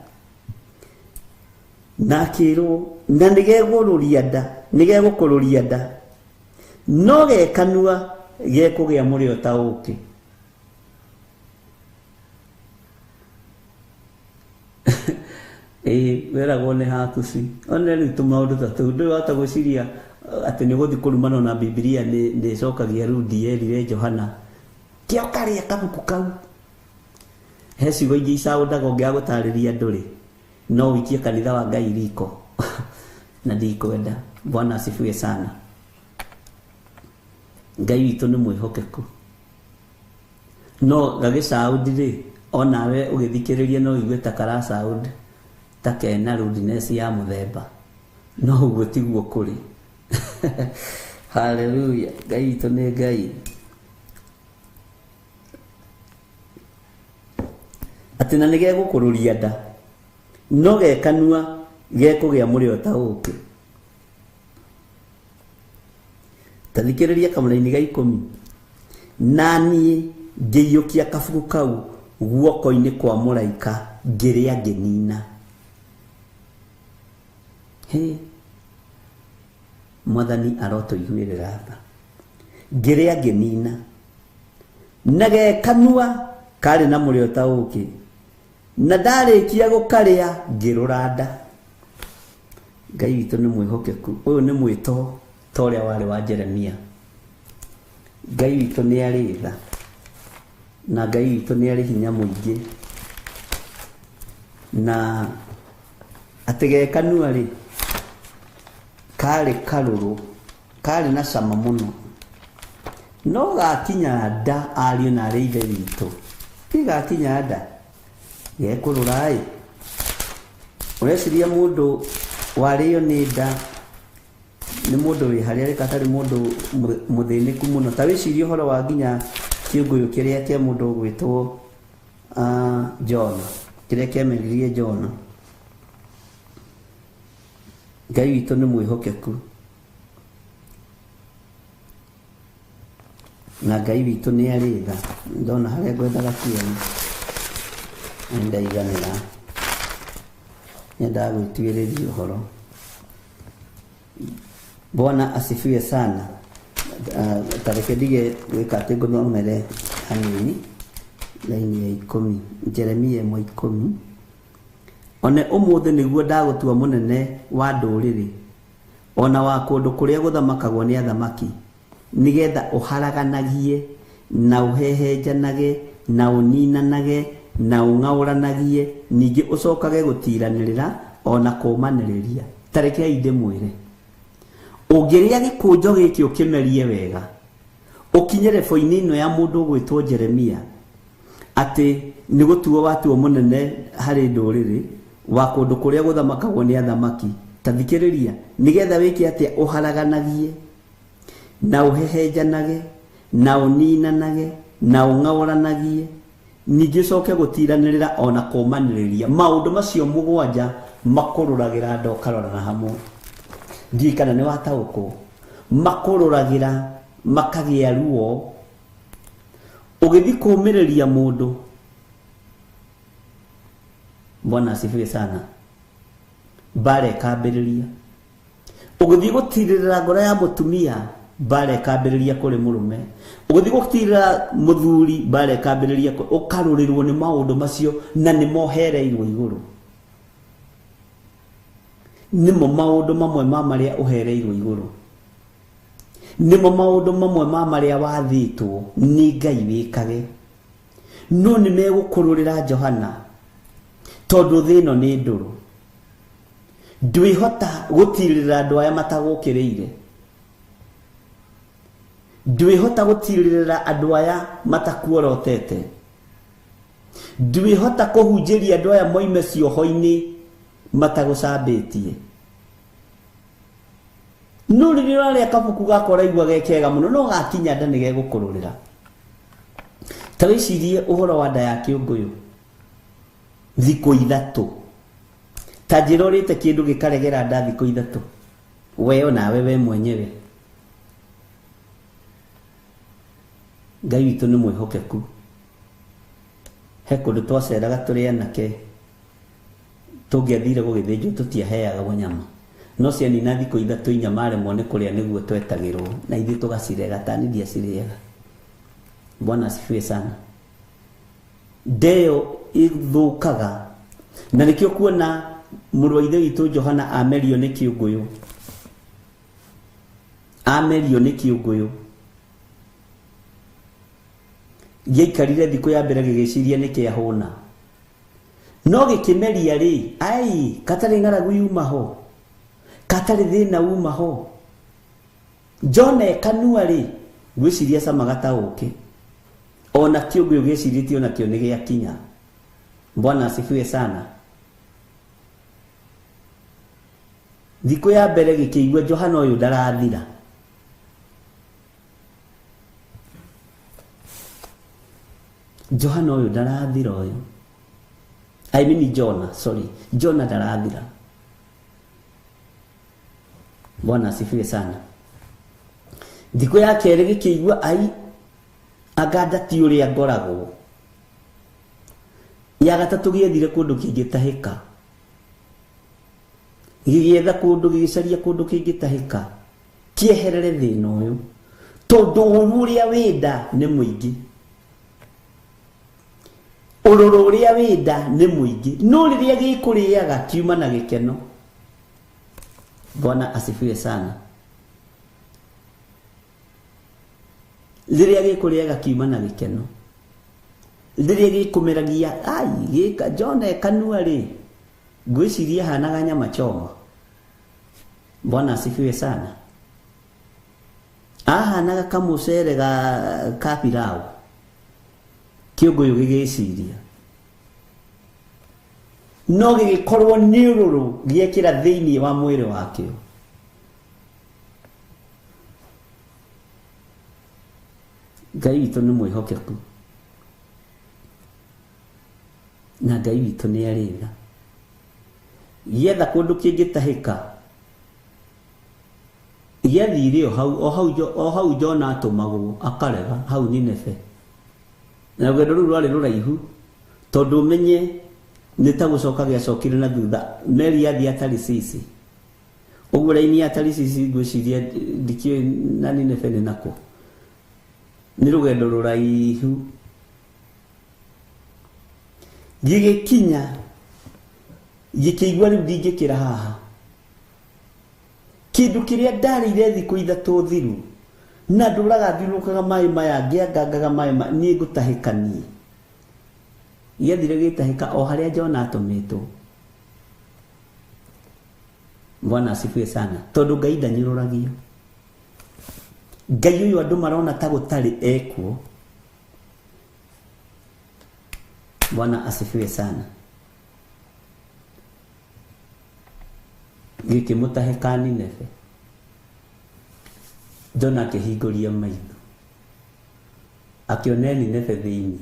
nakirwo na nigegururia nda no gekanua gekugia murio ta uki. Weragwo ni hatuci one ni tumaundu ta tu ndu wata gwiciria ati ni guthi kurumana na Biblia ni cokagia rudi erire Johana kio karia kabuku kau heci go ingi saundaga ngia gutariria nduri no wikie kanitha wa Ngai riko na ndikwenda. Bwana asifiwe sana. Ngai witu ni mwihokeku no gagicaudi ri onawe ugithikiriria no igwe ta kara sound ta kena rudeness ya muthemba no uguo tiguo kuri. Hallelujah. Ngai itu nĩ Ngai. Atĩ na nĩgegũkũrũria nda no gekanua gekũgĩa mũrĩo ta ũkĩ. Tathikĩrĩria kamũra-inĩ ga 10 naniĩ ngĩiyũkia kabuku kau guoko-inĩ kwa mũraika ngĩrĩa ngĩnina. Mwathani arotũiguĩrĩra tha. Ngĩrĩa ngĩnina na gekanua karĩ na mũrĩo ta ũkĩ na ndarĩkia gũkarĩa ngĩrũra nda. Ngai witũ nĩ mwĩhokeku. Ũyũ nĩ mwĩto ta ũrĩa warĩ wa Jeremia. Ngai witũ nĩ arĩ tha na Ngai witũ nĩ arĩ hinya mũingĩ na atĩ gekanua rĩ karĩ karũrũ karĩ na cama mũno no gakinya nda ariũ na arĩ ithe witũ ti gakinya nda gekũrũra ĩ. Ũreciria mũndũ warĩo nĩ nda nĩ mũndũ wĩ harĩa rĩka tarĩ mũndũ mũthĩnĩku mũno. Ta wĩcirie ũhoro wa nginya kĩũngũyũ kĩrĩa kĩa mũndũ ũgwĩtwo Jona kĩrĩa kĩameririe Jona. Ngai witũ nĩ mwĩhokeku na Ngai witũ nĩ arĩ tha. Ndona harĩa ngwendaga kuona ndaiganĩra nyendaga gwĩtuĩrĩria ũhoro. Bwana asifiwe sana. Tareke ndige gwĩka atĩ ngũthomere hanini laini ya 10 Jeremia 10. One ũmũthĩ nĩguo ndagũtua mũnene wa ndũrĩrĩ ona wa kũndũ kũrĩa gũthamakagwo nĩ athamaki nĩgetha ũharaganagie na ũhehenjanage na ũninanage na ũng'aũranagie ningĩ ũcokage gũtiranĩrĩra ona kũmanĩrĩria. Tarekei ndĩmwĩre ũngĩrĩa gĩkũnjo gĩkĩ ũkĩmerie wega ũkinye rebo-inĩ ĩno ya mũndũ ũgwĩtwo Jeremia atĩ nĩ gũtuo watuo mũnene harĩ ndũrĩrĩ wa kũndũ kũrĩa gũthamakagwo nĩ athamaki. Tathikĩrĩria nĩgetha wĩke atĩa ũharaganagie na ũhehenjanage na ũninanage na ũng'aũranagie ningĩ ũcoke gũtiranĩrĩra ona kũmanĩrĩria. Maũndũ macio 7 makũrũragĩra nda ũkarorana hamwe. Ndiũĩ kana nĩ wataũkwo. Makũrũragĩra makagĩa ruo ũgĩthiĩ kũũmĩrĩria mũndũ. Bwana asifiwe sana. Mbara ĩkambĩrĩria. Ũgĩthiĩ gũtirĩrĩra ngoro ya mũtumia mbara ĩkambĩrĩria kũrĩ mũrũme. Ũgĩthiĩ gũtirĩrĩra mũthuri mbara ĩkambĩrĩria ũkarũrĩrwo nĩ maũndũ macio na nĩ mohereirwo igũrũ. Nĩmo maũndũ mamwe ma marĩa ũhereirwo igũrũ. Nĩmo maũndũ mamwe ma marĩa wathĩtwo nĩ Ngai wĩkage. No nĩ megũkũrũrĩra Johana tondũ thĩ ĩno nĩ ndũrũ. Ndwĩhota gũtirĩrĩra andũ aya matagũkĩrĩire. Ndwĩhota gũtirĩrĩra andũ aya matakuorotete. Ndwĩhota kũhunjĩria andũ aya moime cioho-inĩ matagũcambĩtie. No rĩrĩa ũrarĩa kabuku gakora igua gekega mũno no gakinya nda nĩ gegũkũrũrĩra. Ta wĩcirie ũhoro wa nda ya kĩũngũyũ thikũ 3. Ta njĩra ũrĩte kĩndũ gĩkaregera nda thikũ 3 weo nawe we mwenyewe. Ngai witũ nĩ mwĩhokeku. He kũndũ twaceraga tũrĩ anake tũngĩathire gũgĩthĩnjwo tũtiaheagwo nyama no cianina thikũ 3 inyamaremwo nĩ kũrĩa nĩguo twetagĩrwo na ithuĩ tũgacirega ta niĩ ndiacirĩaga. Bwana asifiwe sana. Ndeo ithũkaga na nĩkĩo kuona mũrũ wa ithe witũ Johana amerio nĩ kĩũngũyũ. Amerio nĩ kĩũngũyũ. Gĩaikarire thikũ ya mbere gĩgĩciria nĩ kĩahũna no gĩkĩmeria rĩ ai katarĩ ng'aragu yuma ho katarĩ thĩna uma ho. Jona ekanua rĩ gwĩciria cama gataũkĩ ona kĩũngũyũ gĩcirĩtio nakĩo nĩ gĩakinya Bwana asifiwe sana. Thikũ ya mbere gĩkĩigua Johana ũyũ ndarathira. Johana ũyũ ndarathira ũyũ. I mean Jonah, sorry. Jonah ndarathira. Bwana asifiwe sana. Thikũ ya kerĩ gĩkĩigua ai aganda ti ũrĩa ngoragwo. Ya gatatũ gĩethire kũndũ kĩngĩtahĩka. Gĩgĩetha kũndũ gĩgĩcaria kũndũ kĩngĩtahĩka. Kĩeherere thĩna ũyũ. Tondũ ũrĩa wenda nĩ mũingĩ. Ũrũrũ ũrĩa wenda nĩ mũingĩ. No rĩrĩa gĩkũrĩaga kiuma na gĩkeno. Bwana asifiwe sana. Rĩrĩa gĩkũrĩaga kiuma na gĩkeno. Rĩrĩa gĩkũmeragia ai gĩka Jona ekanua rĩ. Ngwĩciria hanaga nyama choma. Bwana asifiwe sana. Hanaga kamũcere ga pilau. Kĩũngũyũ gĩgĩciria. No gĩgĩkorwo nĩ ũrũrũ gĩekĩra thĩinĩ wa mwĩrĩ wakĩo. Ngai witũ nĩ mwĩhokeku. Na Ngai witũ nĩ arĩtha. Yetha kũndũ kĩngĩtahĩka. Gĩathire o hau Jona atũmagwo akarega hau Nineve. Na rũgendo rũu rwarĩ rũraihu tondũ menye nĩ ta gũcoka gĩacokire na thutha. Meri yathia Tarisisi. Ũguo raini ya Tarisisi ngwĩciria ndikĩũĩ na Nineve nĩ nakũ. Nĩ rũgendo rũraihu. Gĩgĩkinya gĩkĩigua rĩu ndingĩkĩra haha. Kĩndũ kĩrĩa ndarĩire thikũ ithatũ thiru na ndũraga thiũrũkaga maĩ maya ngĩangangaga maĩ niĩ ngũtahĩka niĩ. Gĩathire gĩtahĩka o harĩa Jona atũmĩtwo. Bwana asifiwe sana. Tondũ Ngai ndanyũrũragio. Ngai ũyũ andũ marona ta gũtarĩ ekuo. Bwana asifiwe sana. Gĩkĩmũtahĩka Nineve. Jona akĩhingũria maitho. Akĩona Nineve thĩinĩ.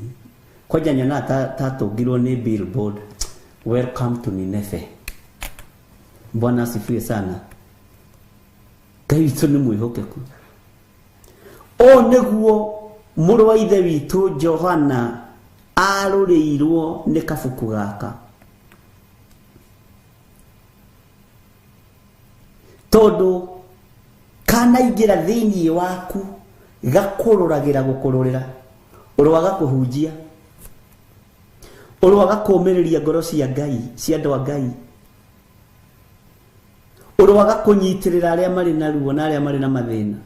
Kwanja nyona tatũngirwo nĩ billboard. Welcome to Nineve. Bwana asifiwe sana. Ngai witũ nĩ mwĩhokeku. O nĩguo mũrũ wa ithe witũ Johana arũrĩirwo nĩ kabuku gaka. Tondũ kanaingĩra thĩinĩ waku gakũrũragĩra gũkũrũrĩra. Ũrwaga kũhunjia. Ũrwaga kũũmĩrĩria ngoro cia Ngai, cia andũ a Ngai. Ũrwaga kũnyitĩrĩra arĩa marĩ na ruo na arĩa marĩ na mathĩna.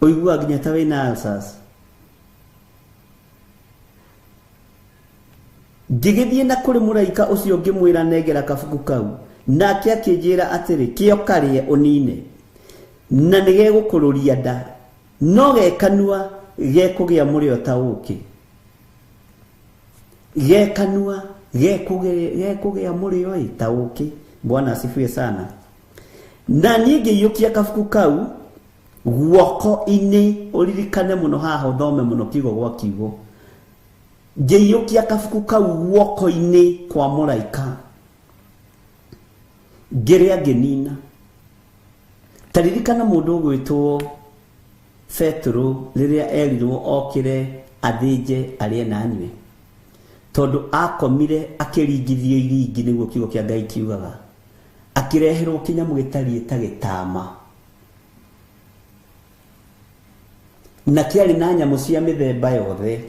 Ũiguaga nginya ta wĩna ulcers. Ngĩgĩthiĩ na kũrĩ mũraika ũcio ngĩmwĩra nengera kabuku kau. Nake akĩnjĩra atĩrĩ kĩo karĩe ũnine. Na nĩgegũkũrũria nda. No gekanua gekũgĩa mũrĩo ta ũkĩ. Gekanua gekũgĩa mũrĩo ta ũkĩ. Bwana asifiwe sana. Na niĩ ngĩiyũkia kabuku kau guoko-inĩ. Ũririkane mũno haha ũthome mũno kiugo gwa kiugo. Ngĩiyũkia kabuku kau guoko-inĩ kwa mũraika. Ngĩrĩa ngĩnina. Taririkana mũndũ ũgwĩtwo Petro rĩrĩa erirwo okĩre athĩnje arĩe na anyue. Tondũ akomire akĩringithio iringi nĩguo kiugo kĩa Ngai kiugaga. Akĩreherwo kĩnyamũ gĩtariĩ ta gĩtama. Na kĩarĩ na nyamũ cia mĩthemba yothe.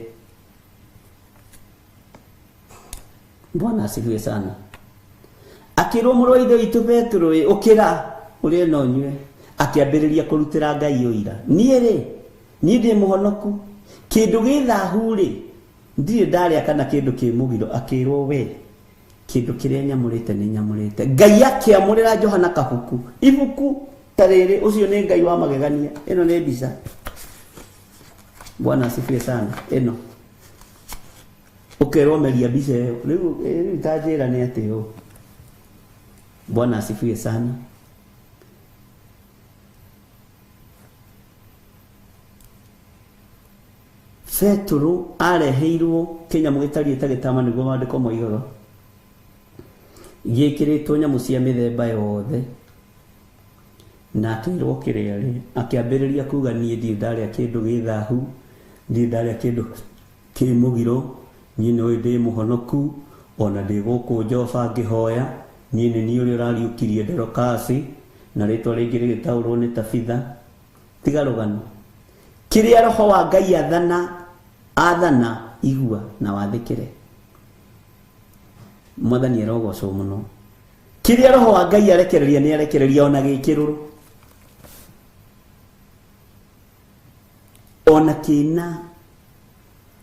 Bwana asifiwe sana. Akĩrwo mũrũ wa ithe witũ Petro ũkĩra ũrĩe na ũnyue. Akĩambĩrĩria kũrutĩra Ngai ũira. Niĩ ndĩ mũhonoku. Kĩndũ gĩ thahu ndirĩ ndarĩa kana kĩndũ kĩ mũgiro. Akĩrwo we kĩndũ kĩrĩa nyamũrĩte nĩ nyamũrĩte. Ngai akĩamũrĩra Johana kabuku. Ibuku ta rĩrĩ ũcio nĩ Ngai wa magegania. Ĩno nĩ mbica. Bwana asifiwe sana. Ĩno ukerwo meria bica riu itajira ni atio. Bwana asifiwe sana. Petro areheirwo kinyamu gitari tagitama niguo mandiko mo igoro gikiritwo nyamu cia mithemba yothe na akirwo kireri akiambiriria kuga nie ndi ndaria kindu githahu ndi ndaria kindu kimugiro nie no ndi muhonoku ona ndi guku Jehova ngihoya nie ni uri urariukirie Dorokasi na ritwa ringi rigitaurwo ni Tabitha tigarugano kiria roho wa Ngai athana igua na wathikire. Mwathani arogocwo muno. Kiria roho wa Ngai arekereria ni arekereria ona gikiruru ona kina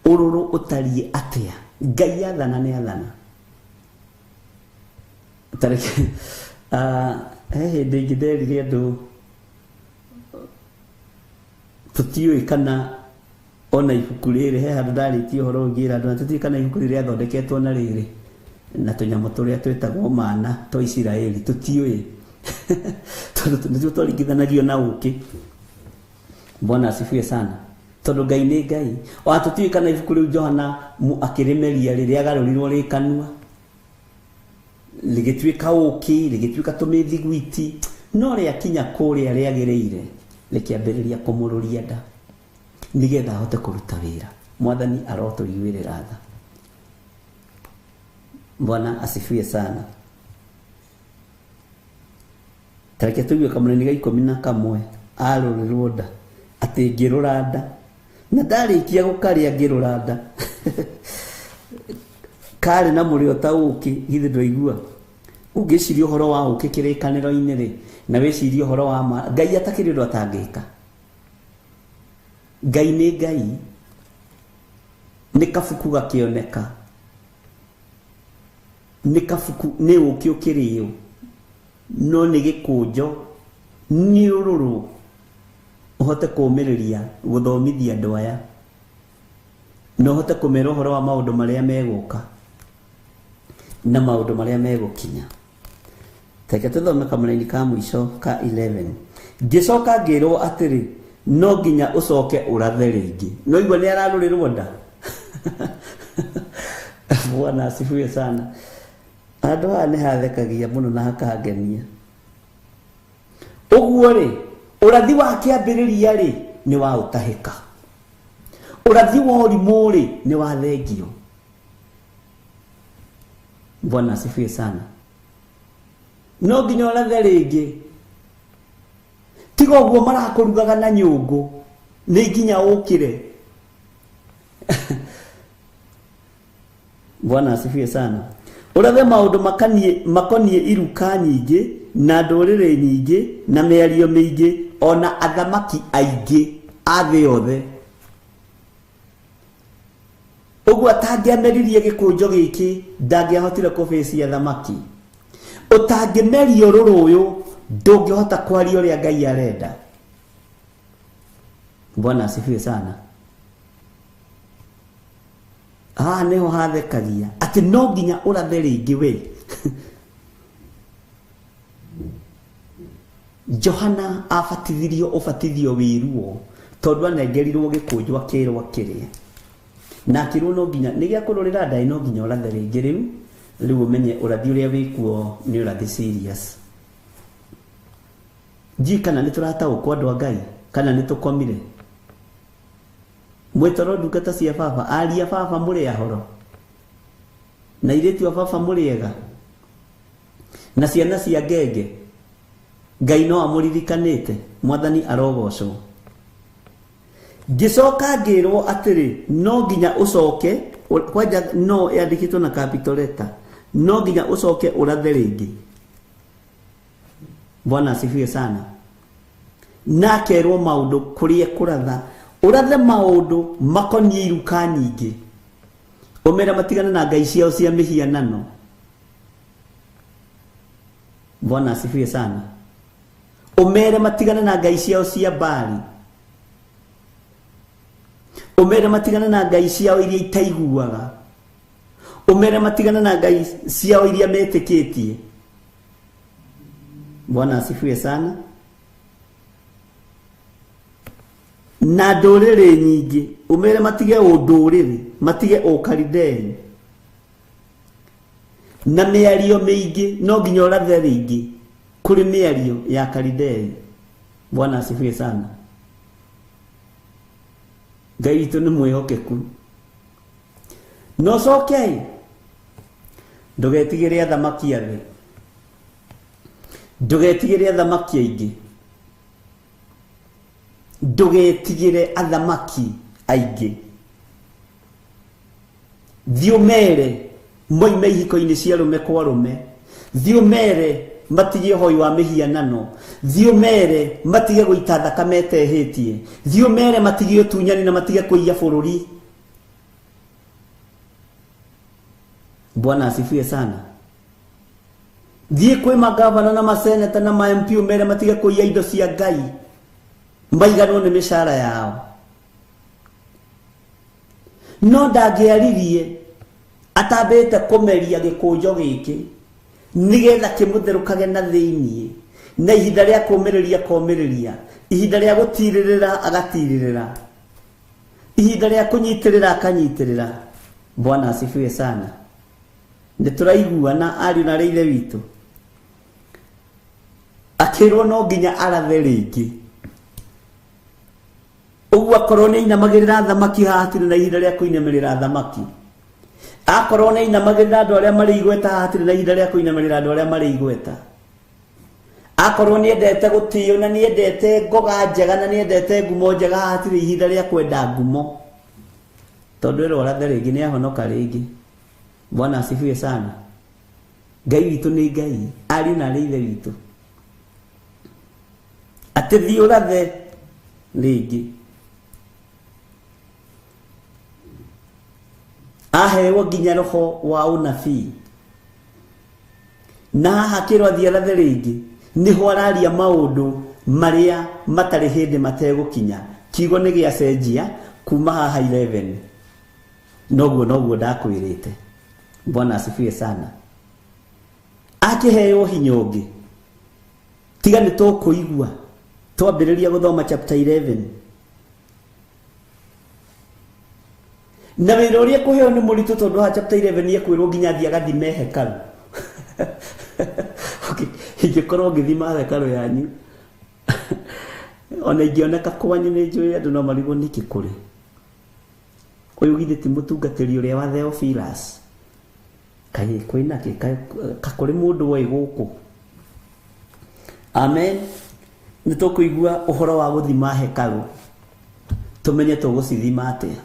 ururu utarie atia. Ngai athana ni athana tareke ndigitherire andu tutiui kana ona ibuku riri he handu ndaritie horo ngira andu tutiui kana ibuku riri athondeketwo na riri na tunyamu turia twetagwo mana to Isiraeli tutiui tondu twaringithanagio na uki. Bwana asifiwe sana. Tondu Ngai ni Ngai o tutiui kana ibuku riu Johana akirimeria riria agarurirwo rikanua ligituika uki ligituika tumithiguiti no ria kinya kuria riagiriire likiambiriria kumururia nda nigetha ahote kuruta wira. Mwathani aroturiwirira tha. Bwana asifiwe sana. Tareke tuwe kamunini ga 11 arurirwo nda ati ngirura nda na ndarikia gukaria ngirura nda kare na murio ta uki githi ndoigua ungiciria horo wa uki kirikaniro-ini ri na wiciria horo wa ma Ngai atakiri ndo atangika. Ngai ni Ngai ni kafuku gakioneka ni kafuku ni uki ukirio no ni gikunjo ni ururu uhote kumiriria guthomithia andu aya no hote kumera horo wa maundu maria meguka na maundu maria megukinya. Teke tuthome kamuraini ka mwisho ka 11 ngicoka ngirwo atiri no nginya ucoke urathe ringi. No igwa ni ararurirwo nda. Bwana asifiwe sana. Andu aya ni hathekagia muno na hakangenia. Uguo ri urathi wa kiambiriria ri ni wa utahika. Urathi wa urimu ri ni wa thengio. Bwana asifiwe sana. No nginya urathe ringi. Tiga uguo marakurugaga na nyungu ni nginya ukire. Bwana asifiwe sana. Urathe maundu makonie iruka nyingi na ndurire nyingi na miario mingi ona athamaki aingi athi yothe. Uguo atangiameririe gikunjo giki ndangiahotire kubecia thamaki. Utangimeria ruru uyu ndungihota kwaria uria Ngai arenda. Bwana asifiwe sana. Neho hathekagia ati no nginya urathe ringi we. Johana abatithirio ubatithio wiruo tondu anengerirwo gikunjo akirwo akirie na akirwo no nginya ni gia kurorira ndai no nginya urathe ringi riu umenye urathi uria wikuo ni urathi serious. Kana ni turataũkwo andu a Ngai kana ni tukomire mwetoro ndungata cia baba aria baba muri ahoro na iretu a baba muriega na ciana cia ngenge. Ngai no amuririkanite. Mwathani arogocwo. Ngicoka ngirwo atiri no nginya ucoke kwanja no yandikitwo na capital letter no nginya ucoke urathe ringi. Bwana asifiwe sana. Na kerwo maundu kurie kuratha urathe maundu makonie iruka nyingi umera matigana na ngai ciao cia mihianano. Bwana asifiwe sana. Umere matigana na ngai ciao cia Bali. Umere matigana na ngai ciao iria itaiguaga. umere matigana na ngai ciao iria metĩkĩtie. Bwana asifiwe sana. Na ndũrĩrĩ nyingĩ umere matige ũndũrĩrĩ, matige ũkaridei na mĩario mĩingĩ, no nginya ũrathe rĩngĩ kũrĩ mĩario ya karidei. Bwana asifiwe sana. Ngai witũ nĩ mwĩhokeku. No coke ndũgetigĩre athamaki a thĩ, ndũgetigĩre athamaki aingĩ, ndũgetigĩre athamaki aingĩ. Thiĩ ũmere moime ihiko-inĩ cia rũme kwa rũme, thiĩ ũmere matige ũhoi wa mĩhianano, thiĩ ũmere matige gũita thakame etehĩtie, thiĩ ũmere matige ũtunyani na matige kũiya bũrũri. Bwana asifiwe sana. Thiĩ kwĩ magavana na maseneta na ma MP ũmere matige kũiya indo cia Ngai, maiganwo nĩ mĩcara yao. No ndangĩaririe atambĩte kũmeria gĩkũnjo gĩkĩ nĩgetha kĩmũtherũkage na thĩiniĩ, na ihinda rĩa kũmĩrĩria komĩrĩria, ihinda rĩa gũtirĩrĩra agatirĩrĩra, ihinda rĩa kũnyitĩrĩra akanyitĩrĩra. Bwana asifiwe sana. Nĩtũraiguana ariũ na ithe witũ, akĩrwo no nginya arathe rĩngĩ. Ũguo akorwo nĩ ainamagĩrĩra thamaki hatirĩ na ihinda rĩa kũinamĩrĩra thamaki, akorwo nĩ ainamagĩrĩra andũ arĩa marĩ igweta hatirĩ na ihinda rĩa kũinamĩrĩra andũ arĩa marĩ igweta, akorwo nĩ endete gũtĩo na nĩ endete ngoga njega na nĩ endete ngumo njega hatirĩ ihinda rĩa kwenda ngumo, tondũ ĩro arathe rĩngĩ nĩ ahonoka rĩngĩ. Bwana asifiwe sana. Ngai witũ nĩ Ngai, ariũ na ithe witũ, atĩ thiĩ ũrathe rĩngĩ. Aheo nginya roho wa ũnabii, na haha kĩrwo athiĩ arathe rĩngĩ nĩho araria maũndũ marĩa matarĩ hĩndĩ mategũkinya. Kiugo nĩ gĩacenjia kuma haha 11, noguo ndakwĩrĩte. Bwana asifiwe sana. Akĩheo hinya ũngĩ, tiga nĩ tũkũigua twambĩrĩria gũthoma chapter 11, na wĩra ũrĩa kũheo nĩ mũritũ, tondũ ha chapter 11 nĩ ekwĩrwo nginya athiĩ agathime hekalu. Okay, ingĩkorwo ngĩthima hekalu yanyu ona ingĩoneka kwanyu nĩ njũĩ andũ no marigwo nĩkĩ kũrĩ. Ũyũ githĩ ti mũtungatĩri ũrĩa wa Theophilus? Kaĩ kwĩna kĩ kakũrĩ mũndũ woĩ gũkũ? Amen. Nĩ tũkũigua ũhoro wa gũthima hekalu, tũmenye tũgũcithima atĩa.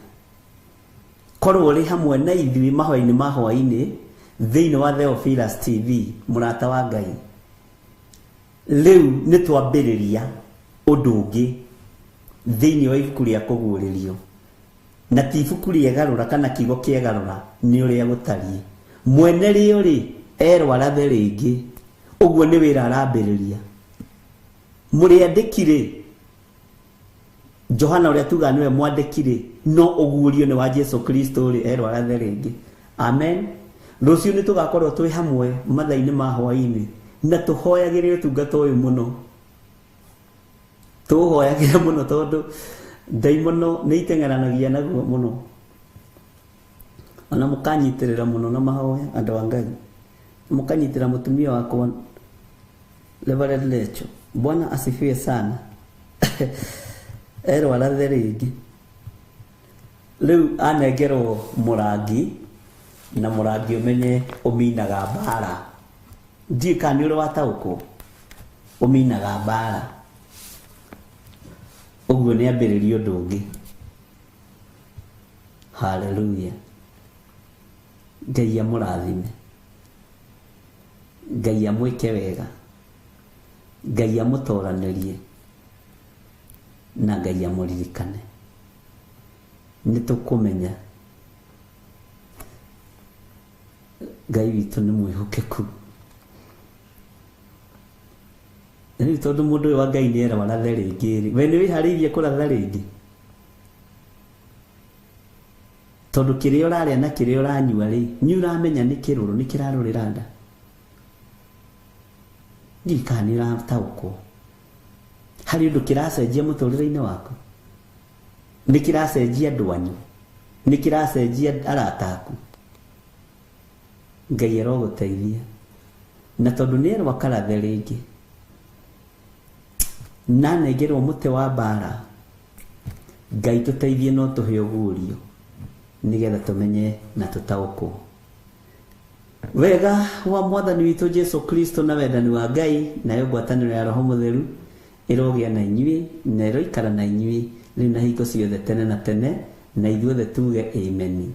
Korwo ũrĩ hamwe na ithuĩ mahoya-inĩ ma hwaĩ-inĩ thĩinĩ wa Theophilus TV, mũrata wa Ngai, rĩu nĩ twambĩrĩria ũndũ ũngĩ thĩinĩ wa ibuku rĩa kũguũrĩrio, na ti ibuku rĩegarũra kana kiugo kĩegarũra, nĩ ũrĩa gũtariĩ. Mwene rĩo rĩ erwo arathe rĩngĩ, ũguo nĩ wĩra arambĩrĩria. Mũrĩandĩki-rĩ, Johana ũrĩa tuga nĩwe mwandĩki-rĩ, no ũguũrio nĩ wa Jesu Kristo-rĩ erwo arathe rĩngĩ. Amen. Rũciũ nĩ tũgakorwo twĩ hamwe mathaa-inĩ ma hwaĩ-inĩ na tũhoyagĩre ũtungata ũyũ mũno, tũhoyagĩre mũno, tondũ ndaimono nĩ iteng'eranagia naguo mũno, ona mũkanyitĩrĩra mũno na mahoya andũ a Ngai, mũkanyitĩra mũtumia wakwa Reverend Lecho. Bwana asifiwe sana. Erwo arathe rĩngĩ, rĩu anengerwo mũrangi, na mũrangi ũmenye ũminaga mbara. Ndiĩ kana nĩ ũrĩ wataũkwo ũminaga mbara. Ũguo nĩ ambĩrĩria ũndũ ũngĩ. Hallelujah. Ngai amũrathime, Ngai amwĩke wega, Ngai amũtoranĩrie, na Ngai amũririkane. Nĩ tũkũmenya Ngai witũ nĩ mwĩhokeku. Rĩu tondũ mũndũ ũyũ wa Ngai nĩ erwo arathe rĩngĩ-rĩ, we nĩ wĩharĩirie kũratha rĩngĩ? tondu kiria uraria na kiria uranyua ri ni uramenya ni kiruru ni kirarurira nda ndikani ratauko hari undu kiracenjia muturire-ini waku ni kiracenjia ndwanyu ni kiracenjia arataku Ngai aroguteithia na tondu ni erwa karathe ringi na negerwo mute wa bara Ngai tuteithie no tuhe ugurio nigetha tumenye na tutaukwo wega wa mwathani witu Jesu Kristo na wendani wa Ngai na yo ngwataniro ya Roho Mutheru irogia na inyui na iroikara na inyui riu na hingo ciothe tene na tene na ithuothe tuge amen.